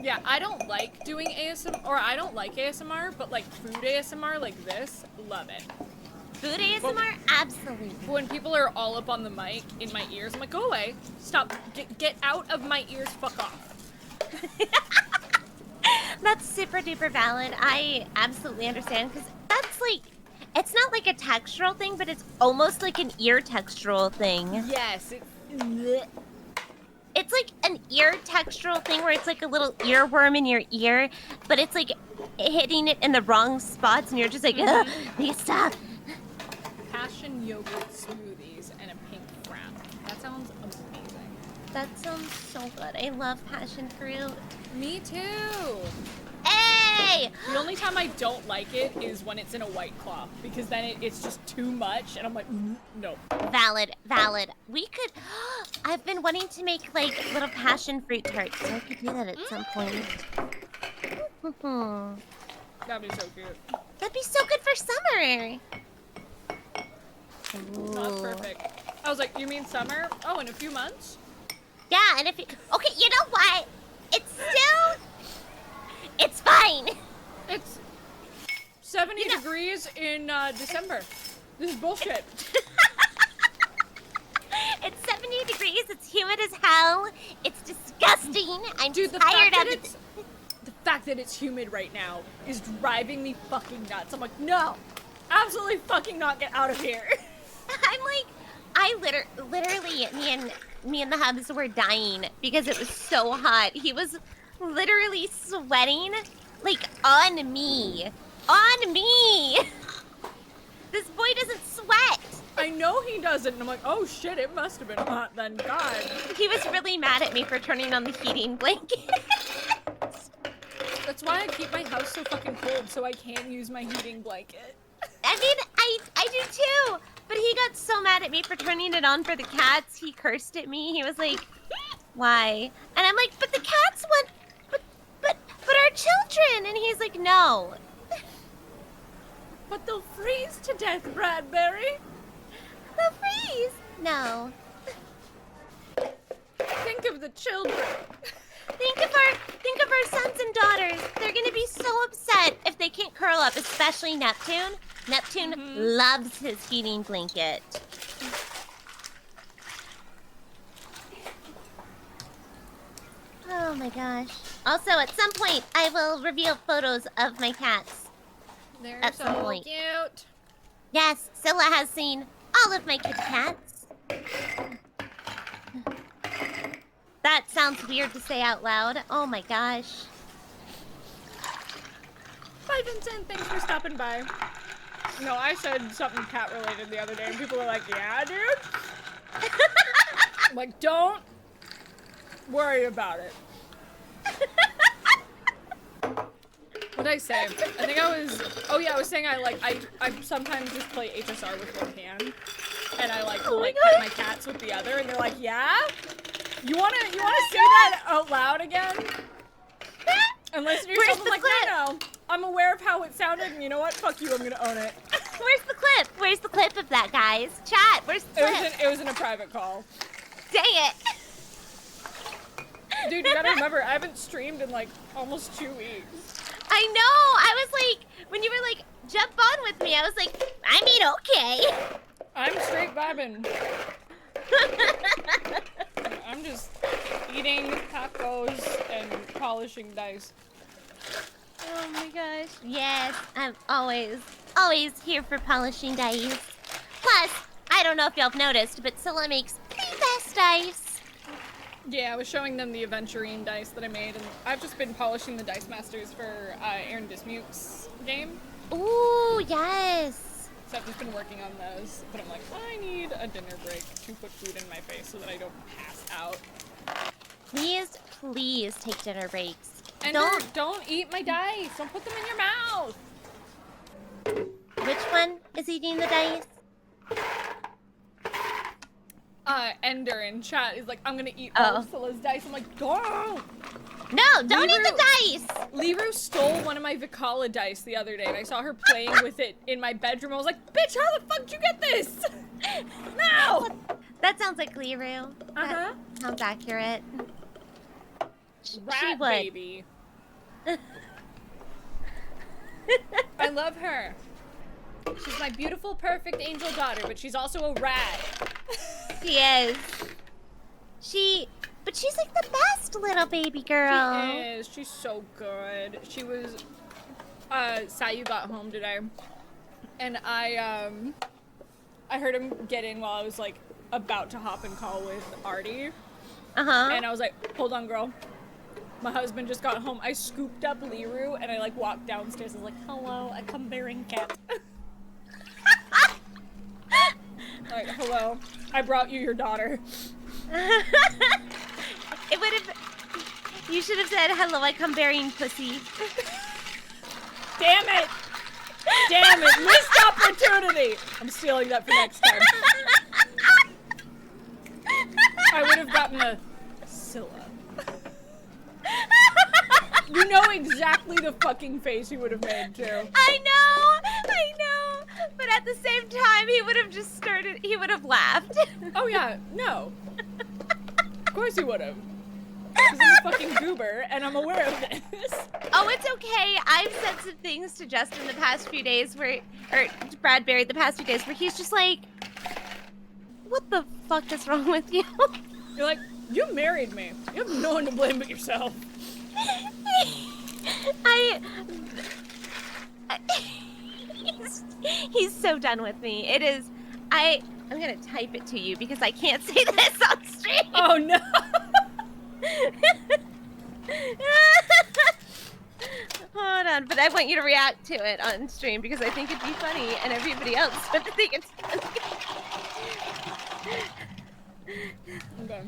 Yeah, I don't like doing ASMR, or I don't like ASMR, but like food ASMR like this, love it. Food ASMR? Absolutely. But when people are all up on the mic in my ears, I'm like, go away, stop, get out of my ears, fuck off. That's super duper valid. I absolutely understand, because that's like, it's not like a textural thing, but it's almost like an ear textural thing. Yes. It's like an ear textural thing where it's like a little earworm in your ear, but it's like hitting it in the wrong spots, and you're just like, ugh, please stop. Passion yogurt smoothies and a pink wrap. That sounds amazing. That sounds so good. I love passion fruit. Me too. Hey! The only time I don't like it is when it's in a White Claw, because then it's just too much, and I'm like, no. Valid. We could, I've been wanting to make like little passion fruit tarts, so I could do that at some point. That'd be so cute. That'd be so good for summer. Not perfect. I was like, you mean summer? Oh, in a few months? Yeah, and if you, okay, you know what? It's fine. It's 70 degrees in December. This is bullshit. It's 70 degrees. It's humid as hell. It's disgusting. I'm Dude, tired of it. The fact that it's humid right now is driving me fucking nuts. I'm like, no, absolutely fucking not, get out of here. I'm like, literally, me and the hubs were dying because it was so hot. He was literally sweating, like, on me. On me! This boy doesn't sweat. I know he doesn't, and I'm like, oh shit, it must have been hot then, God. He was really mad at me for turning on the heating blanket. That's why why I keep my house so fucking cold, so I can't use my heating blanket. I mean, I do too. But he got so mad at me for turning it on for the cats. He cursed at me. He was like, "Why?" And I'm like, "But the cats want, but our children." And he's like, "No." But they'll freeze to death, Bradbury. They'll freeze. No. Think of the children. Think of our sons and daughters. They're gonna be so upset if they can't curl up, especially Neptune. Neptune loves his heating blanket. Oh my gosh. Also, at some point, I will reveal photos of my cats. They're At some so point. cute. Yes, Sylla has seen all of my kitty cats. That sounds weird to say out loud. Oh my gosh. Bye, Vincent. Thanks for stopping by. No, I said something cat related the other day, and people were like, "Yeah, dude." I'm like, don't worry about it. What'd I say? I think I was. Oh yeah, I was saying I sometimes just play HSR with one hand, and I like Oh my pet my cats with the other, and they're like, "Yeah, you wanna say that out loud again?" And listen to yourself. I'm like, no, I'm aware of how it sounded, and you know what? Fuck you. I'm gonna own it. Where's the clip? Where's the clip of that, guys? Chat, where's the clip? It was in a private call. Dang it. Dude, you gotta remember, I haven't streamed in like almost 2 weeks. I know. I was like, when you were like, jump on with me, I was like, I mean, okay. I'm straight vibing. I'm just eating tacos and polishing dice. Oh my gosh. Yes, I'm always here for polishing dice. Plus, I don't know if y'all have noticed, but Sylla makes the best dice. Yeah, I was showing them the Aventurine dice that I made, and I've just been polishing the Dice Masters for Aaron Dismute's game. Ooh, yes. So I've just been working on those, but I'm like, I need a dinner break to put food in my face so that I don't pass out. Please take dinner breaks. And don't eat my dice. Don't put them in your mouth. Which one is eating the dice? Ender in chat is like, I'm gonna eat Oh. all of Sylla's dice. I'm like, don't! No, don't eat the dice! Liru stole one of my Vicala dice the other day, and I saw her playing with it in my bedroom. I was like, bitch, how the fuck did you get this? No! That sounds like Liru. Uh-huh. That sounds accurate. She Rat would. baby. I love her. She's my beautiful, perfect angel daughter, but she's also a rat. She is. But she's like the best little baby girl. She is. She's so good. She was, Sayu got home today, and I heard him get in while I was, like, about to hop and call with Artie. Uh-huh. And I was like, hold on, girl. My husband just got home. I scooped up Liru, and I, like, walked downstairs and was like, hello, I come bearing cat. Like, hello, I brought you your daughter. It would have... You should have said, hello, I come bearing pussy. Damn it! Damn it! Missed opportunity! I'm stealing that for next time. I would have gotten a Sylla. You know exactly the fucking face he would have made, too. I know! But at the same time, he would have just started... He would have laughed. Oh, yeah. No. Of course he would have. Because I'm a fucking goober, and I'm aware of this. Oh, it's okay. I've said some things to Justin the past few days or to Bradbury the past few days where he's just like, what the fuck is wrong with you? You're like, you married me. You have no one to blame but yourself. He's so done with me. It is, I'm gonna type it to you because I can't say this on stream. Oh, no. Hold on, but I want you to react to it on stream because I think it'd be funny and everybody else would think it's funny. Okay.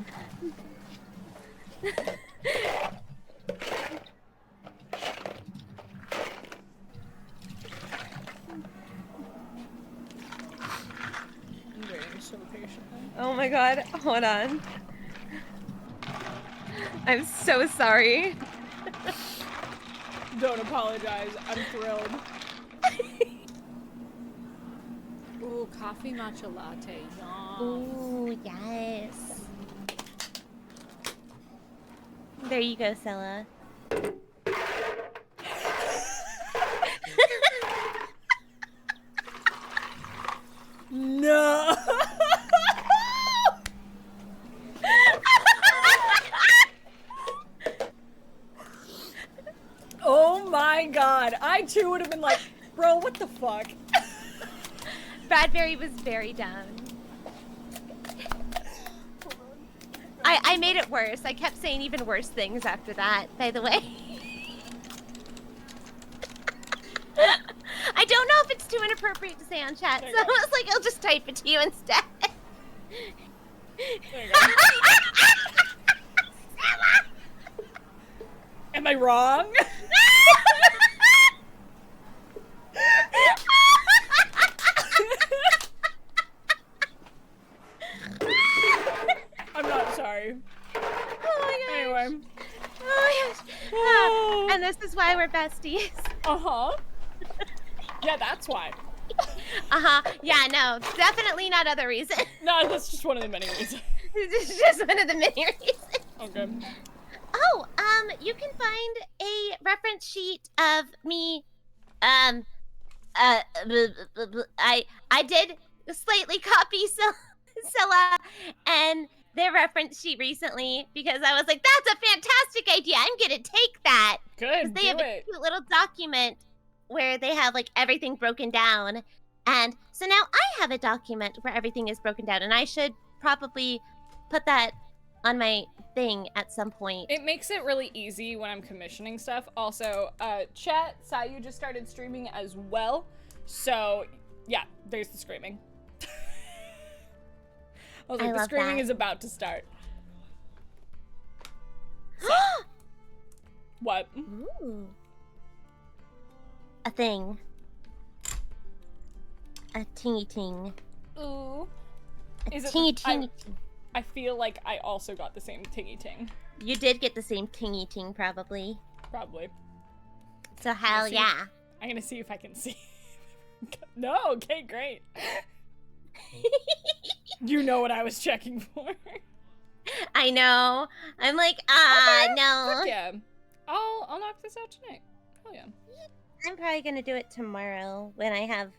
information. Oh my god, hold on. I'm so sorry. Don't apologize. I'm thrilled. Ooh, coffee matcha latte. Yum. Ooh, yes. There you go, Sylla. No. Oh my god. I too would have been like, bro, what the fuck? Bradbury was very dumb. I made it worse. I kept saying even worse things after that, by the way. I don't know if it's too inappropriate to say on chat, so I was like, I'll just type it to you instead. There you go. Am I wrong? I'm not sorry. Oh my gosh. Anyway. Oh my gosh. Oh. And this is why we're besties. Uh-huh. Yeah, that's why. Uh-huh. Yeah, no, definitely not other reason. No, that's just one of the many reasons. This is just one of the many reasons. Okay. Oh, you can find a reference sheet of me. I did slightly copy Sylla and their reference sheet recently because I was like, that's a fantastic idea. I'm gonna take that. Good. They have a cute little document where they have like everything broken down, and so now I have a document where everything is broken down, and I should probably put that on my thing at some point. It makes it really easy when I'm commissioning stuff. Also, chat, Sayu just started streaming as well. So, yeah, there's the screaming. I was like, the screaming is about to start. So. What? Ooh. A thing. A tingy ting. Ooh. A tingy ting. I feel like I also got the same tingy ting. You did get the same tingy ting, probably. Probably. So hell yeah. I'm gonna see if I can see. No, okay, great. You know what I was checking for. I know. I'm like, okay. no. Fuck yeah. I'll knock this out tonight. Hell yeah. I'm probably gonna do it tomorrow when I have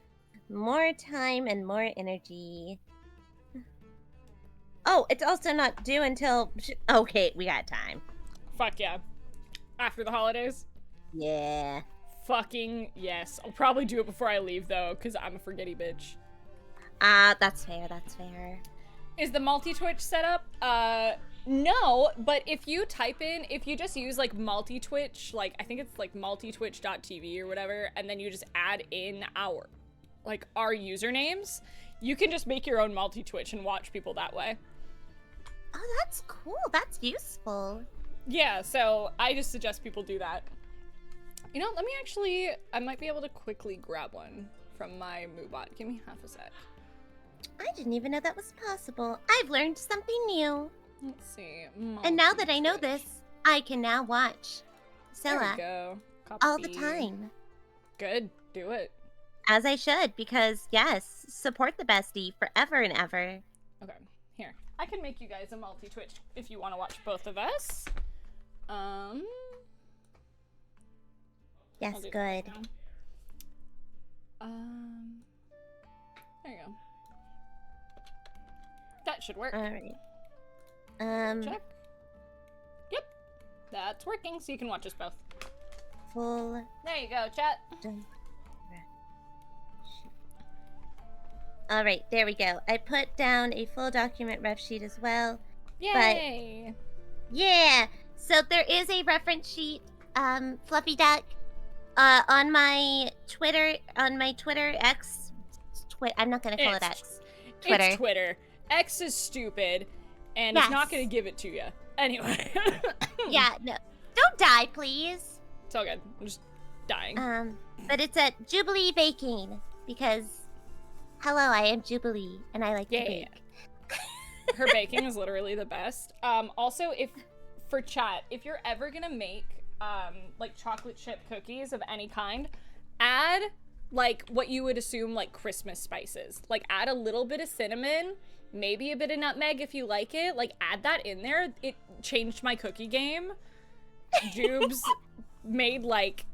more time and more energy. Oh, it's also not due until... Okay, we got time. Fuck yeah. After the holidays? Yeah. Fucking yes. I'll probably do it before I leave, though, because I'm a forgetty bitch. That's fair, that's fair. Is the multi-Twitch set up? No, but if you just use, like, multi-Twitch, like, I think it's, like, multitwitch.tv or whatever, and then you just add in our usernames, you can just make your own multi-Twitch and watch people that way. Oh, that's cool. That's useful. Yeah, so I just suggest people do that. You know, I might be able to quickly grab one from my Moobot. Give me half a sec. I didn't even know that was possible. I've learned something new. Let's see. And now that I know this, I can now watch Sylla all the Copy. time. Good. Do it. As I should, because yes, support the bestie forever and ever. Okay, here. I can make you guys a multi-Twitch if you want to watch both of us. Yes, good. There you go. That should work. All right. Check. Yep. That's working, so you can watch us both. Full. There you go, chat. Done. All right, there we go. I put down a full document ref sheet as well. Yay! But, yeah. So there is a reference sheet, Fluffy Duck, on my Twitter X. I'm not gonna call it X. Twitter. It's Twitter. X is stupid, and it's not gonna give it to you. Anyway. Yeah. No. Don't die, please. It's all good. I'm just dying. But it's at Jubilee Baking because, hello, I am Jubilee and I like to bake. Her baking is literally the best. Also, for chat, if you're ever gonna make like chocolate chip cookies of any kind, add like what you would assume like Christmas spices. Like add a little bit of cinnamon, maybe a bit of nutmeg if you like it. Like add that in there. It changed my cookie game. Jubes made like,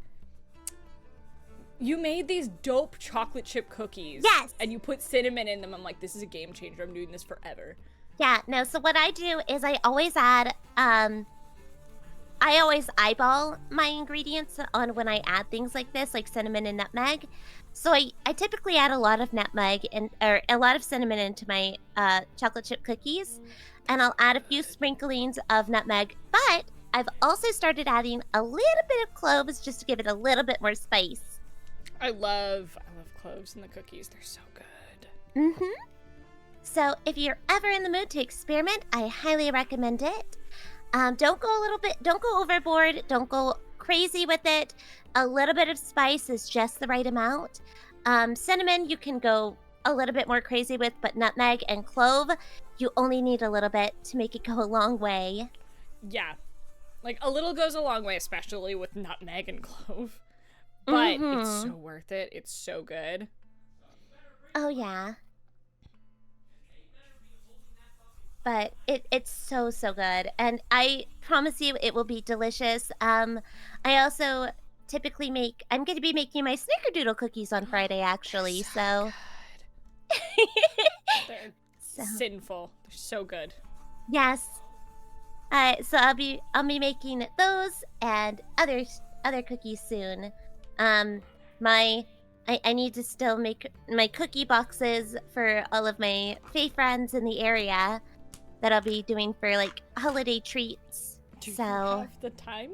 you made these dope chocolate chip cookies. Yes. And you put cinnamon in them. I'm like, this is a game changer. I'm doing this forever. Yeah, no, so what I do is I always add, I always eyeball my ingredients on when I add things like this, like cinnamon and nutmeg. So I typically add a lot of nutmeg or a lot of cinnamon into my chocolate chip cookies. And I'll add a few sprinklings of nutmeg. But I've also started adding a little bit of cloves just to give it a little bit more spice. I love cloves in the cookies. They're so good. Mm-hmm. So if you're ever in the mood to experiment, I highly recommend it. Don't go overboard. Don't go crazy with it. A little bit of spice is just the right amount. Cinnamon, you can go a little bit more crazy with, but nutmeg and clove, you only need a little bit to make it go a long way. Yeah. Like, a little goes a long way, especially with nutmeg and clove. But it's so worth it. It's so good. Oh, yeah. But it's so good, and I promise you it will be delicious. I also typically I'm going to be making my snickerdoodle cookies on Friday, actually. So They're sinful. They're so good. Yes. So I'll be making those and other cookies soon. I need to still make my cookie boxes for all of my Fae friends in the area that I'll be doing for like holiday treats. Do you have the time?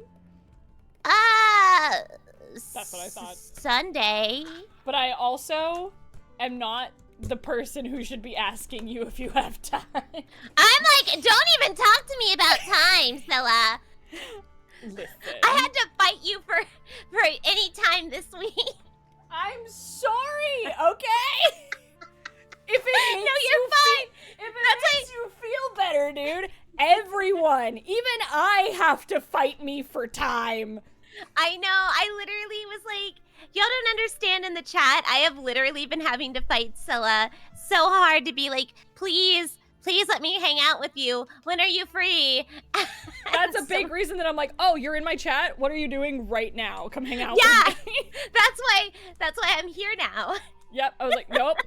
That's what I thought. Sunday. But I also am not the person who should be asking you if you have time. I'm like, don't even talk to me about time, Sylla. Listen. I had to fight you for any time this week. I'm sorry, okay? If it makes you feel better, dude, everyone, even I have to fight me for time. I know. I literally was like, y'all don't understand in the chat. I have literally been having to fight Sylla so hard to be like, please let me hang out with you. When are you free? That's a big reason that I'm like, oh, you're in my chat? What are you doing right now? Come hang out with me. That's why I'm here now. Yep. I was like, nope.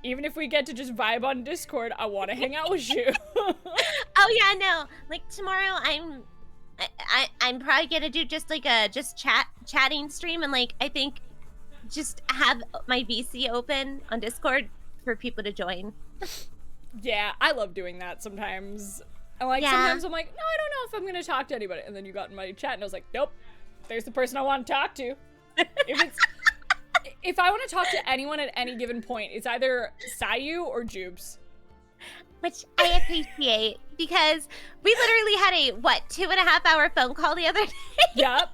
Even if we get to just vibe on Discord, I want to hang out with you. Oh yeah, no. Like tomorrow, I'm probably gonna do just like a chatting stream, and like I think just have my VC open on Discord for people to join. Yeah, I love doing that sometimes. And like sometimes I'm like, no, I don't know if I'm gonna talk to anybody, and then you got in my chat, and I was like, nope, there's the person I want to talk to. If I want to talk to anyone at any given point, it's either Sayu or Jubes. Which I appreciate, because we literally had a 2.5 hour phone call the other day. Yep.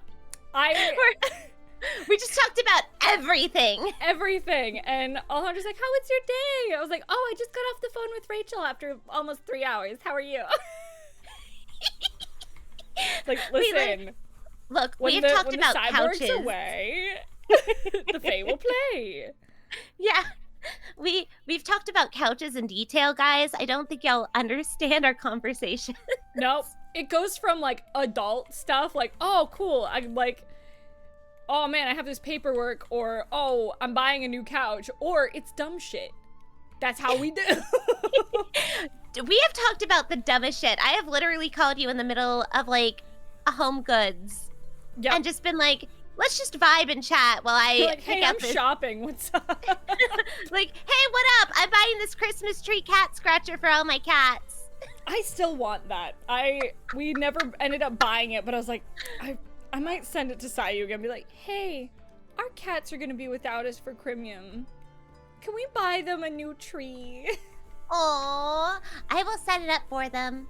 We just talked about everything. Everything. And Alejandra's like, how was your day? I was like, oh, I just got off the phone with Rachel after almost 3 hours. How are you? Like, listen. Look, we've talked about couches. When the cyborg's away, the Fae will play. Yeah. We've talked about couches in detail, guys. I don't think y'all understand our conversation. Nope. It goes from, like, adult stuff, like, oh, cool, I'm like, oh, man, I have this paperwork, or, oh, I'm buying a new couch, or it's dumb shit. That's how we do. We have talked about the dumbest shit. I have literally called you in the middle of, like, Home Goods. Yep. And just been like, let's just vibe and chat while I like, hey, I'm shopping. What's up? Like, hey, what up? I'm buying this Christmas tree cat scratcher for all my cats. I still want that. We never ended up buying it, but I was like, I might send it to Sayu again and be like, hey, our cats are gonna be without us for Crimium. Can we buy them a new tree? Aww, I will set it up for them.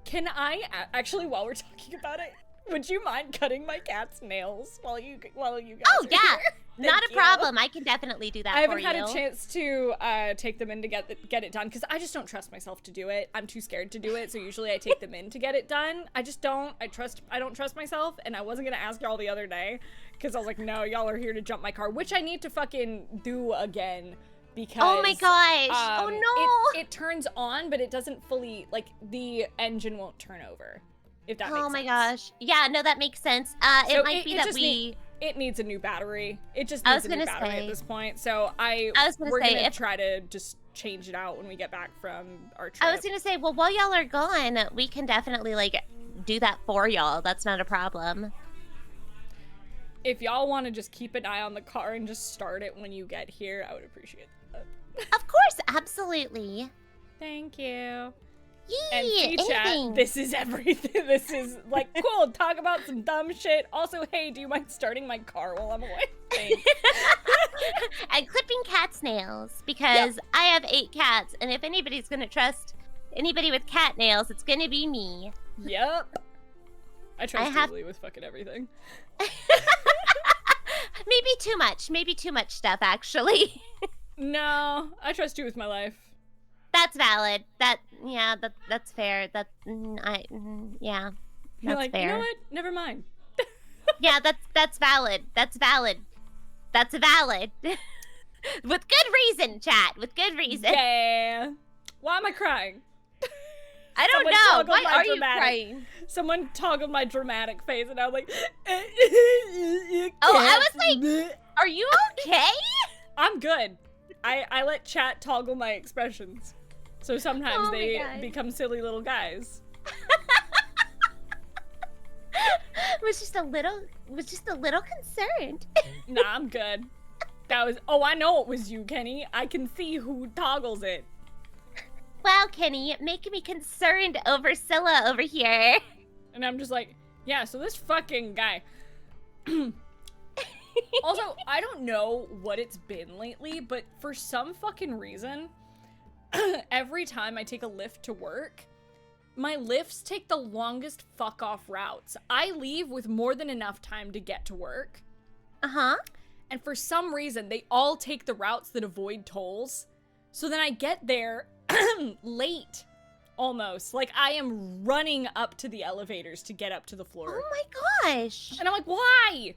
Can I, actually, while we're talking about it, would you mind cutting my cat's nails while you guys Oh, are yeah. here? Not a problem. I can definitely do that I for haven't you. had a chance to take them in to get it done because I just don't trust myself to do it. I'm too scared to do it, so usually I take them in to get it done. I just don't. I don't trust myself, and I wasn't gonna ask y'all the other day because I was like, no, y'all are here to jump my car, which I need to fucking do again because. Oh my gosh! Oh no! It turns on, but it doesn't fully, like, the engine won't turn over. If that makes sense. Oh my gosh! Yeah, no, that makes sense. So it might be that we. It needs a new battery. It just needs a new battery at this point. So we're gonna try to just change it out when we get back from our trip. I was gonna say, well, while y'all are gone, we can definitely like do that for y'all. That's not a problem. If y'all want to just keep an eye on the car and just start it when you get here, I would appreciate that. Of course, absolutely. Thank you. Yee, and chat, this is everything. This is like cool. Talk about some dumb shit. Also, hey, do you mind starting my car while I'm away? Thanks. And clipping cat's nails because I have 8 cats, and if anybody's gonna trust anybody with cat nails, it's gonna be me. Yep. I trust Jubilee with fucking everything. Maybe too much. Maybe too much stuff, actually. No, I trust you with my life. That's valid. That's fair. That's You're like, fair. You know what? Never mind. Yeah, that's valid. That's valid. That's valid. With good reason, chat. With good reason. Yeah. Why am I crying? I don't know. Why are you crying? Someone toggled my dramatic face, and I was like, oh, I was like, are you okay? I'm good. I let chat toggle my expressions. So sometimes they become silly little guys. was just a little concerned. Nah, I'm good. That was I know it was you, Kenny. I can see who toggles it. Wow, Kenny, making me concerned over Sylla over here. And I'm just like, yeah, so this fucking guy. Also, I don't know what it's been lately, but for some fucking reason, every time I take a lift to work, my lifts take the longest fuck off routes. I leave with more than enough time to get to work. Uh-huh. And for some reason, they all take the routes that avoid tolls. So then I get there late, almost. Like, I am running up to the elevators to get up to the floor. Oh my gosh. And I'm like, why?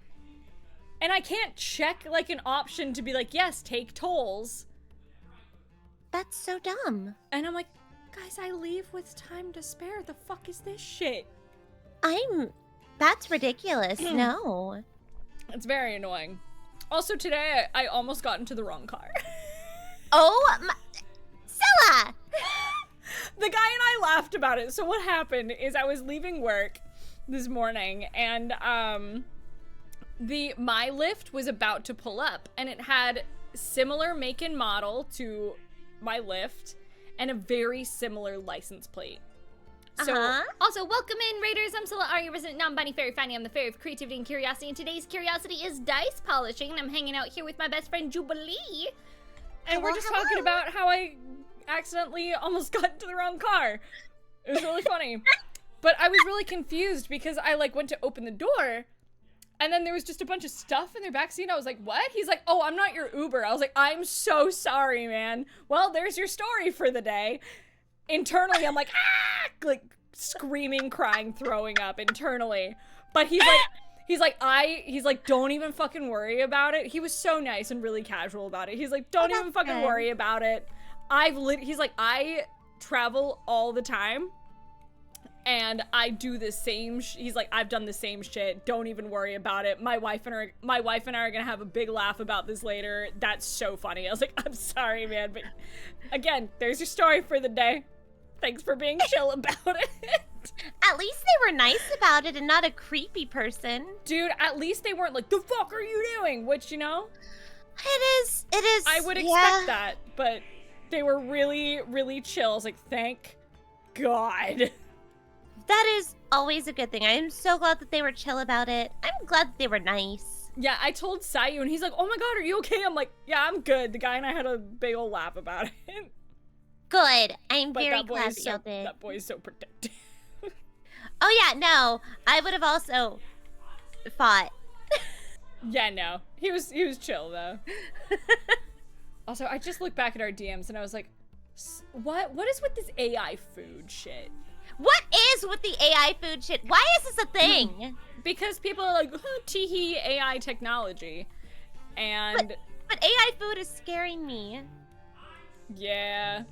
And I can't check, like, an option to be like, yes, take tolls. That's so dumb. And I'm like, guys, I leave with time to spare. The fuck is this shit? That's ridiculous. No. It's very annoying. Also, today, I almost got into the wrong car. Oh, Sylla! The guy and I laughed about it. So what happened is I was leaving work this morning, and, my lift was about to pull up, and it had similar make and model to my lift and a very similar license plate. So, also, welcome in, Raiders. I'm Sylla, Aria, resident non-bunny fairy fanny. I'm the fairy of creativity and curiosity, and today's curiosity is dice polishing, and I'm hanging out here with my best friend, Jubilee. And we're just talking about how I accidentally almost got into the wrong car. It was really funny. But I was really confused because I, like, went to open the door, and then there was just a bunch of stuff in their backseat. I was like, what? He's like, oh, I'm not your Uber. I was like, I'm so sorry, man. Well, there's your story for the day. Internally, I'm like, ah! Like, screaming, crying, throwing up internally. But he's like, don't even fucking worry about it. He was so nice and really casual about it. He's like, don't even fucking worry about it. He's like, I travel all the time. And I do the same, he's like, I've done the same shit. Don't even worry about it. My wife and I are gonna have a big laugh about this later. That's so funny. I was like, I'm sorry, man. But again, there's your story for the day. Thanks for being chill about it. At least they were nice about it and not a creepy person. Dude, at least they weren't like, the fuck are you doing? Which, you know? It is. I would expect that, but they were really, really chill. I was like, thank God. That is always a good thing. I am so glad that they were chill about it. I'm glad that they were nice. Yeah, I told Sayu, and he's like, oh my God, are you okay? I'm like, yeah, I'm good. The guy and I had a big old laugh about it. Good. I'm very glad that y'all did. That boy is so protective. Oh yeah, no. I would have also fought. Yeah, no. He was chill though. Also, I just looked back at our DMs and I was like, what is with this AI food shit? What is with the AI food shit? Why is this a thing? Because people are like, teehee AI technology. And but AI food is scaring me. yeah.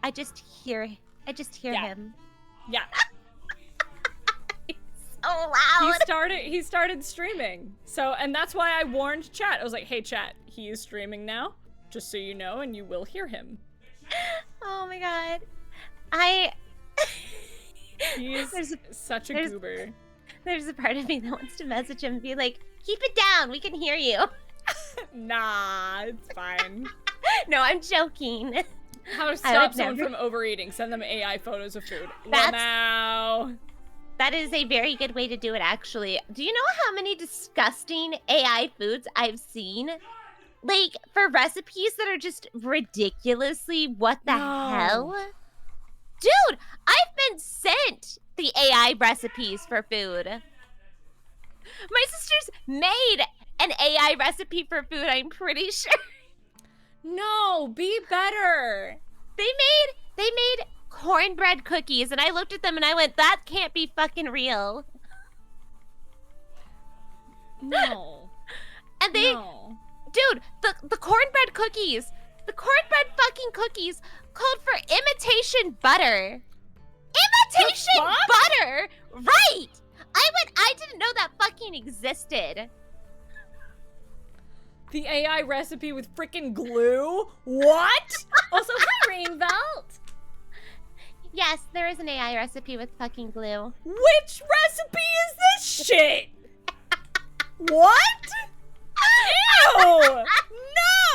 I just hear him. Yeah. It's so loud. He started streaming. So, and that's why I warned chat. I was like, hey chat, he is streaming now, just so you know, and you will hear him. Oh my god. He's such a goober. There's a part of me that wants to message him and be like, keep it down, we can hear you. Nah, it's fine. No, I'm joking. How to stop someone from overeating? Send them AI photos of food. Wow. That is a very good way to do it, actually. Do you know how many disgusting AI foods I've seen? Like, for recipes that are just ridiculously what the hell? Dude, I've been sent the AI recipes for food. My sisters made an AI recipe for food, I'm pretty sure. No, be better. They made cornbread cookies, and I looked at them and I went, that can't be fucking real. No. And they, dude, the cornbread cookies, fucking cookies called for imitation butter. Imitation butter? Right! I didn't know that fucking existed. The AI recipe with freaking glue? What? Also, hi, Rainbelt. Yes, there is an AI recipe with fucking glue. Which recipe is this shit? What? Ew!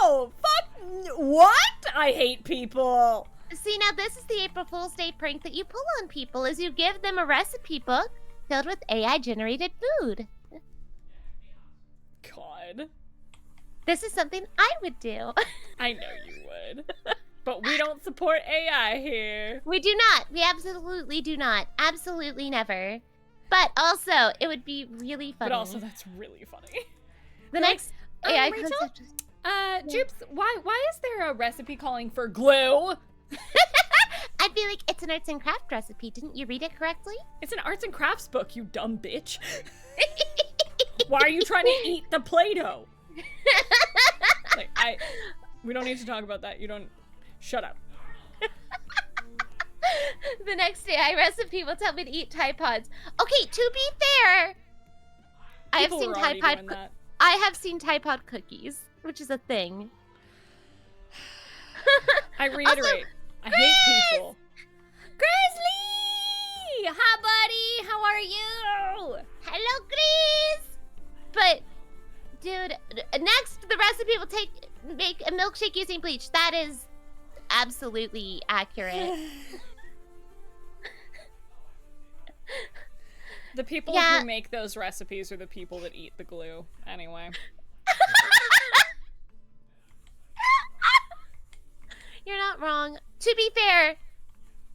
No! Fuck! What? I hate people. See, now this is the April Fool's Day prank that you pull on people, is you give them a recipe book filled with AI-generated food. God. This is something I would do. I know you would. But we don't support AI here. We do not. We absolutely do not. Absolutely never. But also, it would be really funny. But also, that's really funny. The next AI concept is... Jupes, why is there a recipe calling for glue? I feel like it's an arts and craft recipe. Didn't you read it correctly? It's an arts and crafts book, you dumb bitch. Why are you trying to eat the Play-Doh? Like, we don't need to talk about that. You don't... Shut up. The next AI recipe will tell me to eat Tide Pods. Okay, to be fair, I have seen Tide Pod cookies, which is a thing. I reiterate, also, I hate people. Grizzly! Hi, buddy. How are you? Hello, Grizz. But, dude, next the recipe will make a milkshake using bleach. That is absolutely accurate. The people who make those recipes are the people that eat the glue, anyway. You're not wrong. To be fair,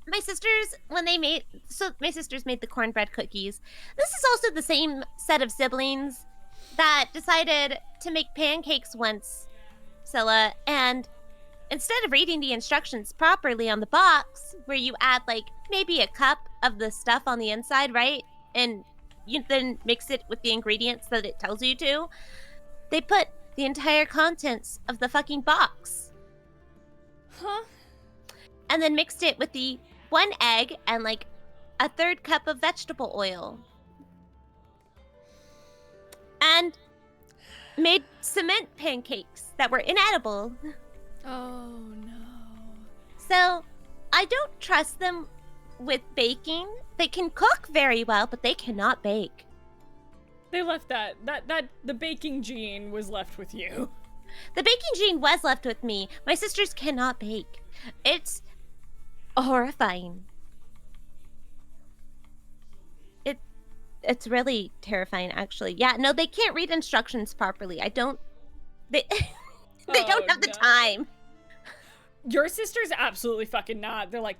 my sisters, my sisters made the cornbread cookies. This is also the same set of siblings that decided to make pancakes once, Sylla, and instead of reading the instructions properly on the box, where you add like maybe a cup of the stuff on the inside, right? And you then mix it with the ingredients that it tells you to, they put the entire contents of the fucking box. Huh? And then mixed it with the 1 egg and like a 3rd cup of vegetable oil. And made cement pancakes that were inedible. Oh no. So, I don't trust them with baking. They can cook very well, but they cannot bake. They left that the baking gene was left with you. The baking gene was left with me. My sisters cannot bake. It's horrifying. It's really terrifying, actually. Yeah, no, they can't read instructions properly. They don't have the time. Your sister's absolutely fucking not. They're like,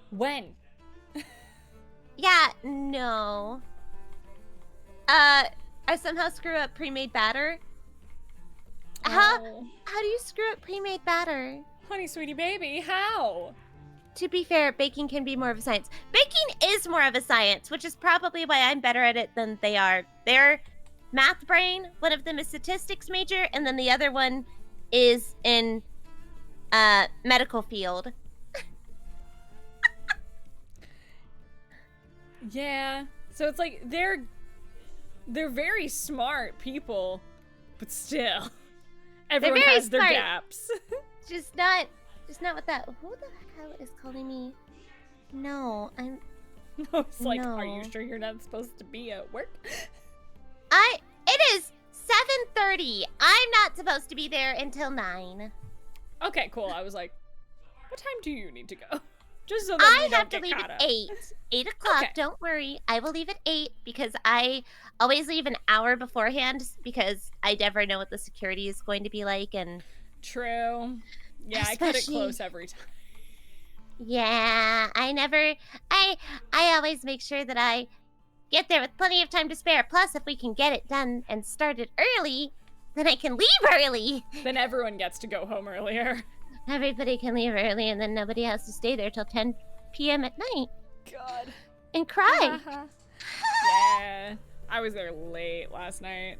when? Yeah, no. I somehow screw up pre-made batter. Oh. How do you screw up pre-made batter? Honey, sweetie baby, how? To be fair, baking can be more of a science. Baking is more of a science, which is probably why I'm better at it than they are. They're math brain. One of them is statistics major, and then the other one is in medical field. Yeah. So it's like they're very smart people, but still, everyone very has their smart. gaps. Just not with that. Who the hell is calling me? No, I'm. No, it's like, No. are you sure you're not supposed to be at work? It is 7:30. I'm not supposed to be there until 9. Okay, cool. I was like, what time do you need to go? Just so that I we don't have to get leave caught at up. 8. 8 o'clock. Okay. Don't worry. I will leave at 8 because I always leave an hour beforehand because I never know what the security is going to be like, and True. Yeah, I cut it Especially- close every time. yeah, I always make sure that I get there with plenty of time to spare. Plus, if we can get it done and started early, then I can leave early. Then everyone gets to go home earlier. Everybody can leave early, and then nobody has to stay there till 10 p.m. at night God. and cry. Yeah. I was there late last night.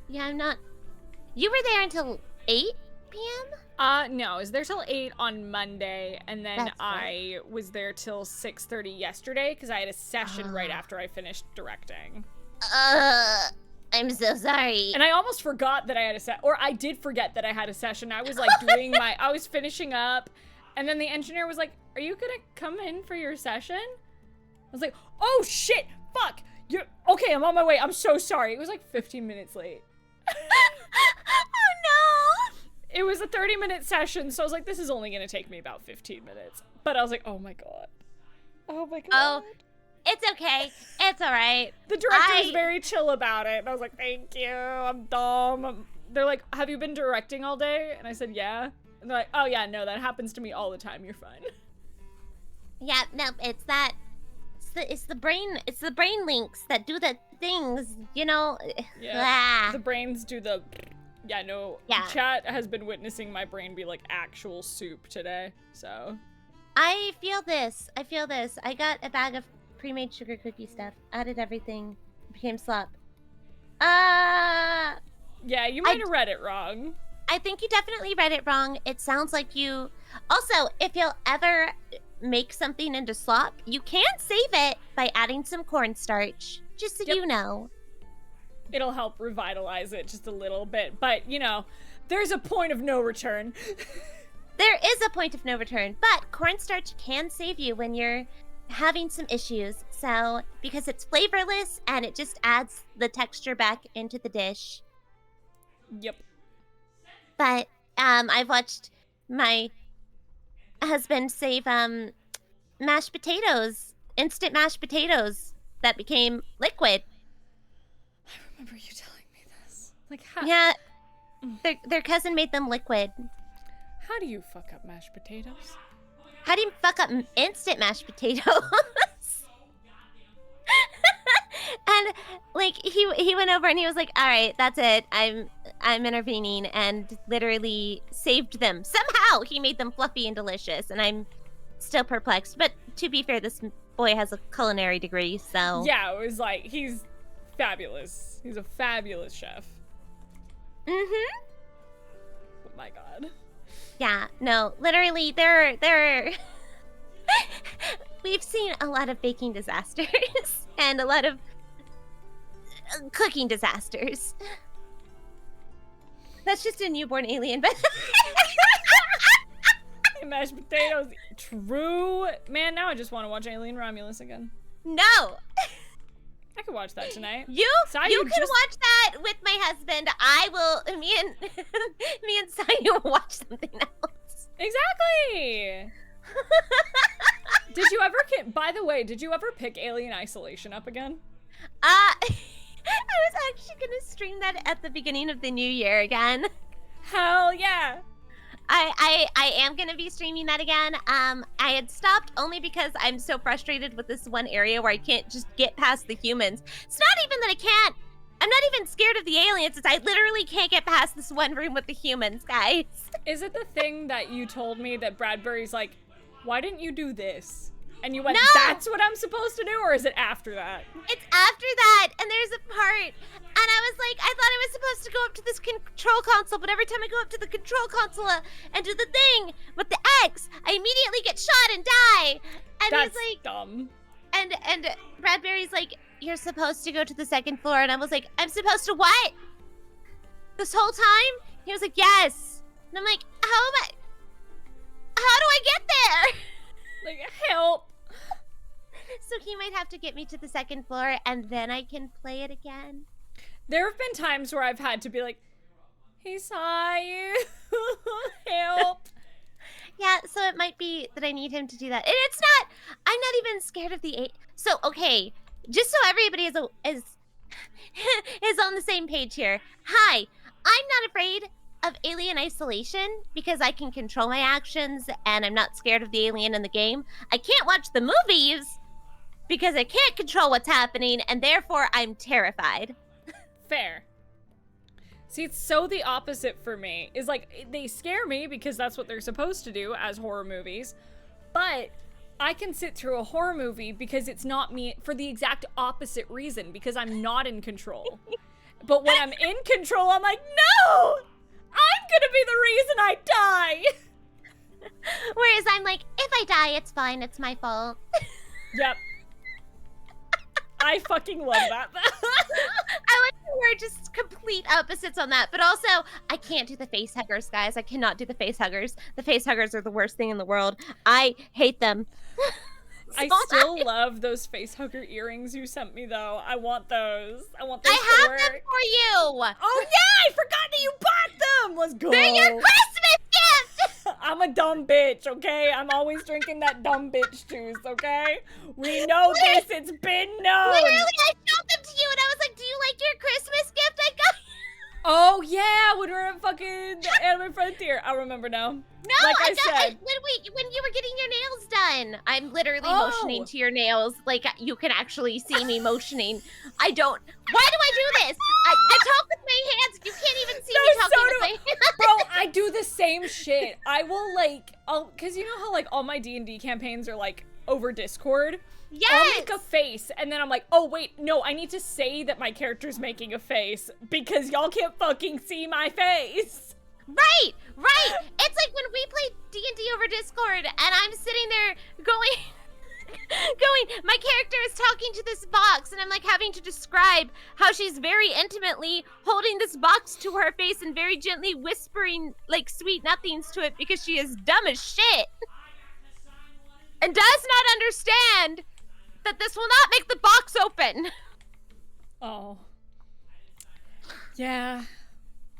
Yeah, I'm not. You were there until 8 p.m.? No, I was there till 8 on Monday, and then That's I was there till 6:30 yesterday because I had a session right Ah. after I finished directing. I'm so sorry. And I almost forgot that I had or I did forget that I had a session. I was like I was finishing up, and then the engineer was like, "Are you gonna come in for your session?" I was like, "Oh shit, fuck, you're okay. I'm on my way. I'm so sorry." It was like 15 minutes late. Oh no! It was a 30-minute session, so I was like, "This is only gonna take me about 15 minutes." But I was like, "Oh my god, oh my god." Oh, it's okay. It's all right. The director was very chill about it, and I was like, "Thank you. I'm dumb." They're like, "Have you been directing all day?" And I said, "Yeah." And they're like, "Oh yeah, no, that happens to me all the time. You're fine." Yeah, no, it's that. It's the brain. It's the brain links that do the things. You know. Yeah. The brains do the. Yeah, no. Yeah. Chat has been witnessing my brain be like actual soup today, so. I feel this. I got a bag of pre-made sugar cookie stuff. Added everything. Became slop. Yeah, you might have read it wrong. I think you definitely read it wrong. It sounds like you. Also, if you'll ever make something into slop, you can save it by adding some cornstarch. Just so Yep. you know. It'll help revitalize it just a little bit, but you know, there's a point of no return. There is a point of no return, but cornstarch can save you when you're having some issues. So, because it's flavorless and it just adds the texture back into the dish. Yep. But I've watched my husband save mashed potatoes, instant mashed potatoes that became liquid. I remember you telling me this. Like, how? Yeah, their cousin made them liquid. How do you fuck up mashed potatoes? How do you fuck up instant mashed potatoes? And like he went over and he was like, "All right, that's it. I'm intervening," and literally saved them. Somehow he made them fluffy and delicious, and I'm still perplexed. But to be fair, this boy has a culinary degree, so Yeah, it was like, he's fabulous. He's a fabulous chef. Mhm. Oh my god. Yeah, no, literally, there. We've seen a lot of baking disasters and a lot of cooking disasters. That's just a newborn alien, but Mashed potatoes. True. Man, now I just want to watch Alien Romulus again. no, I could watch that tonight. you Sai, you you can just- watch that with my husband. I will. Me and Saya will watch something else. Exactly. Did you ever by the way, did you ever pick Alien Isolation up again? I was actually gonna stream that at the beginning of the new year again. Hell yeah. I am gonna be streaming that again. I had stopped only because I'm so frustrated with this one area where I can't just get past the humans. It's not even that I'm not even scared of the aliens. It's I literally can't get past this one room with the humans, guys. Is it the thing that you told me that Bradbury's like, why didn't you do this? And you went, No! that's what I'm supposed to do, or is it after that? It's after that, and there's a part, and I was like, I thought I was supposed to go up to this control console, but every time I go up to the control console and do the thing with the X, I immediately get shot and die. And That's he's like, dumb. and Bradbury's like, you're supposed to go to the second floor, and I was like, I'm supposed to what? This whole time? He was like, yes. And I'm like, how do I get there? Like, help. So he might have to get me to the second floor, and then I can play it again. There have been times where I've had to be like, he saw you. Help. Yeah, so it might be that I need him to do that. And it's not, I'm not even scared of the So, okay, just so everybody is on the same page here. Hi, I'm not afraid of alien isolation because I can control my actions and I'm not scared of the alien in the game. I can't watch the movies because I can't control what's happening and therefore I'm terrified. Fair. See, it's so the opposite for me. Is like, they scare me because that's what they're supposed to do as horror movies. But I can sit through a horror movie because it's not me for the exact opposite reason, because I'm not in control. But when I'm in control, I'm like, no! I'm gonna be the reason I die! Whereas I'm like, if I die, it's fine. It's my fault. Yep. I fucking love that. I like we're just complete opposites on that. But also, I can't do the face huggers, guys. I cannot do the face huggers. The face huggers are the worst thing in the world. I hate them. I still love those face hugger earrings you sent me, though. I want those. I want those I to have work. them for you. Oh yeah, I forgot that you bought them. Let's go. They're your Christmas gift. I'm a dumb bitch, okay? I'm always drinking that dumb bitch juice, okay? We know this. It's been known. Literally, I showed them to you, and I was like, "Do you like your Christmas gift I got?" Oh yeah, when we were at fucking the Anime Frontier. I remember now. No, like I said. When you were getting your nails done, I'm literally motioning to your nails. Like, you can actually see me motioning. Why do I do this? I talk with my hands. You can't even see me talking with my hands. Bro, I do the same shit. I will cause you know how like all my D&D campaigns are like over Discord? Yes! I'll make a face, and then I'm like, oh wait, no, I need to say that my character's making a face, because y'all can't fucking see my face. Right! It's like when we play D&D over Discord, and I'm sitting there going, my character is talking to this box, and I'm like having to describe how she's very intimately holding this box to her face and very gently whispering like sweet nothings to it because she is dumb as shit. And does not understand that this will not make the box open. Oh. Yeah.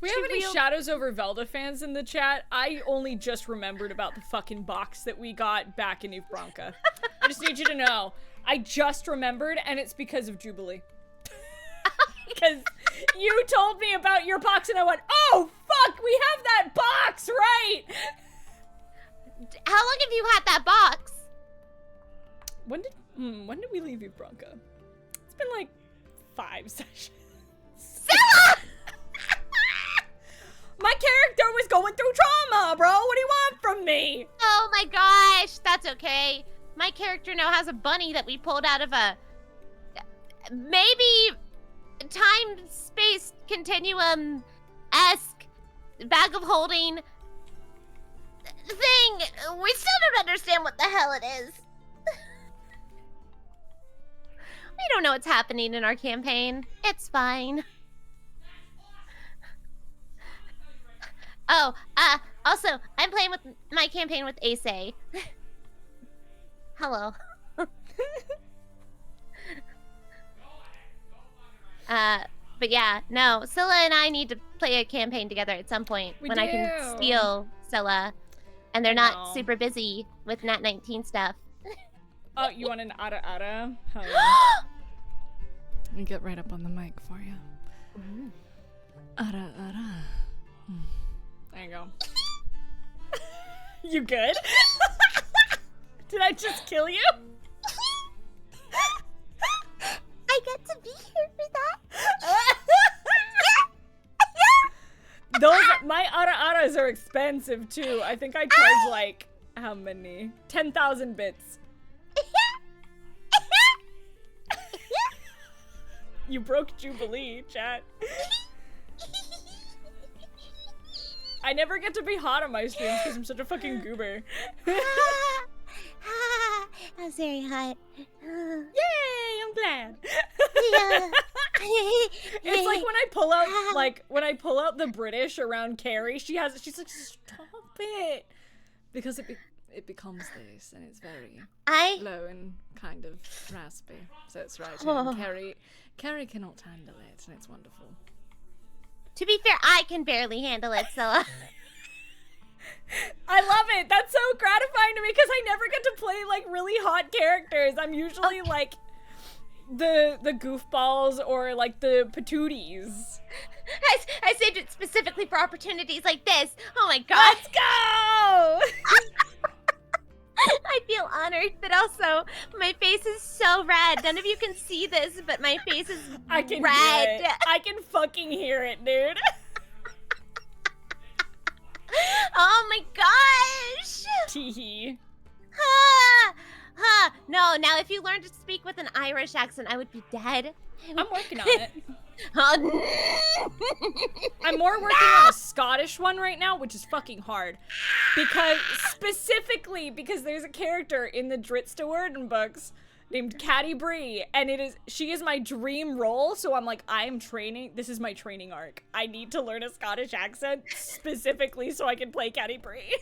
We have any Shadows over Velda fans in the chat? I only just remembered about the fucking box that we got back in New Branca. I just need you to know. I just remembered, and it's because of Jubilee. Because you told me about your box, and I went, oh, fuck, we have that box, right? How long have you had that box? When did we leave New Branca? It's been like 5 sessions. Sylla! My character was going through trauma, bro. What do you want from me? Oh my gosh, that's okay. My character now has a bunny that we pulled out of a maybe time-space continuum-esque bag of holding thing. We still don't understand what the hell it is. We don't know what's happening in our campaign. It's fine. Oh, also, I'm playing with my campaign with Ace. Hello. But yeah, no, Sylla and I need to play a campaign together at some point when I can steal Sylla, and they're not super busy with Nat 19 stuff. Oh, you want an Ara? Hell yeah. Let me get right up on the mic for you. Ara. There you go. You good? Did I just kill you? I get to be here for that. guys are expensive too. I think I charge like, how many? 10,000 bits. You broke Jubilee, chat. I never get to be hot on my streams because I'm such a fucking goober. I'm very hot. Yay, I'm glad. Yeah. It's like when I pull out the British around Carrie, she's like, stop it. Because it becomes this, and it's very low and kind of raspy. So it's right here. And Carrie cannot handle it, and it's wonderful. To be fair, I can barely handle it, so... I love it. That's so gratifying to me because I never get to play like really hot characters. I'm usually like the goofballs or like the patooties. I saved it specifically for opportunities like this. Oh my god. Let's go! I feel honored, but also my face is so red. None of you can see this, but my face is I can red. hear it. I can fucking hear it, dude. Oh my gosh! Teehee. No, now if you learned to speak with an Irish accent, I would be dead. I'm working on it. Oh, I'm more working on a Scottish one right now, which is fucking hard. Specifically because there's a character in the Dritstaworden books named Caddy Bree, and she is my dream role, so I'm like, this is my training arc. I need to learn a Scottish accent specifically so I can play Caddy Bree.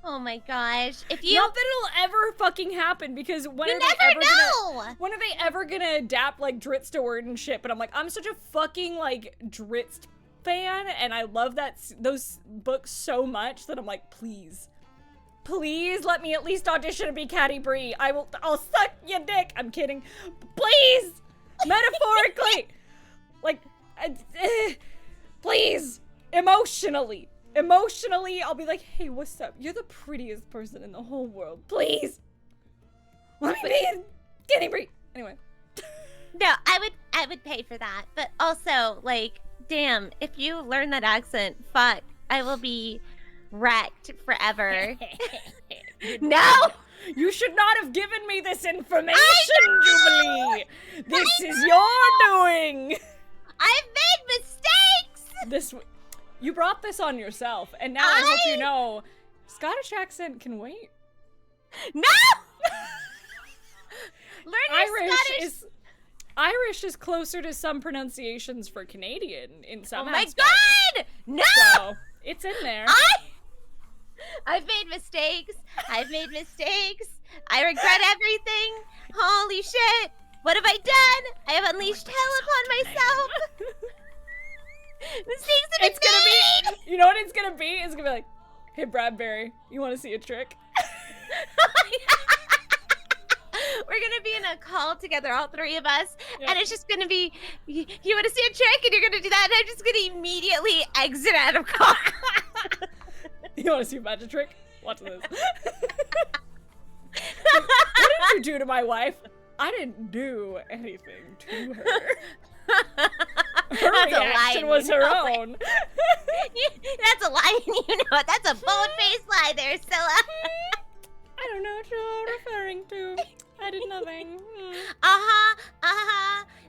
oh my gosh. If you... Not that it'll ever fucking happen, because when You are they never ever know! when are they ever gonna adapt like Dritstaworden shit? But I'm like, I'm such a fucking like Dritst fan, and I love those books so much that I'm like, please let me at least audition and be Caddy Bree. I'll suck your dick. I'm kidding. Please! Metaphorically! Like, please! Emotionally, I'll be like, hey, what's up? You're the prettiest person in the whole world. Please! Let me be Caddy Bree! Anyway. No, I would pay for that. But also, like, damn, if you learn that accent, fuck, I will be wrecked forever. No! You should not have given me this information, Jubilee! This is your doing! I've made mistakes! You brought this on yourself, and now I hope you know, Scottish accent can wait. No! Learn your Scottish... Irish is closer to some pronunciations for Canadian in some aspects. Oh my god! No! So, it's in there. I've made mistakes. I regret everything. Holy shit. What have I done? I have unleashed hell upon myself. Mistakes have been made. You know what it's gonna be? It's gonna be like, hey Bradbury, you wanna see a trick? We're gonna be in a call together, all three of us, and it's just gonna be, you wanna see a trick, and you're gonna do that, and I'm just gonna immediately exit out of call. You wanna see a magic trick? Watch this. What did you do to my wife? I didn't do anything to her. Her reaction was her own. That's a lie, and you know it. That's a bold-faced lie there, Sylla. I don't know what you're referring to. I did nothing.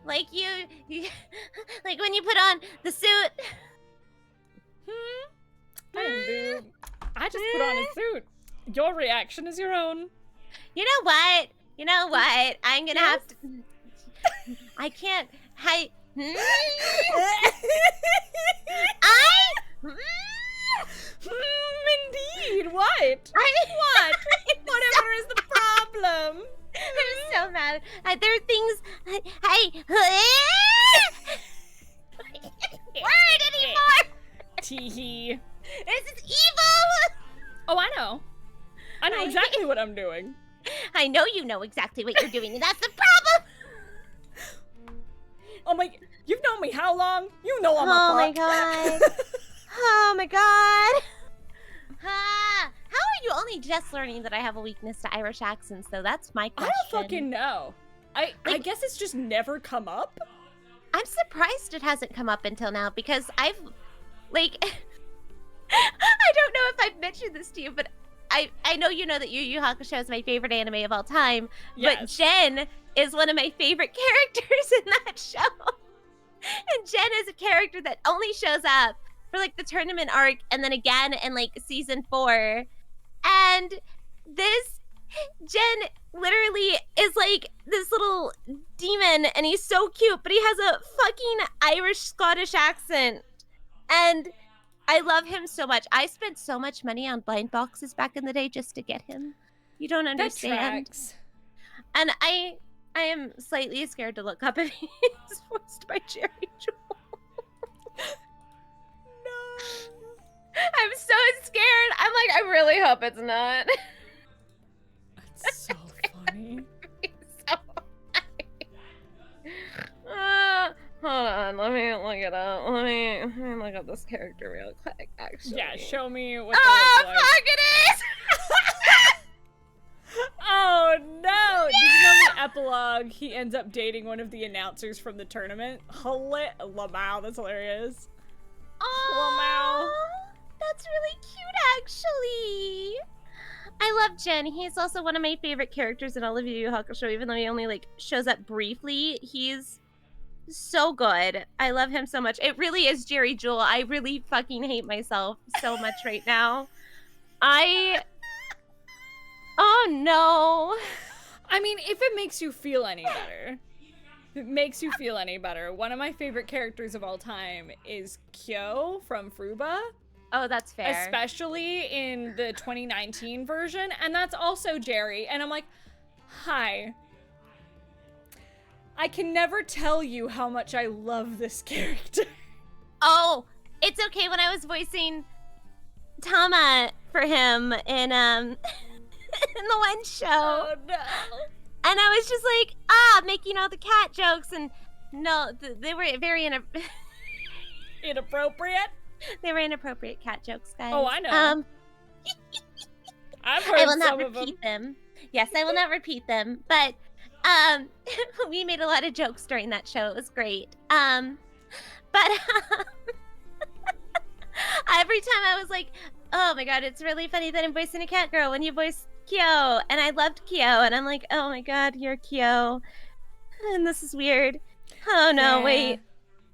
Like you like when you put on the suit. I didn't do. I just put on a suit. Your reaction is your own. You know what? I'm gonna have to. I can't. Indeed. What? What? Whatever is the problem? I'm so mad. There are things. Word anymore. Teehee. This is evil. Oh, I know. I know exactly what I'm doing. I know you know exactly what you're doing, and that's the problem. Oh my! You've known me how long? You know I'm a Oh my fuck. god. Oh my god. How are you only just learning that I have a weakness to Irish accents, though? That's my question. I don't fucking know. I guess it's just never come up. I'm surprised it hasn't come up until now, because I've, like, I don't know if I've mentioned this to you, but I know you know that Yu Yu Hakusho is my favorite anime of all time, Yes. but Jen is one of my favorite characters in that show. And Jen is a character that only shows up for like the tournament arc and then again in like season 4. And this Jen literally is like this little demon and he's so cute, but he has a fucking Irish Scottish accent. And I love him so much. I spent so much money on blind boxes back in the day just to get him. You don't understand. That tracks. And I am slightly scared to look up if he's voiced by Jerry Joel. No. I'm so scared. I'm like, I really hope it's not. That's so funny. So hold on, let me look it up. Let me look up this character real quick, actually. Yeah, show me what Oh, they look like. fuck, it is! Oh no! Did you know the epilogue? He ends up dating one of the announcers from the tournament. Lamau, that's hilarious. Oh, that's really cute, actually. I love Jen. He's also one of my favorite characters in all of Yu Yu Hakusho, even though he only like shows up briefly. He's so good. I love him so much. It really is Jerry Jewell. I really fucking hate myself so much right now. Oh no. I mean, if it makes you feel any better. If it makes you feel any better. One of my favorite characters of all time is Kyo from Fruba. Oh, that's fair. Especially in the 2019 version. And that's also Jerry. And I'm like, hi. I can never tell you how much I love this character. Oh, it's okay. When I was voicing Tama for him in in the one show. Oh no. And I was just like, making all the cat jokes, and no, they were very Inappropriate? they were inappropriate cat jokes, guys. Oh, I know. I've heard I will not some of them. repeat them. Yes, I will not repeat them. But we made a lot of jokes during that show. It was great. But every time I was like, oh my god, it's really funny that I'm voicing a cat girl when you voice Kyo. And I loved Kyo. And I'm like, oh my god, you're Kyo. And this is weird. Oh no, Yeah. wait.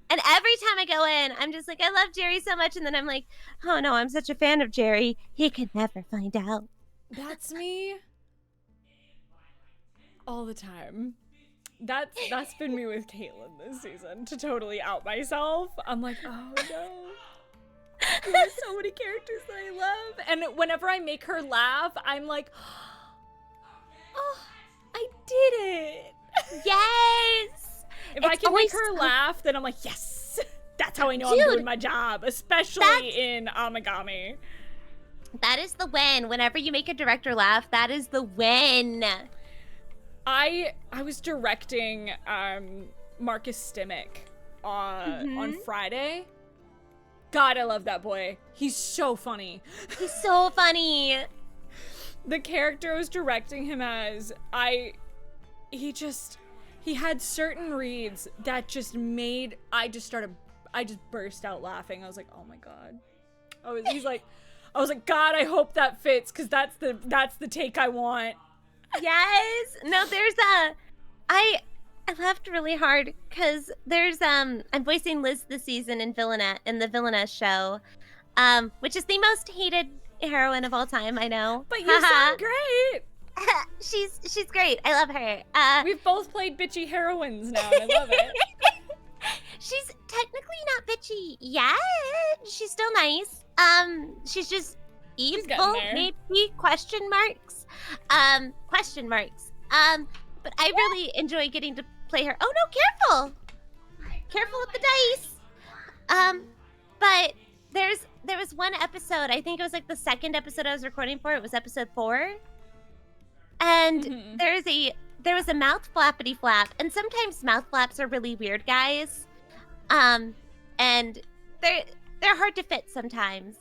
And every time I go in, I'm just like, I love Jerry so much. And then I'm like, oh no, I'm such a fan of Jerry. He could never find out. That's me. All the time. That's been me with Caitlin this season, to totally out myself. I'm like, oh no. There's so many characters that I love. And whenever I make her laugh, I'm like, oh, I did it. Yes! If I It's can make always her so- laugh, then I'm like, yes. That's how I know Dude, I'm doing my job, especially in Amagami. That is the win. Whenever you make a director laugh, that is the win. I was directing Marcus Stimmick on Friday. God, I love that boy. He's so funny. He's so funny. The character I was directing him as, he had certain reads that just made, I just burst out laughing. I was like, oh my god. I was like, God, I hope that fits, because that's the take I want. Yes. No, there's I laughed really hard because there's I'm voicing Liz this season in the Villainess show, which is the most hated heroine of all time. I know, But you sound great. she's great. I love her. We've both played bitchy heroines now, and I love it. She's technically not bitchy yet. She's still nice. She's just evil, getting there. maybe question marks. But I really enjoy getting to play her. Oh no, careful with the dice. But there was one episode, I think it was like the second episode I was recording for, it was episode 4. And there was a mouth flappity flap, and sometimes mouth flaps are really weird, guys. And they're hard to fit sometimes.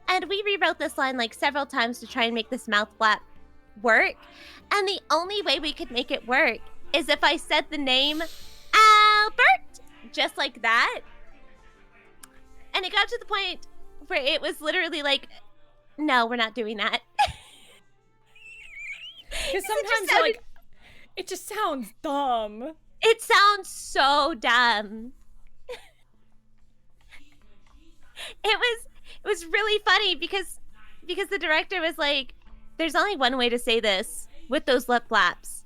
And we rewrote this line like several times to try and make this mouth flap work. And the only way we could make it work is if I said the name Albert, just like that. And it got to the point where it was literally like, no, we're not doing that. Because sometimes you're like, it just sounds dumb. It sounds so dumb. It was really funny because the director was like, there's only one way to say this with those lip flaps,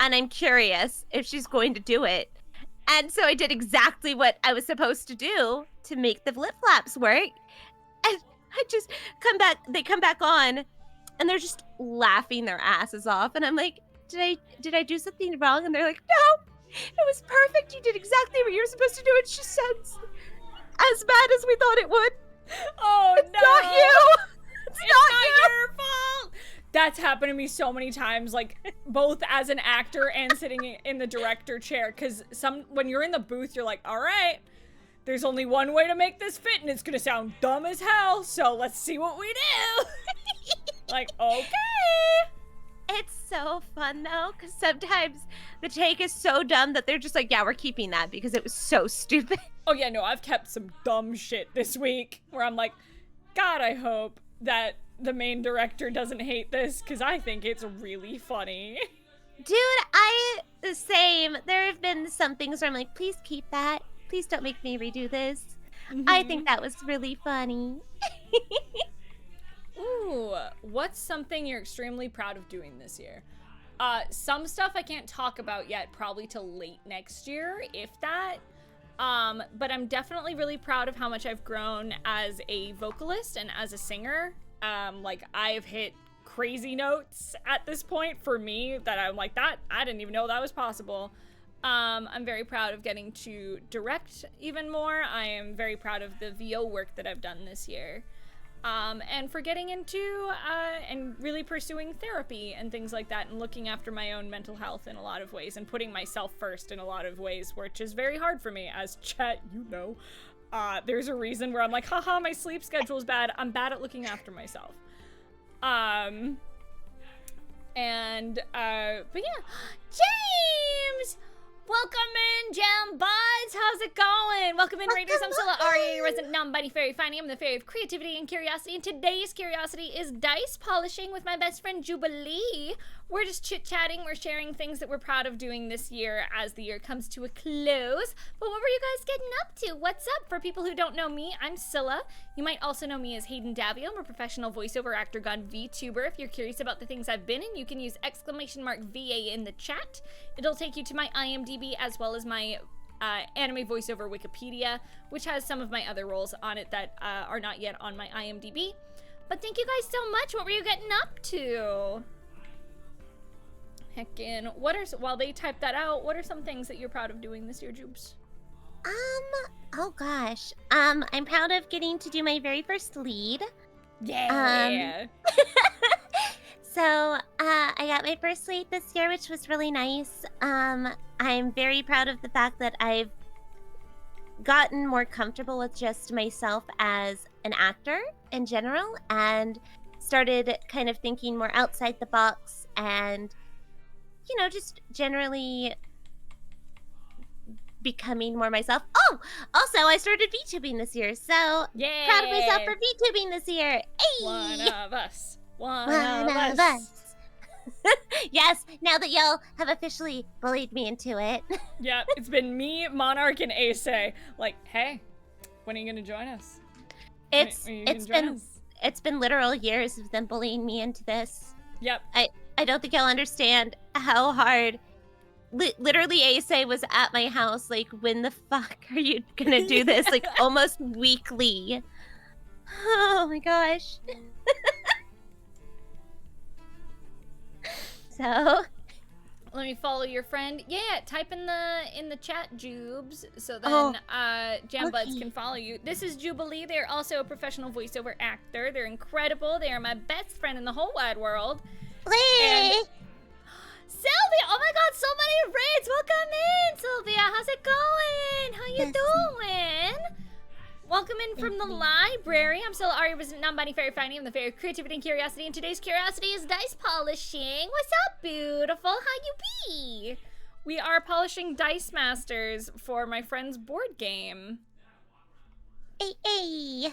and I'm curious if she's going to do it. And so I did exactly what I was supposed to do to make the lip flaps work. And I just they come back on, and they're just laughing their asses off. And I'm like, did I do something wrong? And they're like, no, it was perfect. You did exactly what you were supposed to do. It just sounds as bad as we thought it would. Oh, it's no. Not you. It's not your fault. That's happened to me so many times, like both as an actor and sitting in the director chair. Because when you're in the booth, you're like, all right, there's only one way to make this fit, and it's gonna sound dumb as hell. So let's see what we do. Like, okay. It's so fun though, because sometimes the take is so dumb that they're just like, yeah, we're keeping that because it was so stupid. Oh yeah, no, I've kept some dumb shit this week where I'm like, God, I hope that the main director doesn't hate this, because I think it's really funny. Dude, same. There have been some things where I'm like, please keep that. Please don't make me redo this. Mm-hmm. I think that was really funny. Ooh, what's something you're extremely proud of doing this year? Some stuff I can't talk about yet, probably till late next year, if that. But I'm definitely really proud of how much I've grown as a vocalist and as a singer. Like, I've hit crazy notes at this point for me that I'm like, that I didn't even know that was possible. I'm very proud of getting to direct even more. I am very proud of the VO work that I've done this year. And for getting into and really pursuing therapy and things like that, and looking after my own mental health in a lot of ways, and putting myself first in a lot of ways, which is very hard for me, as Chet, you know. There's a reason where I'm like, haha, my sleep schedule is bad. I'm bad at looking after myself. But yeah, James! Welcome in, Jam Buds! How's it going? Welcome in, Raiders. I'm Sylla, Aria, your resident non-binary fairy finding. I'm the fairy of creativity and curiosity, and today's curiosity is dice polishing with my best friend Jubilee. We're just chit-chatting, we're sharing things that we're proud of doing this year as the year comes to a close. But what were you guys getting up to? What's up? For people who don't know me, I'm Sylla. You might also know me as Hayden Davio. I'm a professional voiceover actor gone VTuber. If you're curious about the things I've been in, you can use !VA in the chat. It'll take you to my IMDb as well as my anime voiceover Wikipedia, which has some of my other roles on it that are not yet on my IMDb. But thank you guys so much. What were you getting up to? Heckin', while they type that out, what are some things that you're proud of doing this year, Jubes? Oh gosh. I'm proud of getting to do my very first lead. Yeah. So, I got my first lead this year, which was really nice. I'm very proud of the fact that I've gotten more comfortable with just myself as an actor in general, and started kind of thinking more outside the box, and you know, just generally becoming more myself. Oh, also, I started VTubing this year, so yay! Proud of myself for VTubing this year. Hey! One of us. One of us. Yes, now that y'all have officially bullied me into it. Yeah, it's been me, Monarch, and Ace. Like, hey, when are you gonna join us? It's been literal years of them bullying me into this. Yep. I don't think y'all understand how hard. Literally, Ace was at my house, like, when the fuck are you gonna do this? Like, almost weekly. Oh my gosh. So, let me follow your friend. Yeah, type in the chat, Jubes, so then Jambuds can follow you. This is Jubilee. They're also a professional voiceover actor. They're incredible. They are my best friend in the whole wide world. And Sylvia! Oh my god, so many raids! Welcome in, Sylvia! How's it going? How you doing? Welcome in from the library. I'm Sylla, Aria, resident non-binary fairy finding. I'm the fairy of creativity and curiosity, and today's curiosity is dice polishing. What's up, beautiful? How you be? We are polishing Dice Masters for my friend's board game. Hey.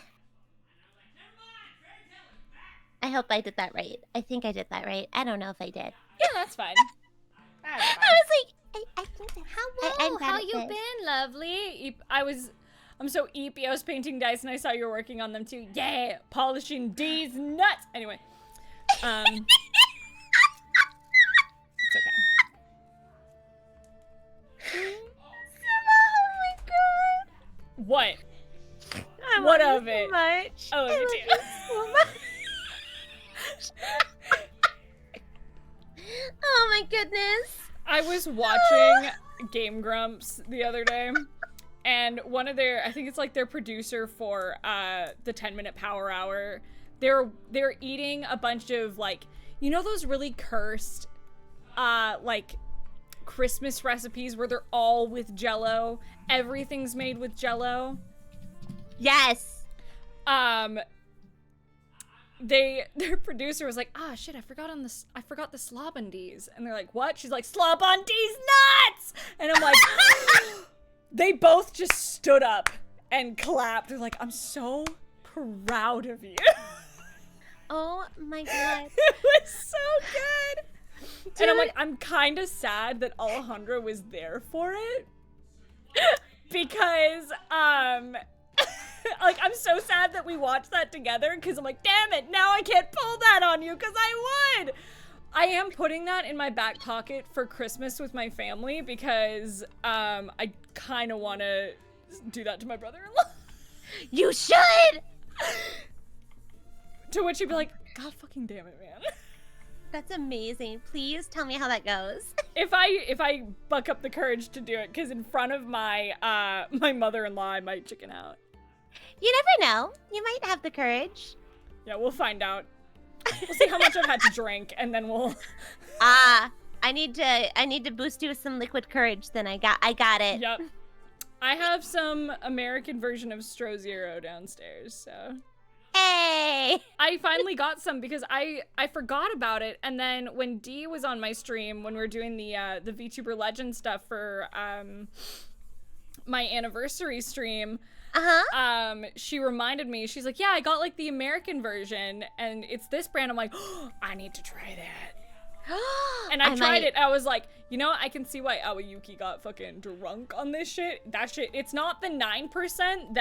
I hope I did that right. I think I did that right. I don't know if I did. Yeah, that's fine. That's fine. I was like, I think that. Hello, bad how at you this. been, lovely? I'm so eepy. I was painting dice and I saw you were working on them too. Yeah, polishing D's nuts. Anyway, it's okay. Oh my god. What? I What love of you it? so much. I love you too. so much. Oh my goodness. I was watching Game Grumps the other day, and one of their, I think it's like their producer for the 10-minute power hour, they're eating a bunch of, like, you know those really cursed like Christmas recipes where they're all with Jell-O, everything's made with Jell-O? Yes. Their producer was like, shit, I forgot the slobondies. And they're like, what? She's like, slobondies nuts! And I'm like, they both just stood up and clapped. They're like, I'm so proud of you. Oh my god. It was so good. Dude. And I'm like, I'm kind of sad that Alejandra was there for it. Because, like, I'm so sad that we watched that together, because I'm like, damn it, now I can't pull that on you, because I would! I am putting that in my back pocket for Christmas with my family, because, I kind of want to do that to my brother-in-law. You should! To which he'd be like, God fucking damn it, man. That's amazing. Please tell me how that goes. If I buck up the courage to do it, because in front of my, my mother-in-law, I might chicken out. You never know. You might have the courage. Yeah, we'll find out. We'll see how much I've had to drink, and then we'll... I need to boost you with some liquid courage, then I got it. Yep. I have some American version of Stro Zero downstairs, so... Hey! I finally got some because I forgot about it, and then when Dee was on my stream, when we were doing the VTuber Legend stuff for, my anniversary stream... she reminded me, she's like, yeah, I got like the American version and it's this brand. I'm like, oh, I need to try that. And I tried it. I was like, you know what? I can see why Aoyuki got fucking drunk on this shit. That shit, it's not the 9%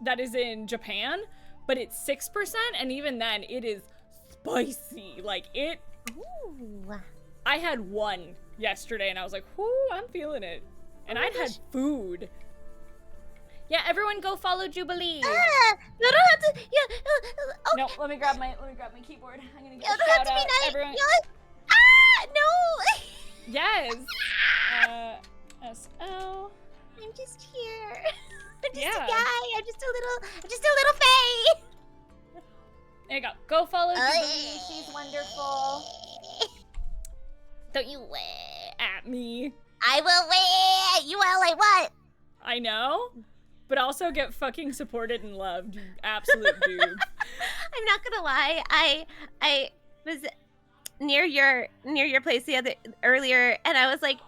that is in Japan, but it's 6%, and even then it is spicy. Like it. Ooh. I had one yesterday and I was like, whoo, I'm feeling it. And I'd had food. Yeah, everyone go follow Jubilee. No, don't have to. Yeah. Oh. No, let me grab my keyboard. I'm gonna get a Don't have shout to be out. nice. Everyone. No. Yes. SL. I'm just here. I'm just Yeah. a guy. I'm just a little fae. There you go. Go follow Jubilee. She's wonderful. Don't you at me. I will wait. You will like what? I know. But also get fucking supported and loved, you absolute dude. I'm not gonna lie. I was near your place earlier, and I was like,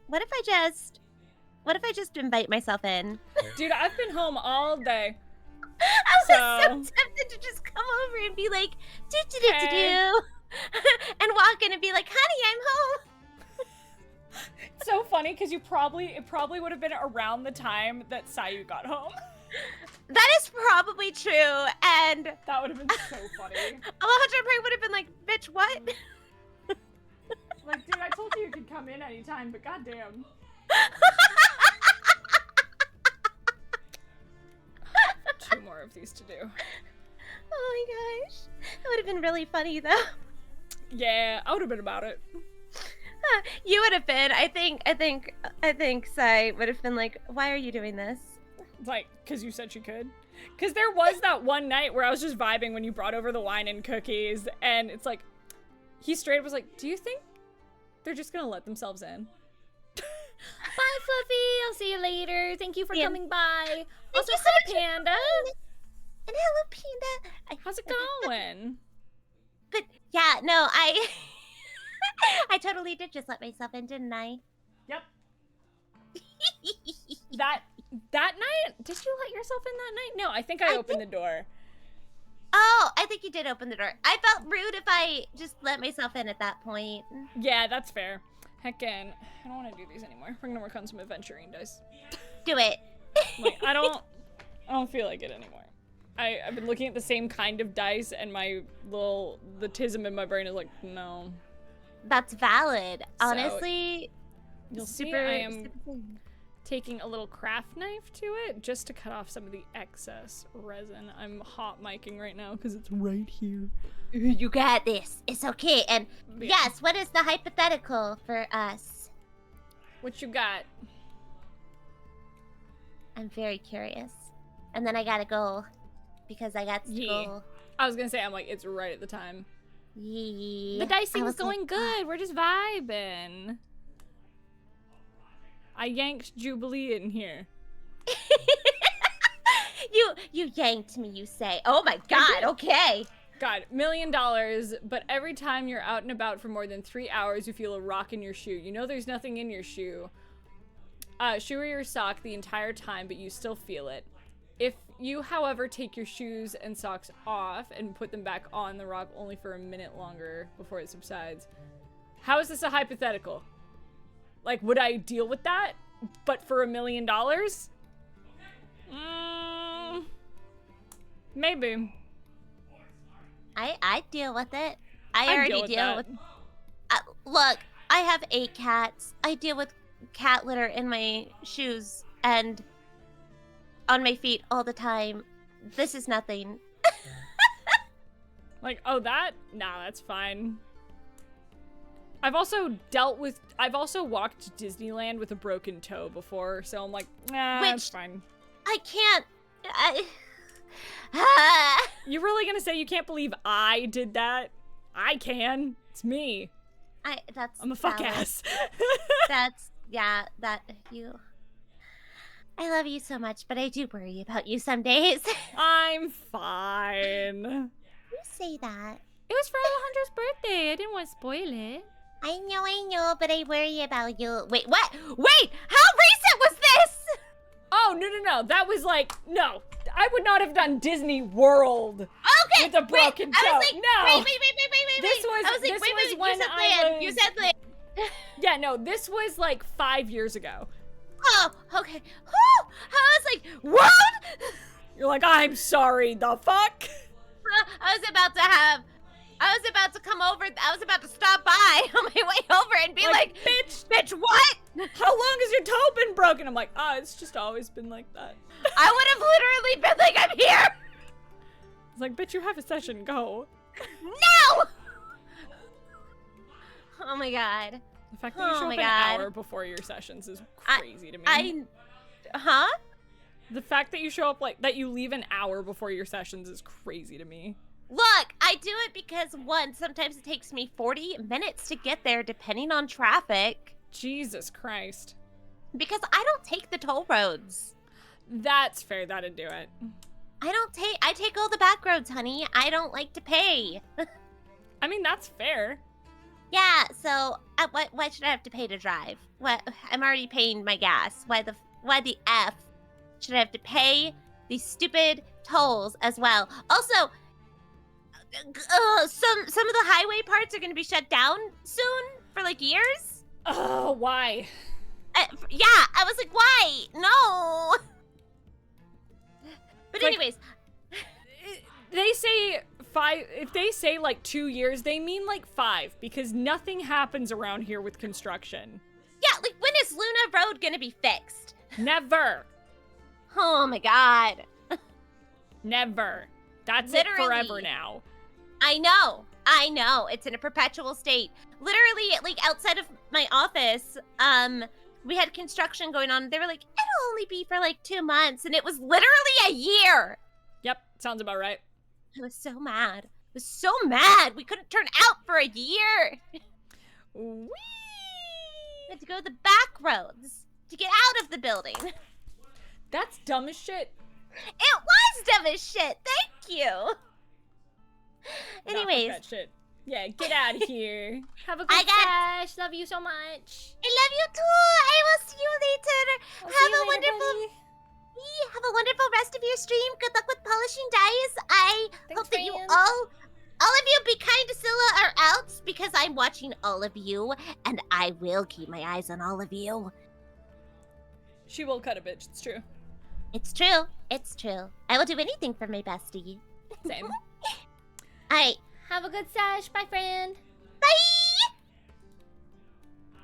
what if I just invite myself in? Dude, I've been home all day. I was so tempted to just come over and be like, do, and walk in and be like, honey, I'm home. It's so funny because it probably would have been around the time that Sayu got home. That is probably true, and That would have been so funny. Alejandra probably would have been like, bitch, what? Like, dude, I told you could come in anytime, but goddamn. Two more of these to do. Oh my gosh. That would have been really funny, though. Yeah, I would have been about it. You would have been. I think Sai would have been like, why are you doing this? Like, because you said she could. Because there was that one night where I was just vibing when you brought over the wine and cookies, and it's like, he straight up was like, do you think they're just gonna let themselves in? Bye, Fluffy. I'll see you later. Thank you for coming by. Also, you so hi, much. Panda. And hello, Panda. How's it going? But yeah, no, I totally did just let myself in, didn't I? Yep. That night? Did you let yourself in that night? No, I think I opened the door. Oh, I think you did open the door. I felt rude if I just let myself in at that point. Yeah, that's fair. Heckin', I don't want to do these anymore. We're gonna work on some adventuring dice. Do it. Like, I don't feel like it anymore. I've been looking at the same kind of dice, and the tism in my brain is like, no. That's valid. So, honestly, you'll see I am taking a little craft knife to it just to cut off some of the excess resin. I'm hot micing right now because it's right here. You got this. It's okay. And Yeah. yes, what is the hypothetical for us? What you got? I'm very curious. And then I gotta go because I got to go. I was gonna say, I'm like, it's right at the time. Yeah. The dicing I was was like, going good. We're just vibing. I yanked Jubilee in here. You yanked me, you say. Oh my god, okay. God, $1 million, but every time you're out and about for more than 3 hours, you feel a rock in your shoe. You know there's nothing in your shoe. Shoe or your sock the entire time, but you still feel it. If you, however, take your shoes and socks off and put them back on, the rock only for a minute longer before it subsides. How is this a hypothetical? Like, would I deal with that, but for $1 million? Maybe. I deal with it. I I'd already deal with deal that. with. Look, I have 8 cats. I deal with cat litter in my shoes and on my feet all the time. This is nothing. Like, oh, that? Nah, that's fine. I've also walked to Disneyland with a broken toe before, so I'm like, nah, that's fine. I can't. You're really gonna say you can't believe I did that? I can. It's me. I'm a fuck valid. ass. That you. I love you so much, but I do worry about you some days. I'm fine. You say that. It was for Alejandra's birthday. I didn't want to spoil it. I know, but I worry about you. Wait, what? Wait, how recent was this? Oh, no. That was like, no. I would not have done Disney World with a broken toe. I was like, no. Wait. This was, I was like, this wait, was when you said land. Yeah, no, this was like 5 years ago. Oh, okay. Whew. I was like, what? You're like, I'm sorry, the fuck? I was about to come over. I was about to stop by on my way over and be like, bitch, what? How long has your toe been broken? I'm like, it's just always been like that. I would have literally been like, I'm here. It's like, bitch, you have a session, go. No! Oh my god. The fact that you show up an hour before your sessions is crazy to me. Huh? The fact that you show up that you leave an hour before your sessions is crazy to me. Look, I do it because, one, sometimes it takes me 40 minutes to get there depending on traffic. Jesus Christ. Because I don't take the toll roads. That's fair, that'd do it. I take all the back roads, honey. I don't like to pay. I mean, that's fair. Yeah, so why should I have to pay to drive? What? I'm already paying my gas. Why the F should I have to pay these stupid tolls as well? Also, some of the highway parts are going to be shut down soon for like years. Oh, why? Yeah, I was like, why? No. But like, anyways, they say 5. If they say like 2 years, they mean like 5 because nothing happens around here with construction. yeah, like when is Luna Road going to be fixed? Never. Oh my god. Never. That's Literally. it forever now. I know. It's in a perpetual state. Literally, like outside of my office, we had construction going on. They were like, it'll only be for like 2 months, and it was literally a year. Yep, sounds about right. I was so mad. We couldn't turn out for a year. Whee! We had to go the back roads to get out of the building. That's dumb as shit. It was dumb as shit. Thank you. Anyways. Nah, fuck that shit. Yeah, get out of here. Have a good sesh. Love you so much. I love you too. I will see you later. I'll see you Have a later, wonderful. buddy. Have a wonderful rest of your stream. Good luck with polishing dice. I Thanks, hope that you friend. all of you be kind to Sylla or else, because I'm watching all of you, and I will keep my eyes on all of you. She will cut a bitch, it's true. It's true. It's true. I will do anything for my bestie. Same. Alright. Have a good sesh. Bye, friend. Bye!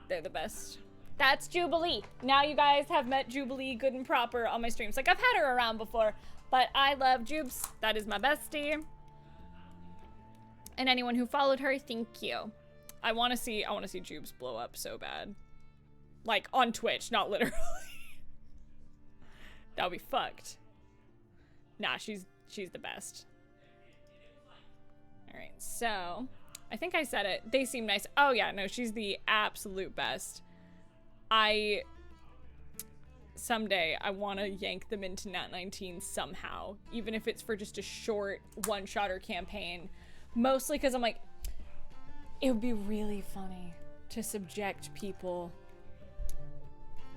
They're the best. That's Jubilee. Now you guys have met Jubilee good and proper on my streams. Like, I've had her around before, but I love Jubes. That is my bestie. And anyone who followed her, thank you. I want to see Jubes blow up so bad. Like, on Twitch, not literally. That'll be fucked. Nah, she's the best. Alright, so I think I said it. They seem nice. Oh yeah, no, she's the absolute best. Someday I want to yank them into Nat 19 somehow, even if it's for just a short one-shotter campaign. Mostly because I'm like, it would be really funny to subject people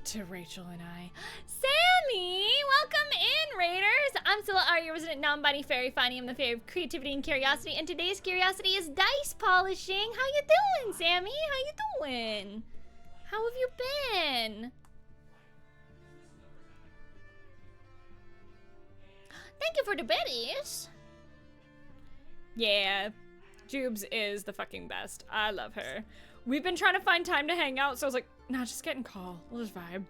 to Rachel and I. Sammy, welcome in, Raiders. I'm Sylla, Aria, resident non-binary fairy finding. I'm the fairy of creativity and curiosity, and today's curiosity is dice polishing. How you doing, Sammy? How you doing? How have you been? Thank you for the berries. Yeah, Jubes is the fucking best. I love her. We've been trying to find time to hang out, so I was like, nah, just get in call. We'll just vibe.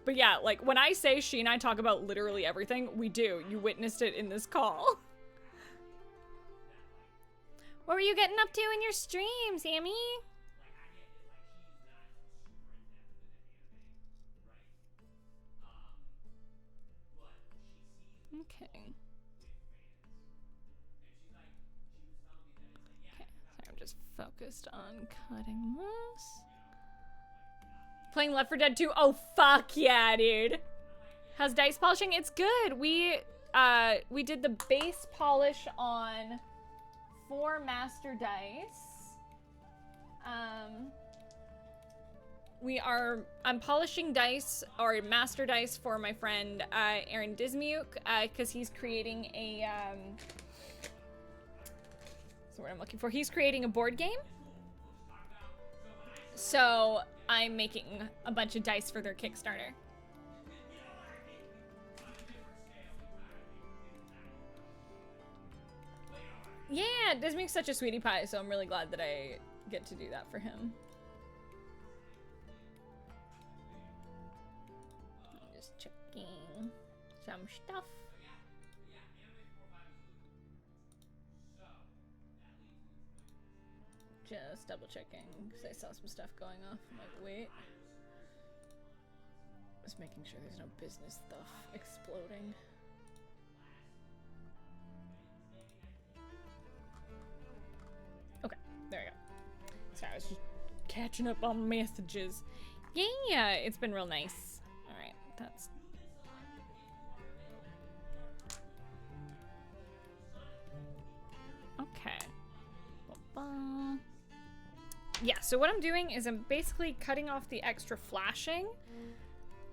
But yeah, like, when I say she and I talk about literally everything, we do. You witnessed it in this call. What were you getting up to in your stream, Sammy? Okay. Okay, so I'm just focused on cutting this. Playing Left 4 Dead 2? Oh, fuck yeah, dude. How's dice polishing? It's good. We did the base polish on 4 master dice. I'm polishing dice, or master dice, for my friend, Aaron Dismuke, because he's creating a, what's the word I'm looking for? He's creating a board game. So I'm making a bunch of dice for their Kickstarter. Yeah, Dismuke's such a sweetie pie, so I'm really glad that I get to do that for him. I'm just checking some stuff. Just double checking, because I saw some stuff going off. I'm like, wait. Just making sure there's no business stuff exploding. Okay, there we go. Sorry, I was just catching up on messages. Yeah, it's been real nice. Alright, that's... Okay. Ba-ba. Yeah, so what I'm doing is I'm basically cutting off the extra flashing.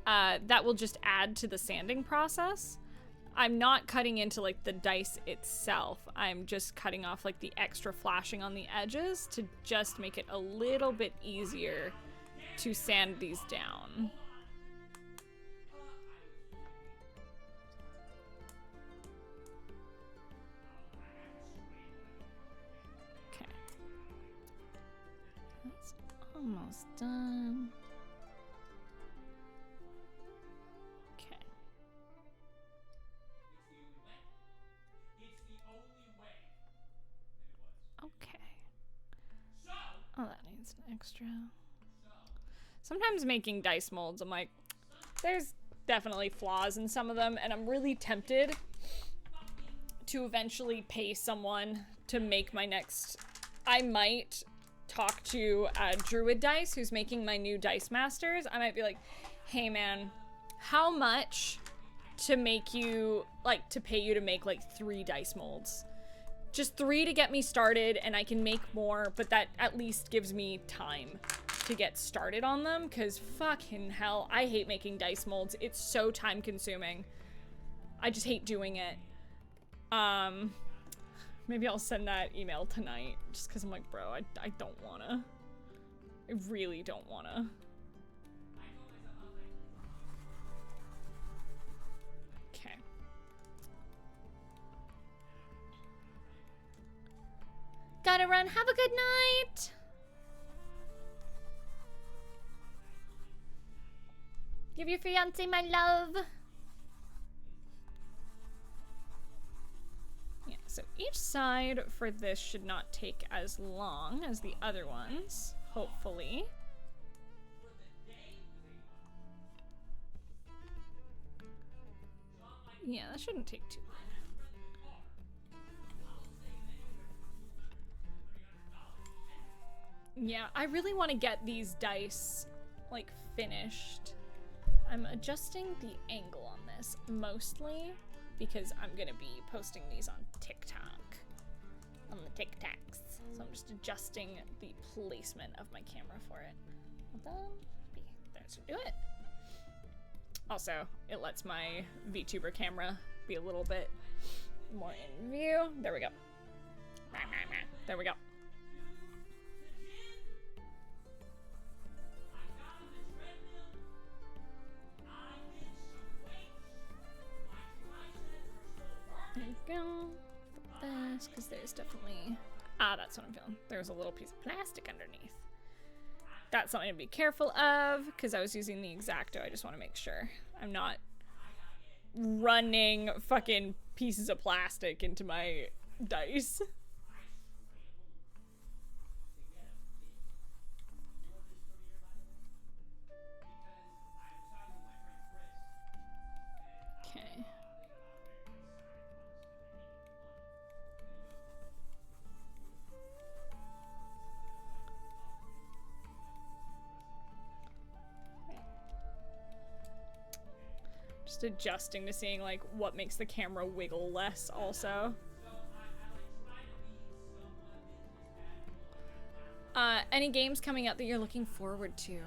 That will just add to the sanding process. I'm not cutting into like the dice itself. I'm just cutting off like the extra flashing on the edges to just make it a little bit easier to sand these down. Okay. That's almost done. Okay. Okay. Oh, that needs an extra. Sometimes making dice molds, I'm like, there's definitely flaws in some of them, and I'm really tempted to eventually pay someone to make my next... I might talk to Druid Dice, who's making my new Dice Masters. I might be like, hey man, how much to make you, like, to pay you to make like 3 dice molds? Just 3 to get me started, and I can make more, but that at least gives me time to get started on them, because fucking hell, I hate making dice molds. It's so time consuming. I just hate doing it. Maybe I'll send that email tonight, just because I'm like, bro, I don't wanna. I really don't wanna. Okay. Gotta run. Have a good night. Give your fiance my love. Yeah, so each side for this should not take as long as the other ones, hopefully. Yeah, that shouldn't take too long. Yeah, I really want to get these dice, like, finished. I'm adjusting the angle on this, mostly because I'm gonna be posting these on TikTok. On the TikToks. So I'm just adjusting the placement of my camera for it. Hold on. That should do it. Also, it lets my VTuber camera be a little bit more in view. There we go. There we go. There we go. This, because there's definitely... Ah, that's what I'm feeling. There's a little piece of plastic underneath. That's something to be careful of, because I was using the X-Acto. I just want to make sure I'm not running fucking pieces of plastic into my dice. Okay. Just adjusting to seeing like what makes the camera wiggle less also. Any games coming out that you're looking forward to?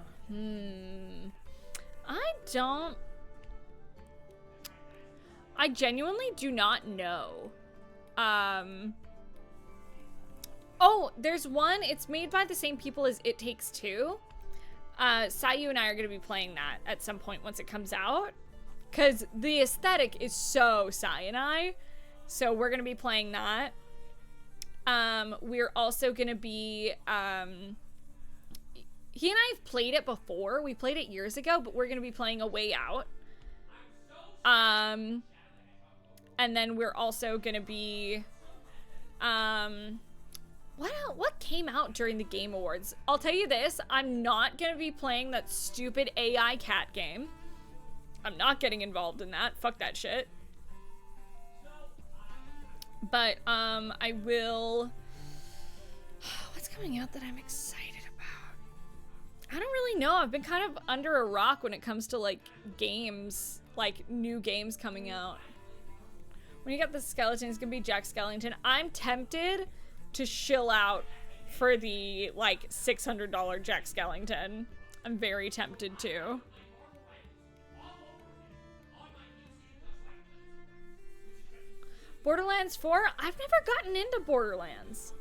I genuinely do not know. Oh, there's one. It's made by the same people as It Takes Two. Sayu and I are going to be playing that at some point once it comes out. Because the aesthetic is so Sai and I. So we're going to be playing that. We're also going to be... he and I have played it before. We played it years ago, but we're going to be playing A Way Out. And then we're also going to be... What came out during the Game Awards? I'll tell you this. I'm not going to be playing that stupid AI cat game. I'm not getting involved in that. Fuck that shit. But, I will... What's coming out that I'm excited about? I don't really know. I've been kind of under a rock when it comes to, like, games. Like, new games coming out. When you get the skeleton, it's gonna be Jack Skellington. I'm tempted to shill out for the, like, $600 Jack Skellington. I'm very tempted to. Borderlands 4? I've never gotten into Borderlands.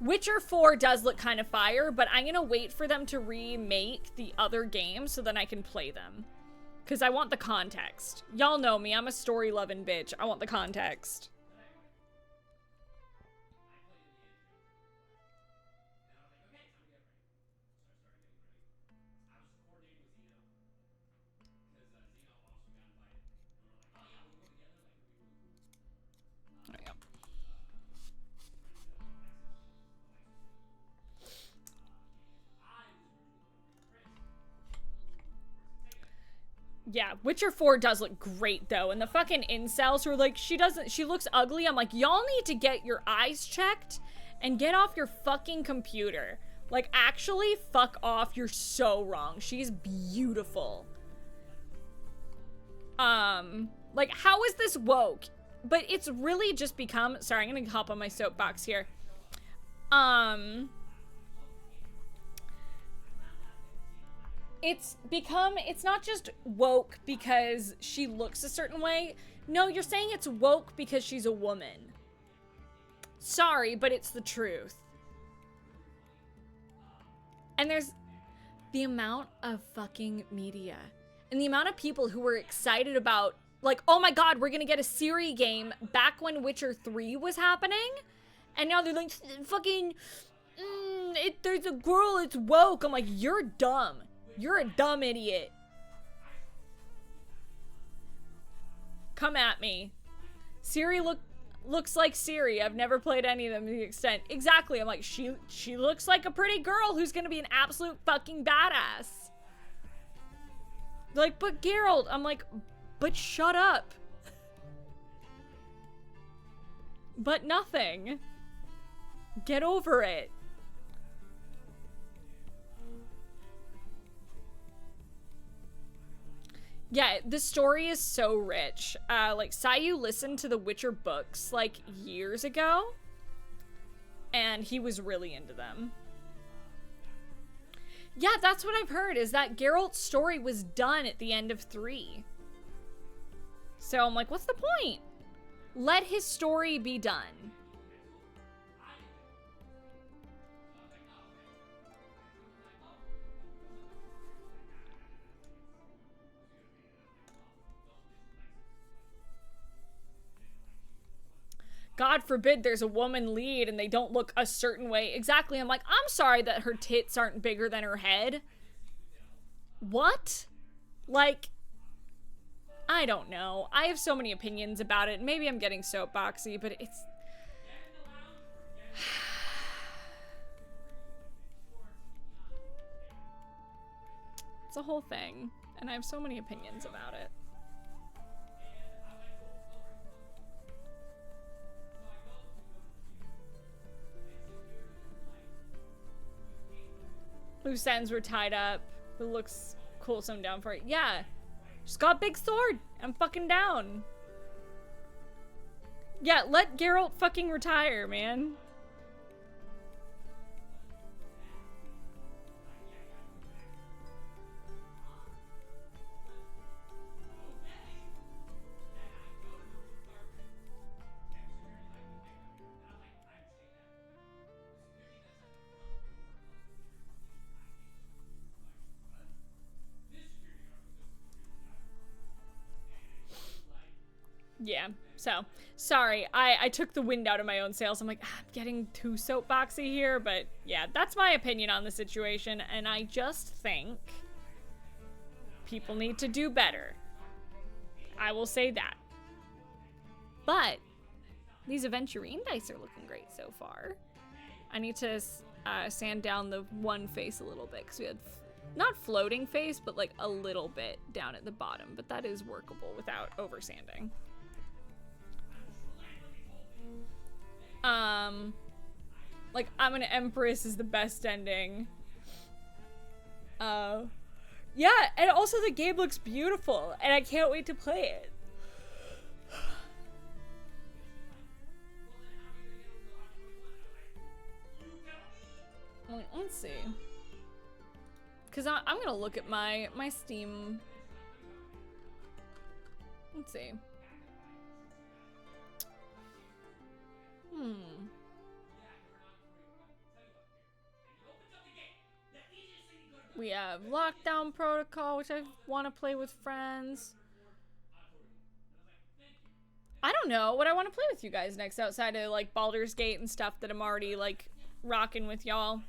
Witcher 4 does look kind of fire, but I'm gonna wait for them to remake the other games so then I can play them. Because I want the context. Y'all know me, I'm a story-loving bitch. I want the context. There we go. Yeah, Witcher 4 does look great though, and the fucking incels who are like, she looks ugly. I'm like, y'all need to get your eyes checked and get off your fucking computer. Like, actually, fuck off. You're so wrong. She's beautiful. Like, how is this woke? But it's really just become, sorry, I'm gonna hop on my it's not just woke because she looks a certain way. No, you're saying it's woke because she's a woman. Sorry, but it's the truth. And there's the amount of fucking media and the amount of people who were excited about, like, oh my god, we're gonna get a Siri game back when Witcher 3 was happening. And now they're like, fucking, there's a girl, it's woke. I'm like, you're dumb. You're a dumb idiot. Come at me. Siri looks like Siri. I've never played any of them to the extent. Exactly. I'm like, she looks like a pretty girl who's gonna be an absolute fucking badass. They're like, but Geralt. I'm like, but shut up. But nothing. Get over it. Yeah, the story is so rich. Like, Sayu listened to the Witcher books, like, years ago. And he was really into them. Yeah, that's what I've heard, is that Geralt's story was done at the end of 3. So I'm like, what's the point? Let his story be done. God forbid there's a woman lead and they don't look a certain way. Exactly. I'm like, I'm sorry that her tits aren't bigger than her head. What? Like, I don't know. I have so many opinions about it. Maybe I'm getting soapboxy, but it's... it's a whole thing. And I have so many opinions about it. Loose ends were tied up. It looks cool, so I'm down for it. Yeah. She's got a big sword. I'm fucking down. Yeah, let Geralt fucking retire, man. Yeah, so, sorry, I took the wind out of my own sails. I'm like, I'm getting too soapboxy here, but yeah, that's my opinion on the situation, and I just think people need to do better. I will say that. But these Aventurine dice are looking great so far. I need to sand down the one face a little bit, because we had not floating face, but like a little bit down at the bottom, but that is workable without over sanding. Like, I'm an Empress is the best ending. Yeah, and also the game looks beautiful, and I can't wait to play it. Let's see. Because I'm gonna look at my Steam. Let's see. We have Lockdown Protocol, which I want to play with friends. I don't know what I want to play with you guys next outside of like Baldur's Gate and stuff that I'm already like rocking with y'all.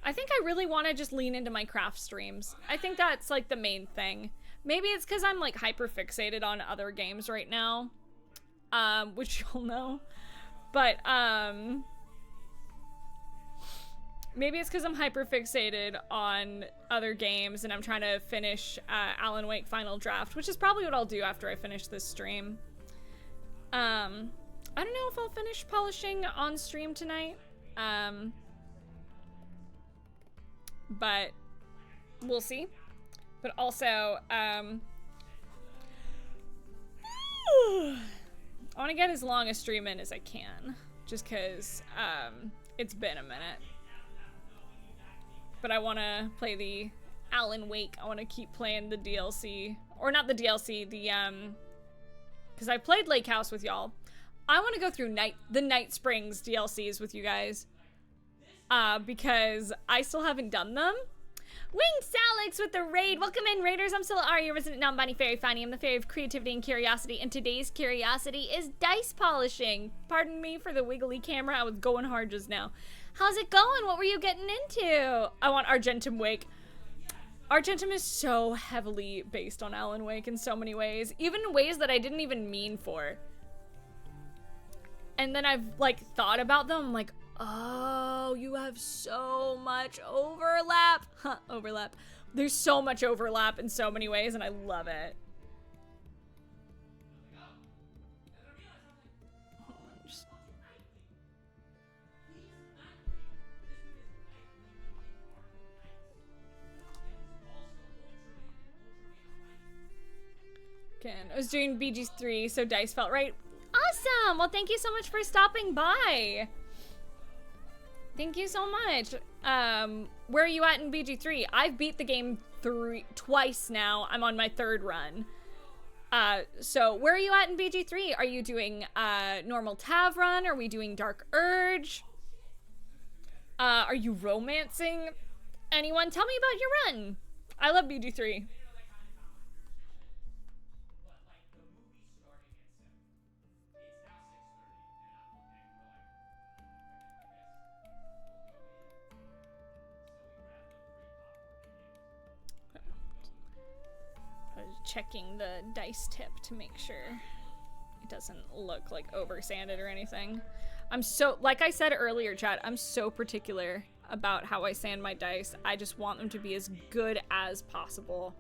I think I really want to just lean into my craft streams. I think that's like the main thing. Maybe it's because I'm like hyper fixated on other games right now, which you'll know. But, maybe it's because I'm hyper-fixated on other games and I'm trying to finish Alan Wake Final Draft, which is probably what I'll do after I finish this stream. I don't know if I'll finish polishing on stream tonight, but we'll see. But also, I want to get as long a stream in as I can, just because it's been a minute. But I want to play the Alan Wake. I want to keep playing the DLC. Or not the DLC, the, because I played Lake House with y'all. I want to go through the Night Springs DLCs with you guys. Because I still haven't done them. Winged Salix with the raid. Welcome in, raiders. I'm Sylla, Aria, resident non-binary fairy finding. I'm the fairy of creativity and curiosity, and today's curiosity is dice polishing. Pardon me for the wiggly camera. I was going hard just now. How's it going? What were you getting into? I want Argentum Wake. Argentum is so heavily based on Alan Wake in so many ways, even in ways that I didn't even mean for. And then I've like thought about them. I'm like, oh, you have so much overlap. Huh, overlap. There's so much overlap in so many ways, and I love it. I was doing BG3, so dice felt right. Awesome! Well, thank you so much for stopping by. Thank you so much. Where are you at in BG3? I've beat the game twice now. I'm on my third run. So where are you at in BG3? Are you doing normal Tav run? Are we doing Dark Urge? Are you romancing anyone? Tell me about your run. I love BG3. Checking the dice tip to make sure it doesn't look like over sanded or anything. I'm so, like I said earlier, chat, I'm so particular about how I sand my dice. I just want them to be as good as possible.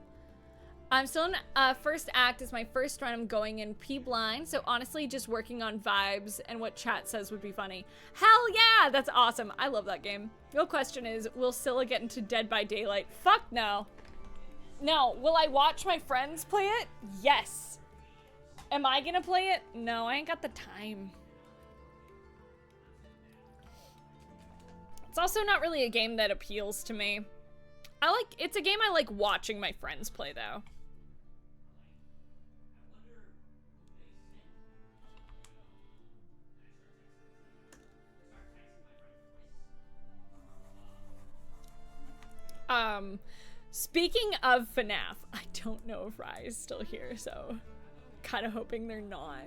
I'm still in first act. Is my first run. I'm going in P blind, so honestly just working on vibes and what chat says would be funny. Hell yeah, that's awesome. I love that game. Real question is, will Sylla get into Dead by Daylight? Fuck no. No, will I watch my friends play it? Yes. Am I gonna play it? No, I ain't got the time. It's also not really a game that appeals to me. It's a game I like watching my friends play though. Speaking of FNAF, I don't know if Rye is still here, so kind of hoping they're not.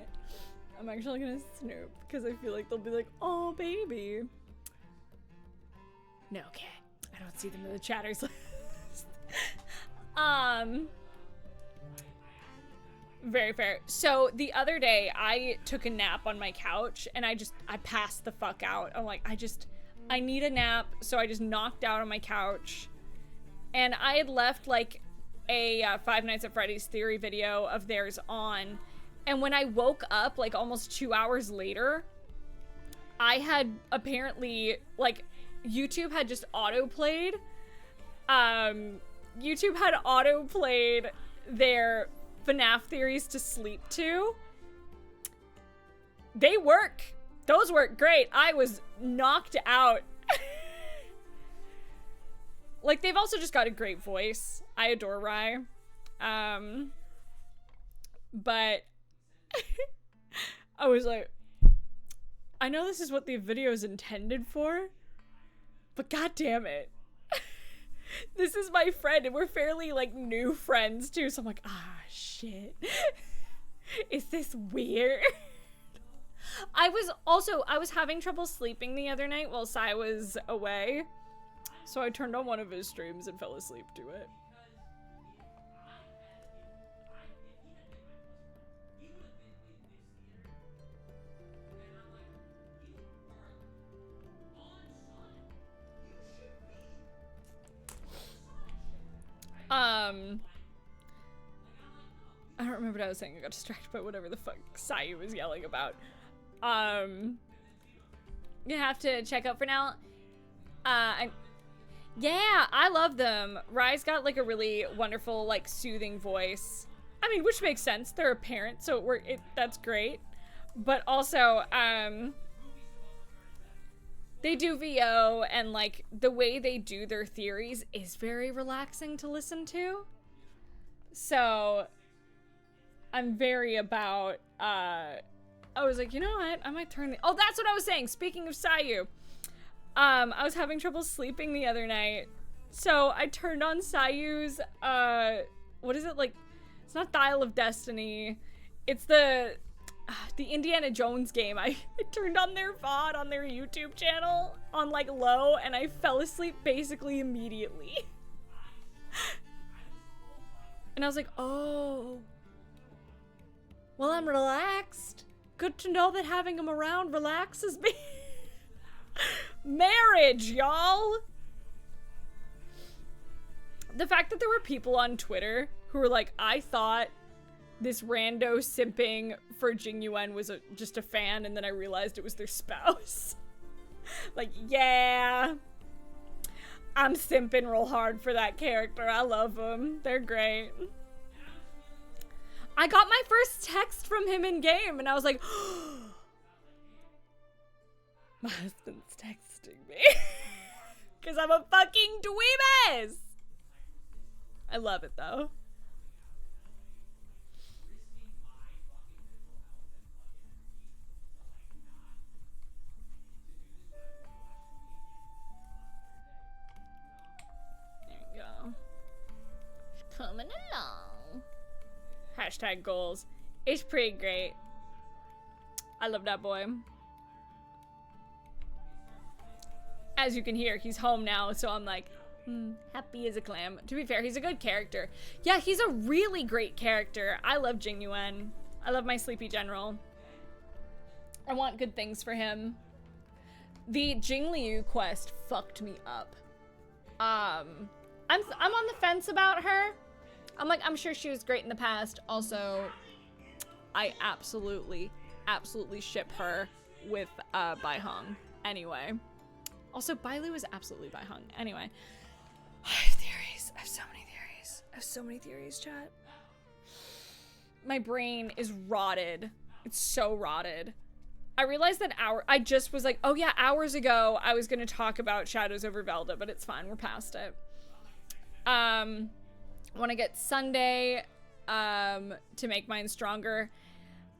I'm actually gonna snoop because I feel like they'll be like, oh baby. No, okay. I don't see them in the chatters list. Very fair. So the other day I took a nap on my couch and I passed the fuck out. I'm like, I need a nap. So I just knocked out on my couch. And I had left like a Five Nights at Freddy's theory video of theirs on. And when I woke up like almost 2 hours later, I had apparently like YouTube had just auto-played. YouTube had auto-played their FNAF theories to sleep to. They work. Those work great. I was knocked out. Like, they've also just got a great voice. I adore Rye. But I was like, I know this is what the video is intended for, but god damn it. This is my friend, and we're fairly, like, new friends, too. So I'm like, shit. Is this weird? I was having trouble sleeping the other night while Sai was away. So I turned on one of his streams and fell asleep to it. I don't remember what I was saying. I got distracted by whatever the fuck Sai was yelling about. You have to check out for now. Yeah, I love them. Rye's got like a really wonderful, like, soothing voice. I mean, which makes sense. They're a parent, so that's great. But also, they do VO, and like the way they do their theories is very relaxing to listen to. So I'm very about, I was like, you know what? I might turn the, oh, that's what I was saying. Speaking of Sayu, I was having trouble sleeping the other night. So I turned on Sayu's, what is it, like, it's not Dial of Destiny. It's the Indiana Jones game. I turned on their VOD on their YouTube channel on like low, and I fell asleep basically immediately. And I was like, oh, well, I'm relaxed. Good to know that having him around relaxes me. Marriage, y'all. The fact that there were people on Twitter who were like, I thought this rando simping for Jingyuan was just a fan, and then I realized it was their spouse. Like, yeah, I'm simping real hard for that character. I love them. They're great. I got my first text from him in game, and I was like, my husband's texting me. Because I'm a fucking dweebus. I love it, though. Coming along. Hashtag goals. It's pretty great. I love that boy. As you can hear, he's home now, so I'm like, happy as a clam. To be fair, he's a good character. Yeah, he's a really great character. I love Jingyuan. I love my Sleepy General. I want good things for him. The Jingliu quest fucked me up. I'm on the fence about her. I'm like, I'm sure she was great in the past. Also, I absolutely ship her with Baihong. Anyway. Also, Bailu is absolutely Baihong. Anyway. I have theories. I have so many theories. I have so many theories, chat. My brain is rotted. It's so rotted. I realized that I just was like, oh yeah, hours ago I was gonna talk about Shadows over Velda, but it's fine, we're past it. Want to get Sunday to make mine stronger.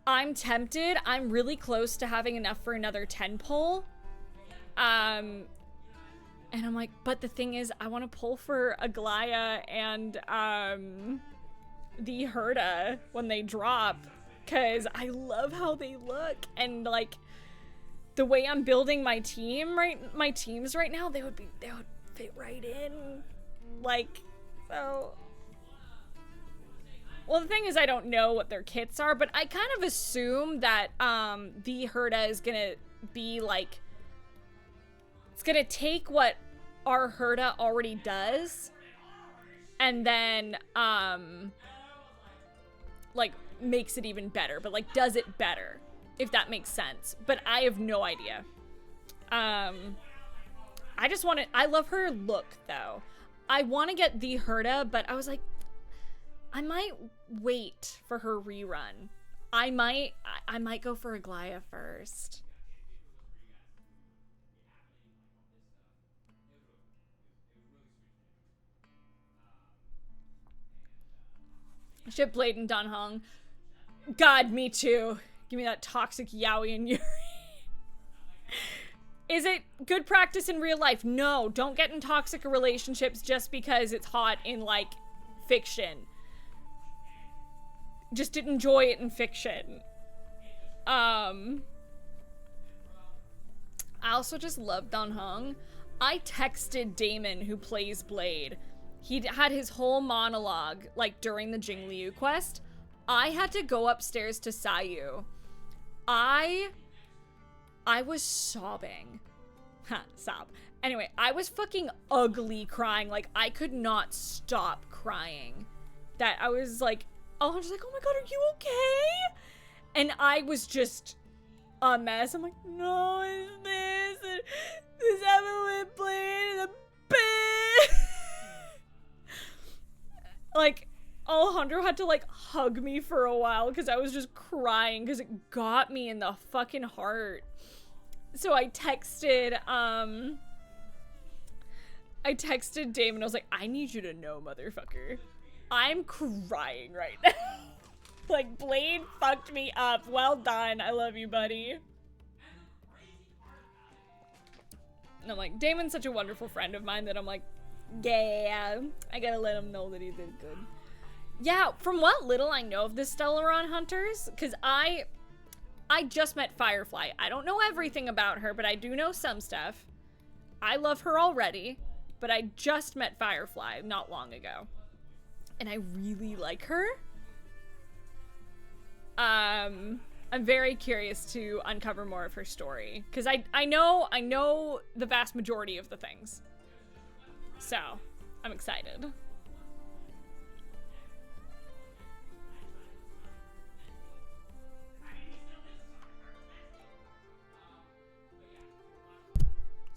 I'm tempted. I'm really close to having enough for another 10 pull. And I'm like, but the thing is, I want to pull for Aglaya and the Herda when they drop, because I love how they look, and like the way I'm building my teams right now, they would fit right in, like, so. Well, the thing is, I don't know what their kits are, but I kind of assume that the Herda is gonna be like, it's gonna take what our Herda already does and then like makes it even better, but like does it better, if that makes sense. But I have no idea. I love her look though. I want to get the Herda, but I was like, I might wait for her rerun. I might go for Aglaya first. Ship Blade and Danhong. God, me too. Give me that toxic yaoi and Yuri. Is it good practice in real life? No, don't get in toxic relationships just because it's hot in like fiction. Just enjoy it in fiction. I also just love Danhong. I texted Damon, who plays Blade. He had his whole monologue, like, during the Jingliu quest. I had to go upstairs to Sayu. I was sobbing. Ha, sob. Anyway, I was fucking ugly crying. Like, I could not stop crying. That I was like, oh, I was like, oh my god, are you okay? And I was just a mess. I'm like, no, it's this, and this happened with Blade, and the bitch. Like, Alejandro had to like hug me for a while because I was just crying because it got me in the fucking heart. So I texted Damon. I was like, I need you to know, motherfucker, I'm crying right now. Like, Blade fucked me up. Well done. I love you, buddy. And I'm like, Damon's such a wonderful friend of mine that I'm like, yeah, I gotta let him know that he did good. Yeah, from what little I know of the Stellaron Hunters, because I just met Firefly. I don't know everything about her, but I do know some stuff. I love her already, but I just met Firefly not long ago. And I really like her. I'm very curious to uncover more of her story, because I know the vast majority of the things. So, I'm excited.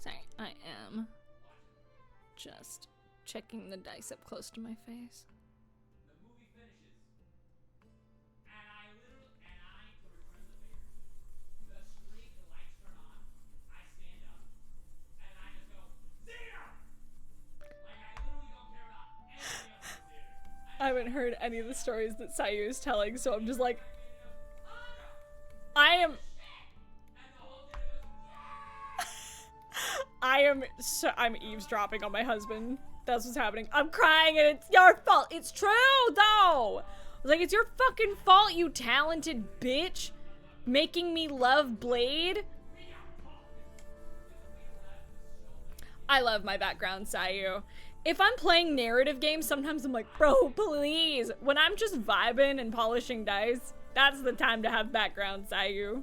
Sorry, I am just checking the dice up close to my face. I haven't heard any of the stories that Sayu is telling, so I'm just like, I'm eavesdropping on my husband. That's what's happening. I'm crying and it's your fault. It's true, though. I was like, it's your fucking fault, you talented bitch. Making me love Blade. I love my background, Sayu. If I'm playing narrative games, sometimes I'm like, bro, please. When I'm just vibing and polishing dice, that's the time to have background, Sayu.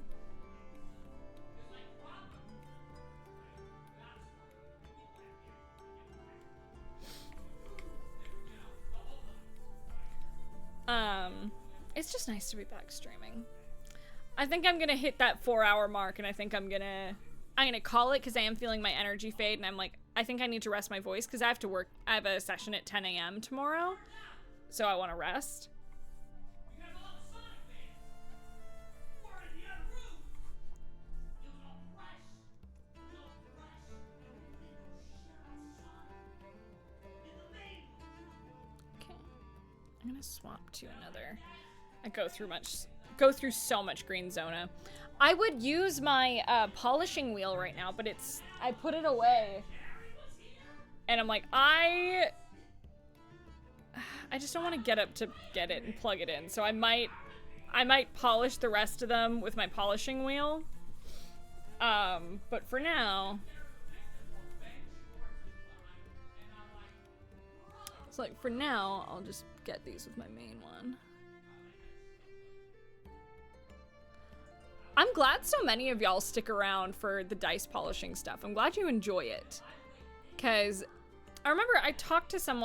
It's just nice to be back streaming. I think I'm gonna hit that 4-hour mark, and I think I'm gonna call it, because I am feeling my energy fade, and I'm like, I think I need to rest my voice, because I have to work. I have a session at 10 a.m. tomorrow, so I want to rest. Okay, I'm gonna swap to another. I go through so much green Zona. I would use my polishing wheel right now, but I put it away. And I'm like, I just don't want to get up to get it and plug it in. So I might polish the rest of them with my polishing wheel. But for now, it's like, I'll just get these with my main one. I'm glad so many of y'all stick around for the dice polishing stuff. I'm glad you enjoy it. Because I remember I talked to some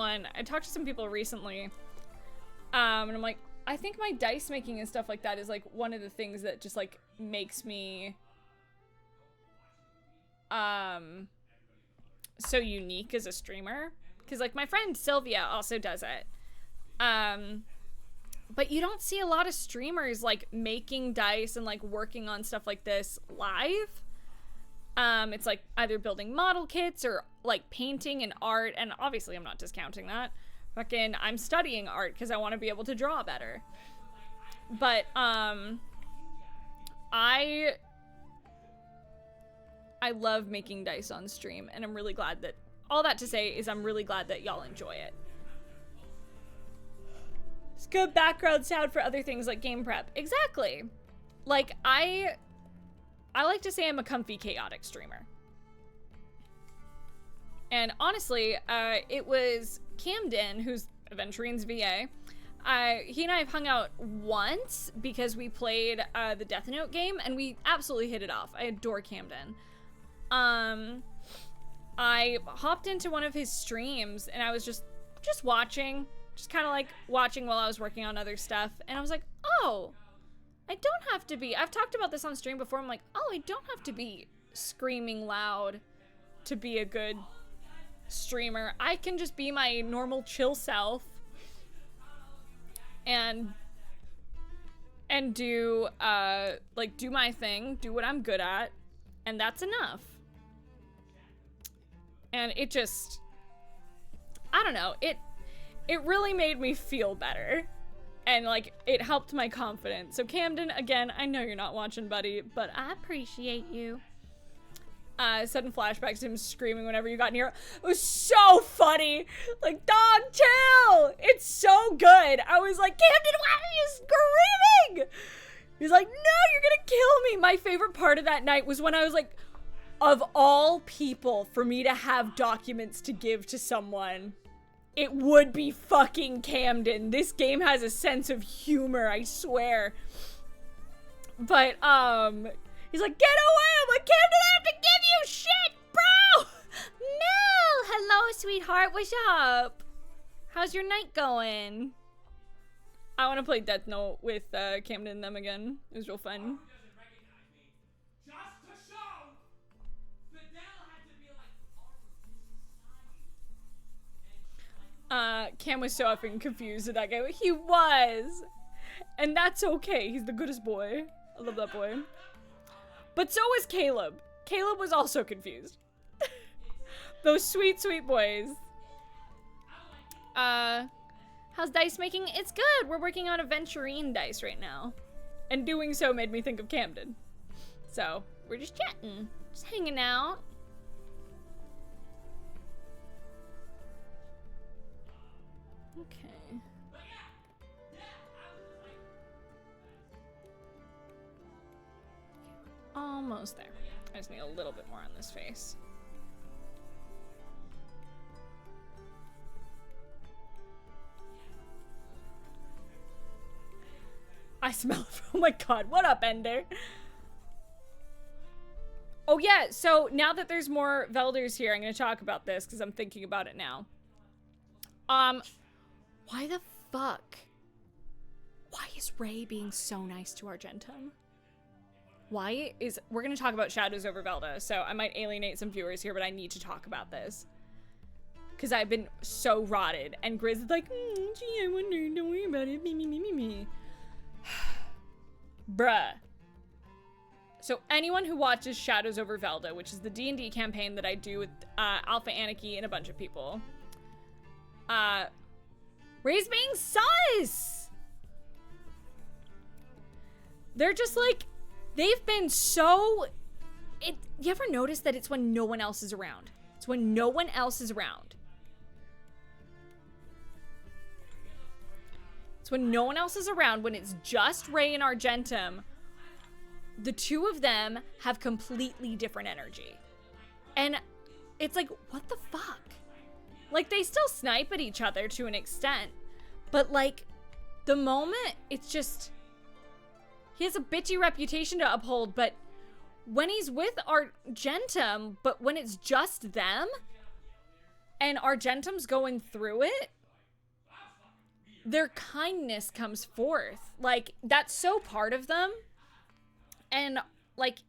people recently, and I'm like, I think my dice making and stuff like that is like one of the things that just like makes me so unique as a streamer. Because like my friend Sylvia also does it. But you don't see a lot of streamers like making dice and like working on stuff like this live. It's like either building model kits or like painting and art, and obviously I'm not discounting that. Fucking, I'm studying art because I want to be able to draw better. But I love making dice on stream, and I'm really glad that, all that to say is I'm really glad that y'all enjoy it. It's good background sound for other things like game prep. Exactly. Like, I like to say I'm a comfy, chaotic streamer. And honestly, it was Camden, who's Aventurine's VA. He and I have hung out once because we played the Death Note game, and we absolutely hit it off. I adore Camden. I hopped into one of his streams, and I was just watching. Just kind of like watching while I was working on other stuff. And I was like, oh, I don't have to be. I've talked about this on stream before. I'm like, oh, I don't have to be screaming loud to be a good streamer. I can just be my normal chill self and do do my thing, do what I'm good at, And that's enough. And it just, I don't know, it really made me feel better. And like, it helped my confidence. So Camden, again, I know you're not watching, buddy, but I appreciate you. Sudden flashbacks to him screaming whenever you got near. It was so funny. Like, dog, chill. It's so good. I was like, Camden, why are you screaming? He's like, no, you're gonna kill me. My favorite part of that night was when I was like, of all people for me to have documents to give to someone, it would be fucking Camden. This game has a sense of humor, I swear. But, he's like, get away! I'm like, Camden, I have to give you shit, bro! Mel! Hello, sweetheart. What's up? How's your night going? I want to play Death Note with Camden and them again. It was real fun. Cam was so effing confused at that guy. He was! And that's okay. He's the goodest boy. I love that boy. But so was Caleb. Caleb was also confused. Those sweet, sweet boys. How's dice making? It's good. We're working on aventurine dice right now. And doing so made me think of Camden. So, we're just chatting. Just hanging out. okay. Almost there. I just need a little bit more on this face. I smell, oh my god, what up, Ender? Oh yeah, so now that there's more Velders here, I'm gonna talk about this because I'm thinking about it now. Why the fuck? Why is Ray being so nice to Argentum? We're gonna talk about Shadows over Velda, so I might alienate some viewers here, but I need to talk about this. Because I've been so rotted, and Grizz is like, gee, I wonder, don't worry about it, me. Bruh. So anyone who watches Shadows over Velda, which is the D&D campaign that I do with Alpha Anarchy and a bunch of people, Ray's being sus! They're just like, they've been so... You ever notice that it's when no one else is around? It's when no one else is around. It's when no one else is around, when it's just Ray and Argentum. The two of them have completely different energy. And it's like, what the fuck? Like, they still snipe at each other to an extent. But, like, the moment, it's just... He has a bitchy reputation to uphold, but when he's with Argentum, but when it's just them, and Argentum's going through it, their kindness comes forth. Like, that's so part of them. And, like,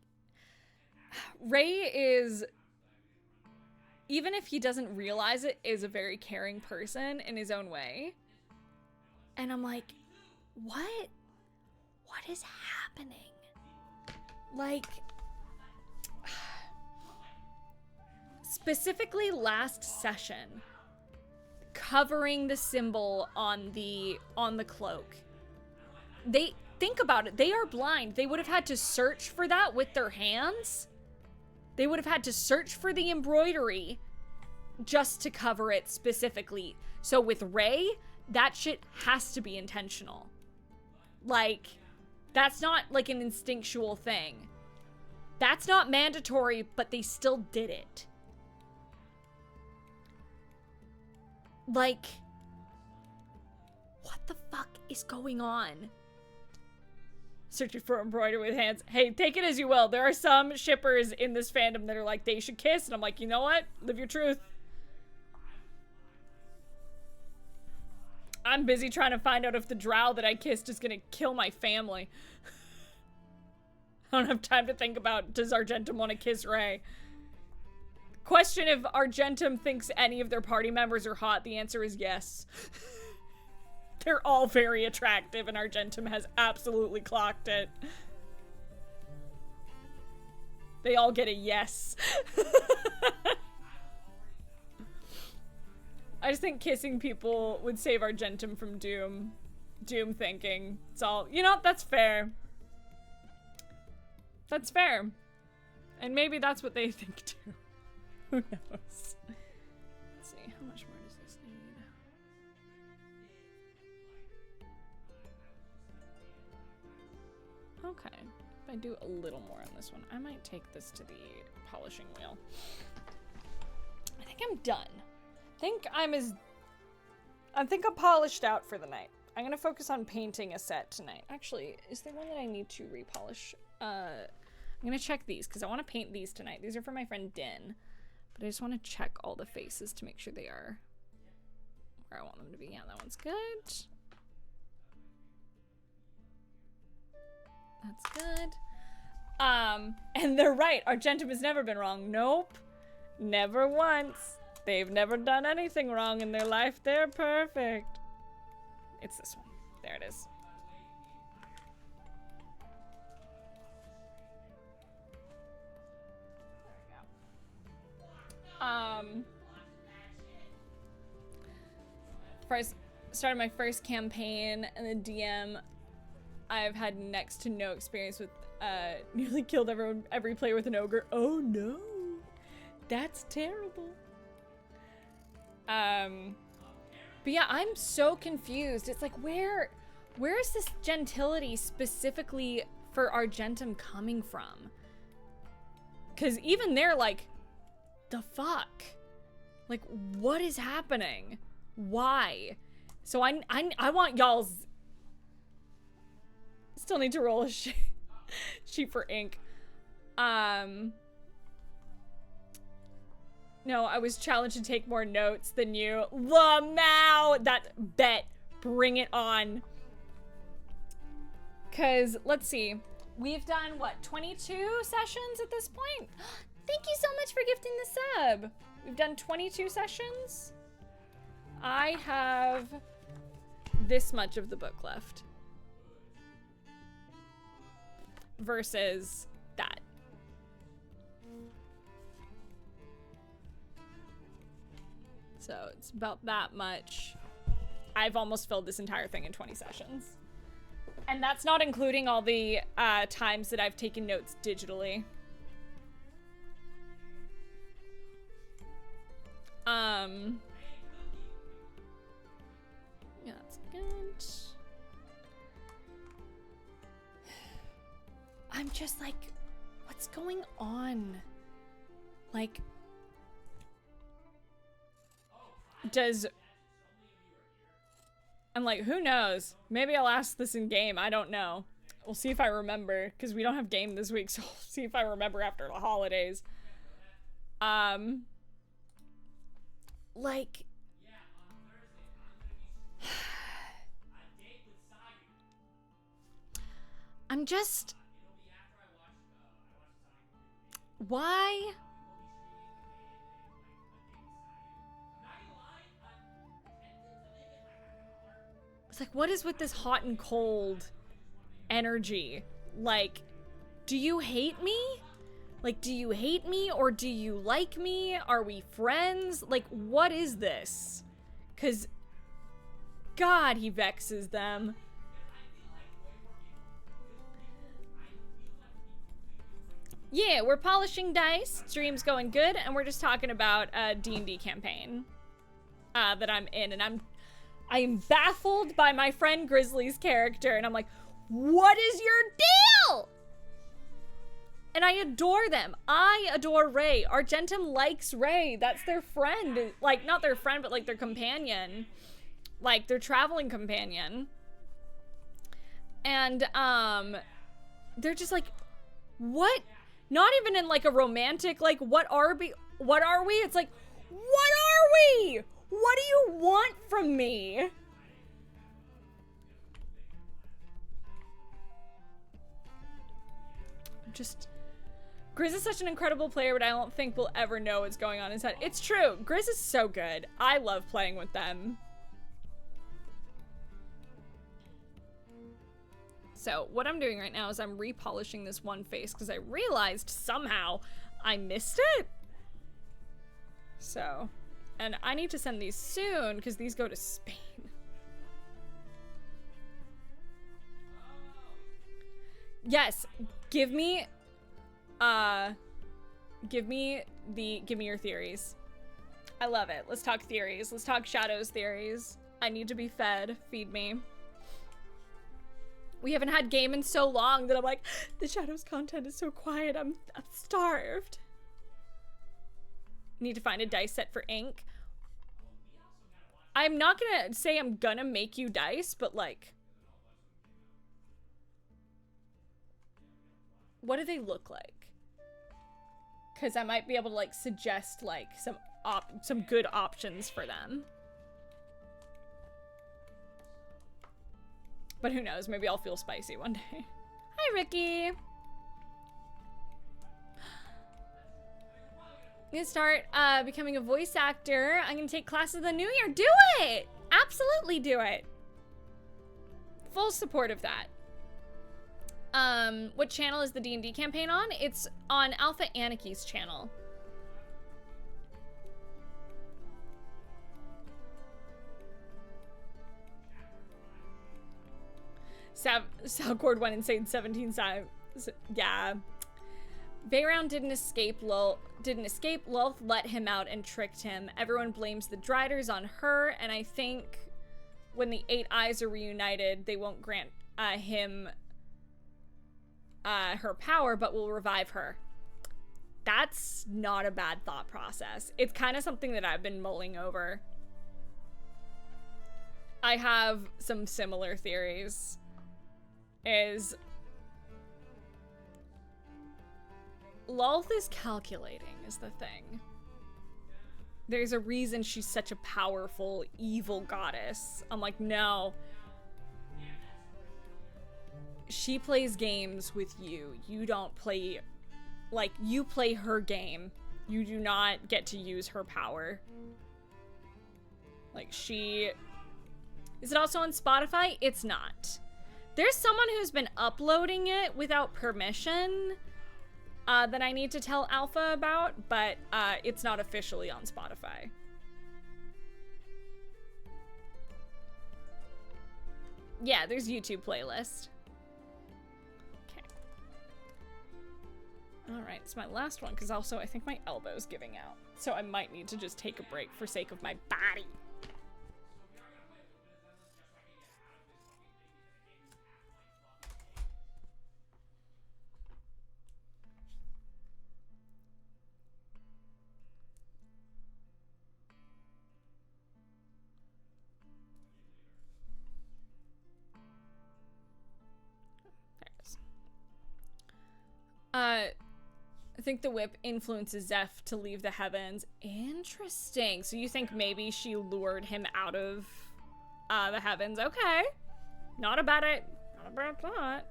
Ray is, even if he doesn't realize it, is a very caring person in his own way. And I'm like, what is happening? Like, specifically last session, covering the symbol on the cloak. Think about it. They are blind. They would have had to search for that with their hands. They would have had to search for the embroidery just to cover it specifically. So with Ray, that shit has to be intentional. Like, that's not like an instinctual thing. That's not mandatory, but they still did it. Like, what the fuck is going on? Searching for embroidery with hands. Hey, take it as you will. There are some shippers in this fandom that are like, they should kiss. And I'm like, you know what? Live your truth. I'm busy trying to find out if the drow that I kissed is gonna kill my family. I don't have time to think about, does Argentum want to kiss Ray? Question if Argentum thinks any of their party members are hot. The answer is yes. They're all very attractive, and Argentum has absolutely clocked it. They all get a yes. I just think kissing people would save Argentum from doom. Doom thinking. It's all, you know, that's fair. That's fair. And maybe that's what they think too. Who knows? Let's see, how much more does this need? Okay, if I do a little more on this one, I might take this to the polishing wheel. I think I'm done. I think I'm polished out for the night. I'm gonna focus on painting a set tonight. Actually, is there one that I need to repolish? I'm gonna check these because I want to paint these tonight. These are for my friend Din, but I just want to check all the faces to make sure they are where I want them to be. Yeah, that one's good. That's good. And they're right. Argentum has never been wrong. Nope. Never once. They've never done anything wrong in their life. They're perfect. It's this one. There it is. First, started my first campaign in the DM. I've had next to no experience with, nearly killed every player with an ogre. Oh no, that's terrible. But yeah, I'm so confused. It's like, where is this gentility specifically for Argentum coming from? Because even they're like, the fuck? Like, what is happening? Why? So I want y'all's... Still need to roll a sheet for ink. No, I was challenged to take more notes than you. Lamau! That bet. Bring it on. Because, let's see. We've done, what, 22 sessions at this point? Thank you so much for gifting the sub. We've done 22 sessions. I have this much of the book left. Versus that. So it's about that much. I've almost filled this entire thing in 20 sessions. And that's not including all the times that I've taken notes digitally. Yeah, that's good. I'm just like, what's going on? Like, I'm like, who knows? Maybe I'll ask this in game. I don't know. We'll see if I remember, because we don't have game this week, so we'll see if I remember after the holidays. Like, I'm just, why? It's like, what is with this hot and cold energy? Like, do you hate me? Like, do you hate me or do you like me? Are we friends? Like, what is this? 'Cause, God, he vexes them. Yeah, we're polishing dice. Stream's going good, and we're just talking about a D&D campaign that I'm in, and I am baffled by my friend Grizzly's character, and I'm like, what is your deal? And I adore them. I adore Ray. Argentum likes Ray. That's their friend. Like, not their friend, but like their companion. Like, their traveling companion. And, they're just like, what? Not even in like a romantic, like, what are we? It's like, what are we? What do you want from me? Just, Grizz is such an incredible player, but I don't think we'll ever know what's going on in his head. It's true. Grizz is so good. I love playing with them. So what I'm doing right now is I'm repolishing this one face because I realized somehow I missed it. So, and I need to send these soon because these go to Spain. Yes, give me your theories. I love it. Let's talk theories. Let's talk Shadows theories. I need to be fed. Feed me. We haven't had game in so long that I'm like, the Shadows content is so quiet. I'm starved. Need to find a dice set for ink. I'm not gonna say I'm gonna make you dice, but like, what do they look like? Because I might be able to like suggest like some good options for them. But who knows? Maybe I'll feel spicy one day. Hi, Ricky. I'm gonna start becoming a voice actor. I'm gonna take classes in the new year. Do it! Absolutely do it. Full support of that. What channel is the D&D campaign on? It's on Alpha Aniki's channel. Salcord went insane 17 times. Yeah. Veyround didn't escape. Lulth let him out and tricked him. Everyone blames the Driders on her, and I think when the 8 Eyes are reunited, they won't grant him her power, but will revive her. That's not a bad thought process. It's kind of something that I've been mulling over. I have some similar theories. Lulth is calculating is the thing. There's a reason she's such a powerful, evil goddess. I'm like, no. She plays games with you. You don't play, like, you play her game. You do not get to use her power. Like, she... Is it also on Spotify? It's not. There's someone who's been uploading it without permission that I need to tell Alpha about, but it's not officially on Spotify. Yeah, there's YouTube playlist. Okay. Alright, it's my last one, because also I think my elbow's giving out. So I might need to just take a break for sake of my body. I think the whip influences Zeph to leave the heavens. Interesting. So you think maybe she lured him out of the heavens? Okay. Not a bad thought.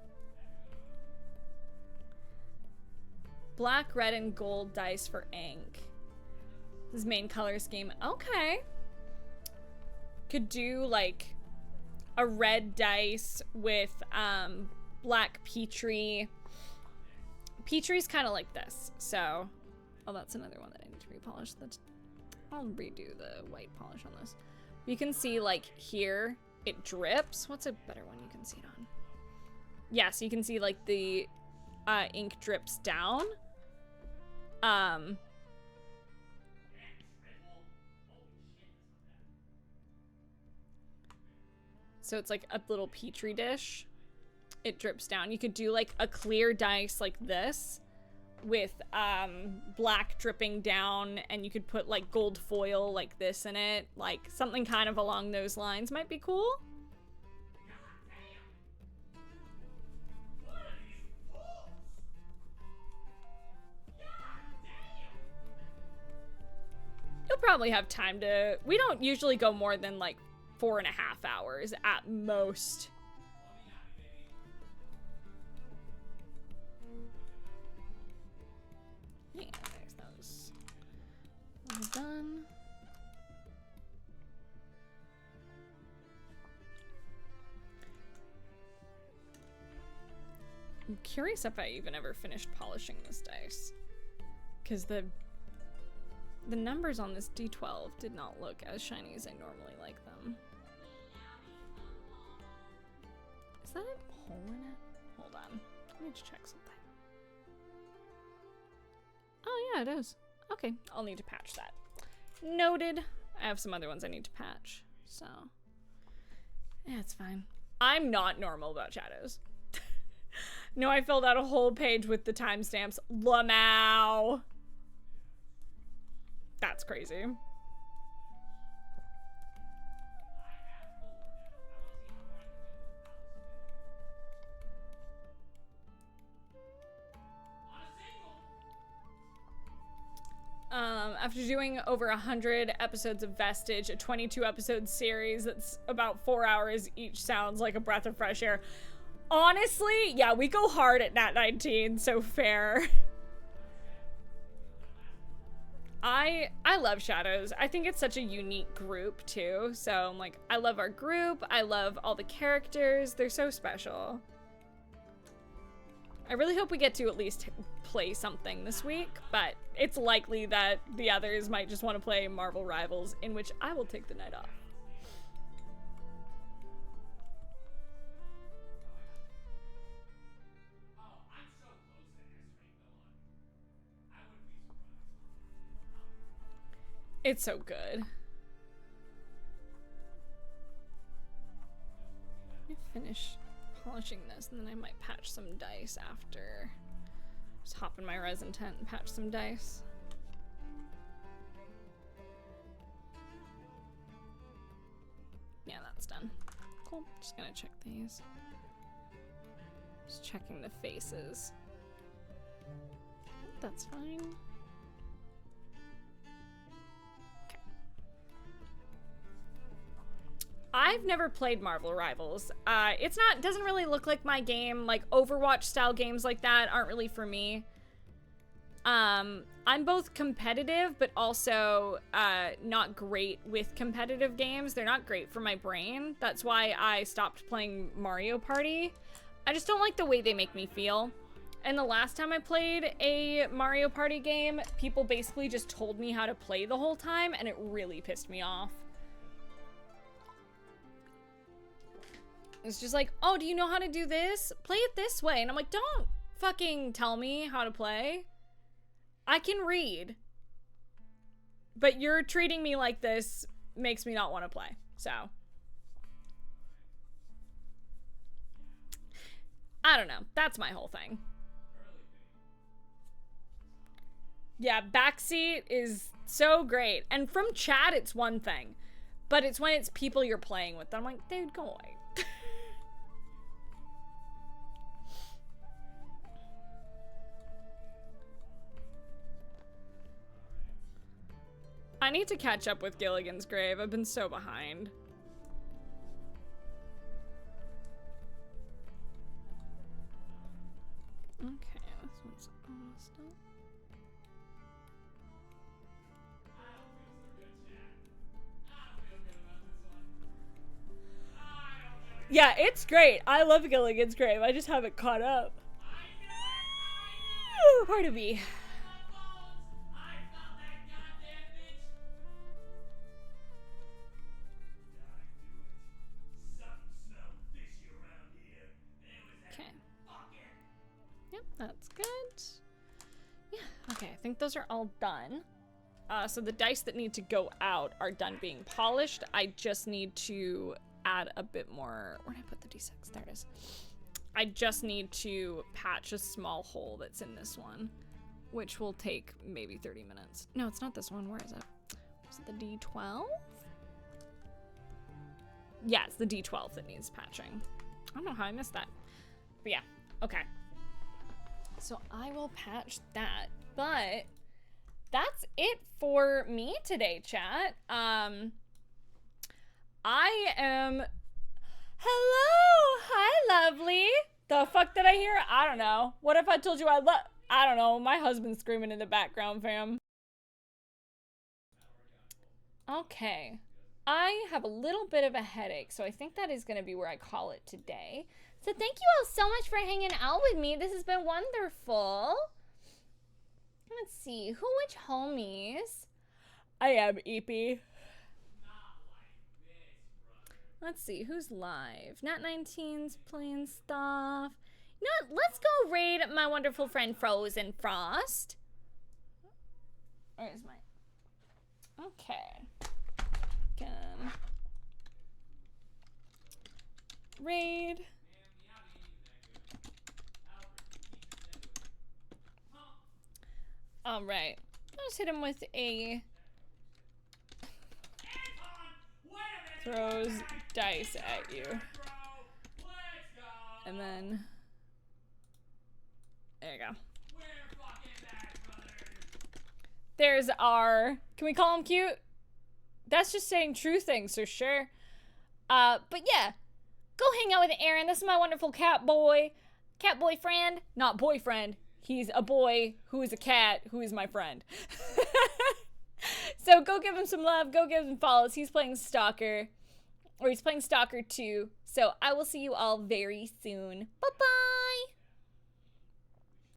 Black, red, and gold dice for ink. This is main color scheme. Okay. Could do like a red dice with black Petrie. Petrie's kind of like this, so... Oh, that's another one that I need to repolish. I'll redo the white polish on this. You can see, like, here, it drips. What's a better one you can see it on? Yeah, so you can see, like, the ink drips down. So it's like a little Petri dish. It drips down. You could do like a clear dice like this with black dripping down, and you could put like gold foil like this in it. Like something kind of along those lines might be cool. You'll probably have time to... We don't usually go more than like 4.5 hours at most. Yeah, there's those. All done. I'm curious if I even ever finished polishing this dice. Because the numbers on this D12 did not look as shiny as I normally like them. Is that a hole in it? Hold on. I need to check something. Oh yeah, it is. Okay, I'll need to patch that. Noted. I have some other ones I need to patch, so yeah, it's fine. I'm not normal about shadows. No, I filled out a whole page with the timestamps. Lamau. That's crazy. After doing over 100 episodes of Vestige, a 22 episode series that's about 4 hours each, sounds like a breath of fresh air. Honestly, yeah, we go hard at Nat 19, so fair. I love Shadows. I think it's such a unique group too. So I'm like, I love our group. I love all the characters. They're so special. I really hope we get to at least play something this week, but it's likely that the others might just want to play Marvel Rivals, in which I will take the night off. It's so good. Let me finish polishing this, and then I might patch some dice after. Just hop in my resin tent and patch some dice. Yeah, that's done. Cool. Just gonna check these. Just checking the faces. That's fine. I've never played Marvel Rivals. Doesn't really look like my game. Like Overwatch style games like that aren't really for me. I'm both competitive, but also not great with competitive games. They're not great for my brain. That's why I stopped playing Mario Party. I just don't like the way they make me feel. And the last time I played a Mario Party game, people basically just told me how to play the whole time, and it really pissed me off. It's just like, oh, do you know how to do this? Play it this way. And I'm like, don't fucking tell me how to play. I can read. But you're treating me like this makes me not want to play. So. I don't know. That's my whole thing. Yeah, backseat is so great. And from chat, it's one thing. But it's when it's people you're playing with. I'm like, dude, go away. I need to catch up with Gilligan's Grave. I've been so behind. Okay, this one's almost done. Yeah, it's great. I love Gilligan's Grave. I just haven't caught up. Pardon me. That's good. Yeah, okay, I think those are all done. So the dice that need to go out are done being polished. I just need to add a bit more. Where did I put the D6? There it is. I just need to patch a small hole that's in this one, which will take maybe 30 minutes. No, it's not this one. Where is it? Is it the D12? Yeah, it's the D12 that needs patching. I don't know how I missed that. But yeah, okay. So I will patch that, but that's it for me today, chat. I am, hello, hi, lovely. The fuck did I hear? I don't know. What if I told you I don't know, my husband's screaming in the background, fam. Okay, I have a little bit of a headache, so I think that is going to be where I call it today. So thank you all so much for hanging out with me. This has been wonderful. Let's see. Which homies? I am EP. Let's see, who's live? Nat19's playing stuff. Let's go raid my wonderful friend Frozen Frost. Where's my... Okay. Raid. Alright. Let's hit him with a... Throws dice at you. And then... There you go. There's our... Can we call him cute? That's just saying true things, so sure. But yeah. Go hang out with Aaron. This is my wonderful cat boy. Cat boyfriend. Not boyfriend. He's a boy who is a cat who is my friend. So go give him some love. Go give him follows. He's playing Stalker. Or he's playing Stalker 2. So I will see you all very soon. Bye-bye.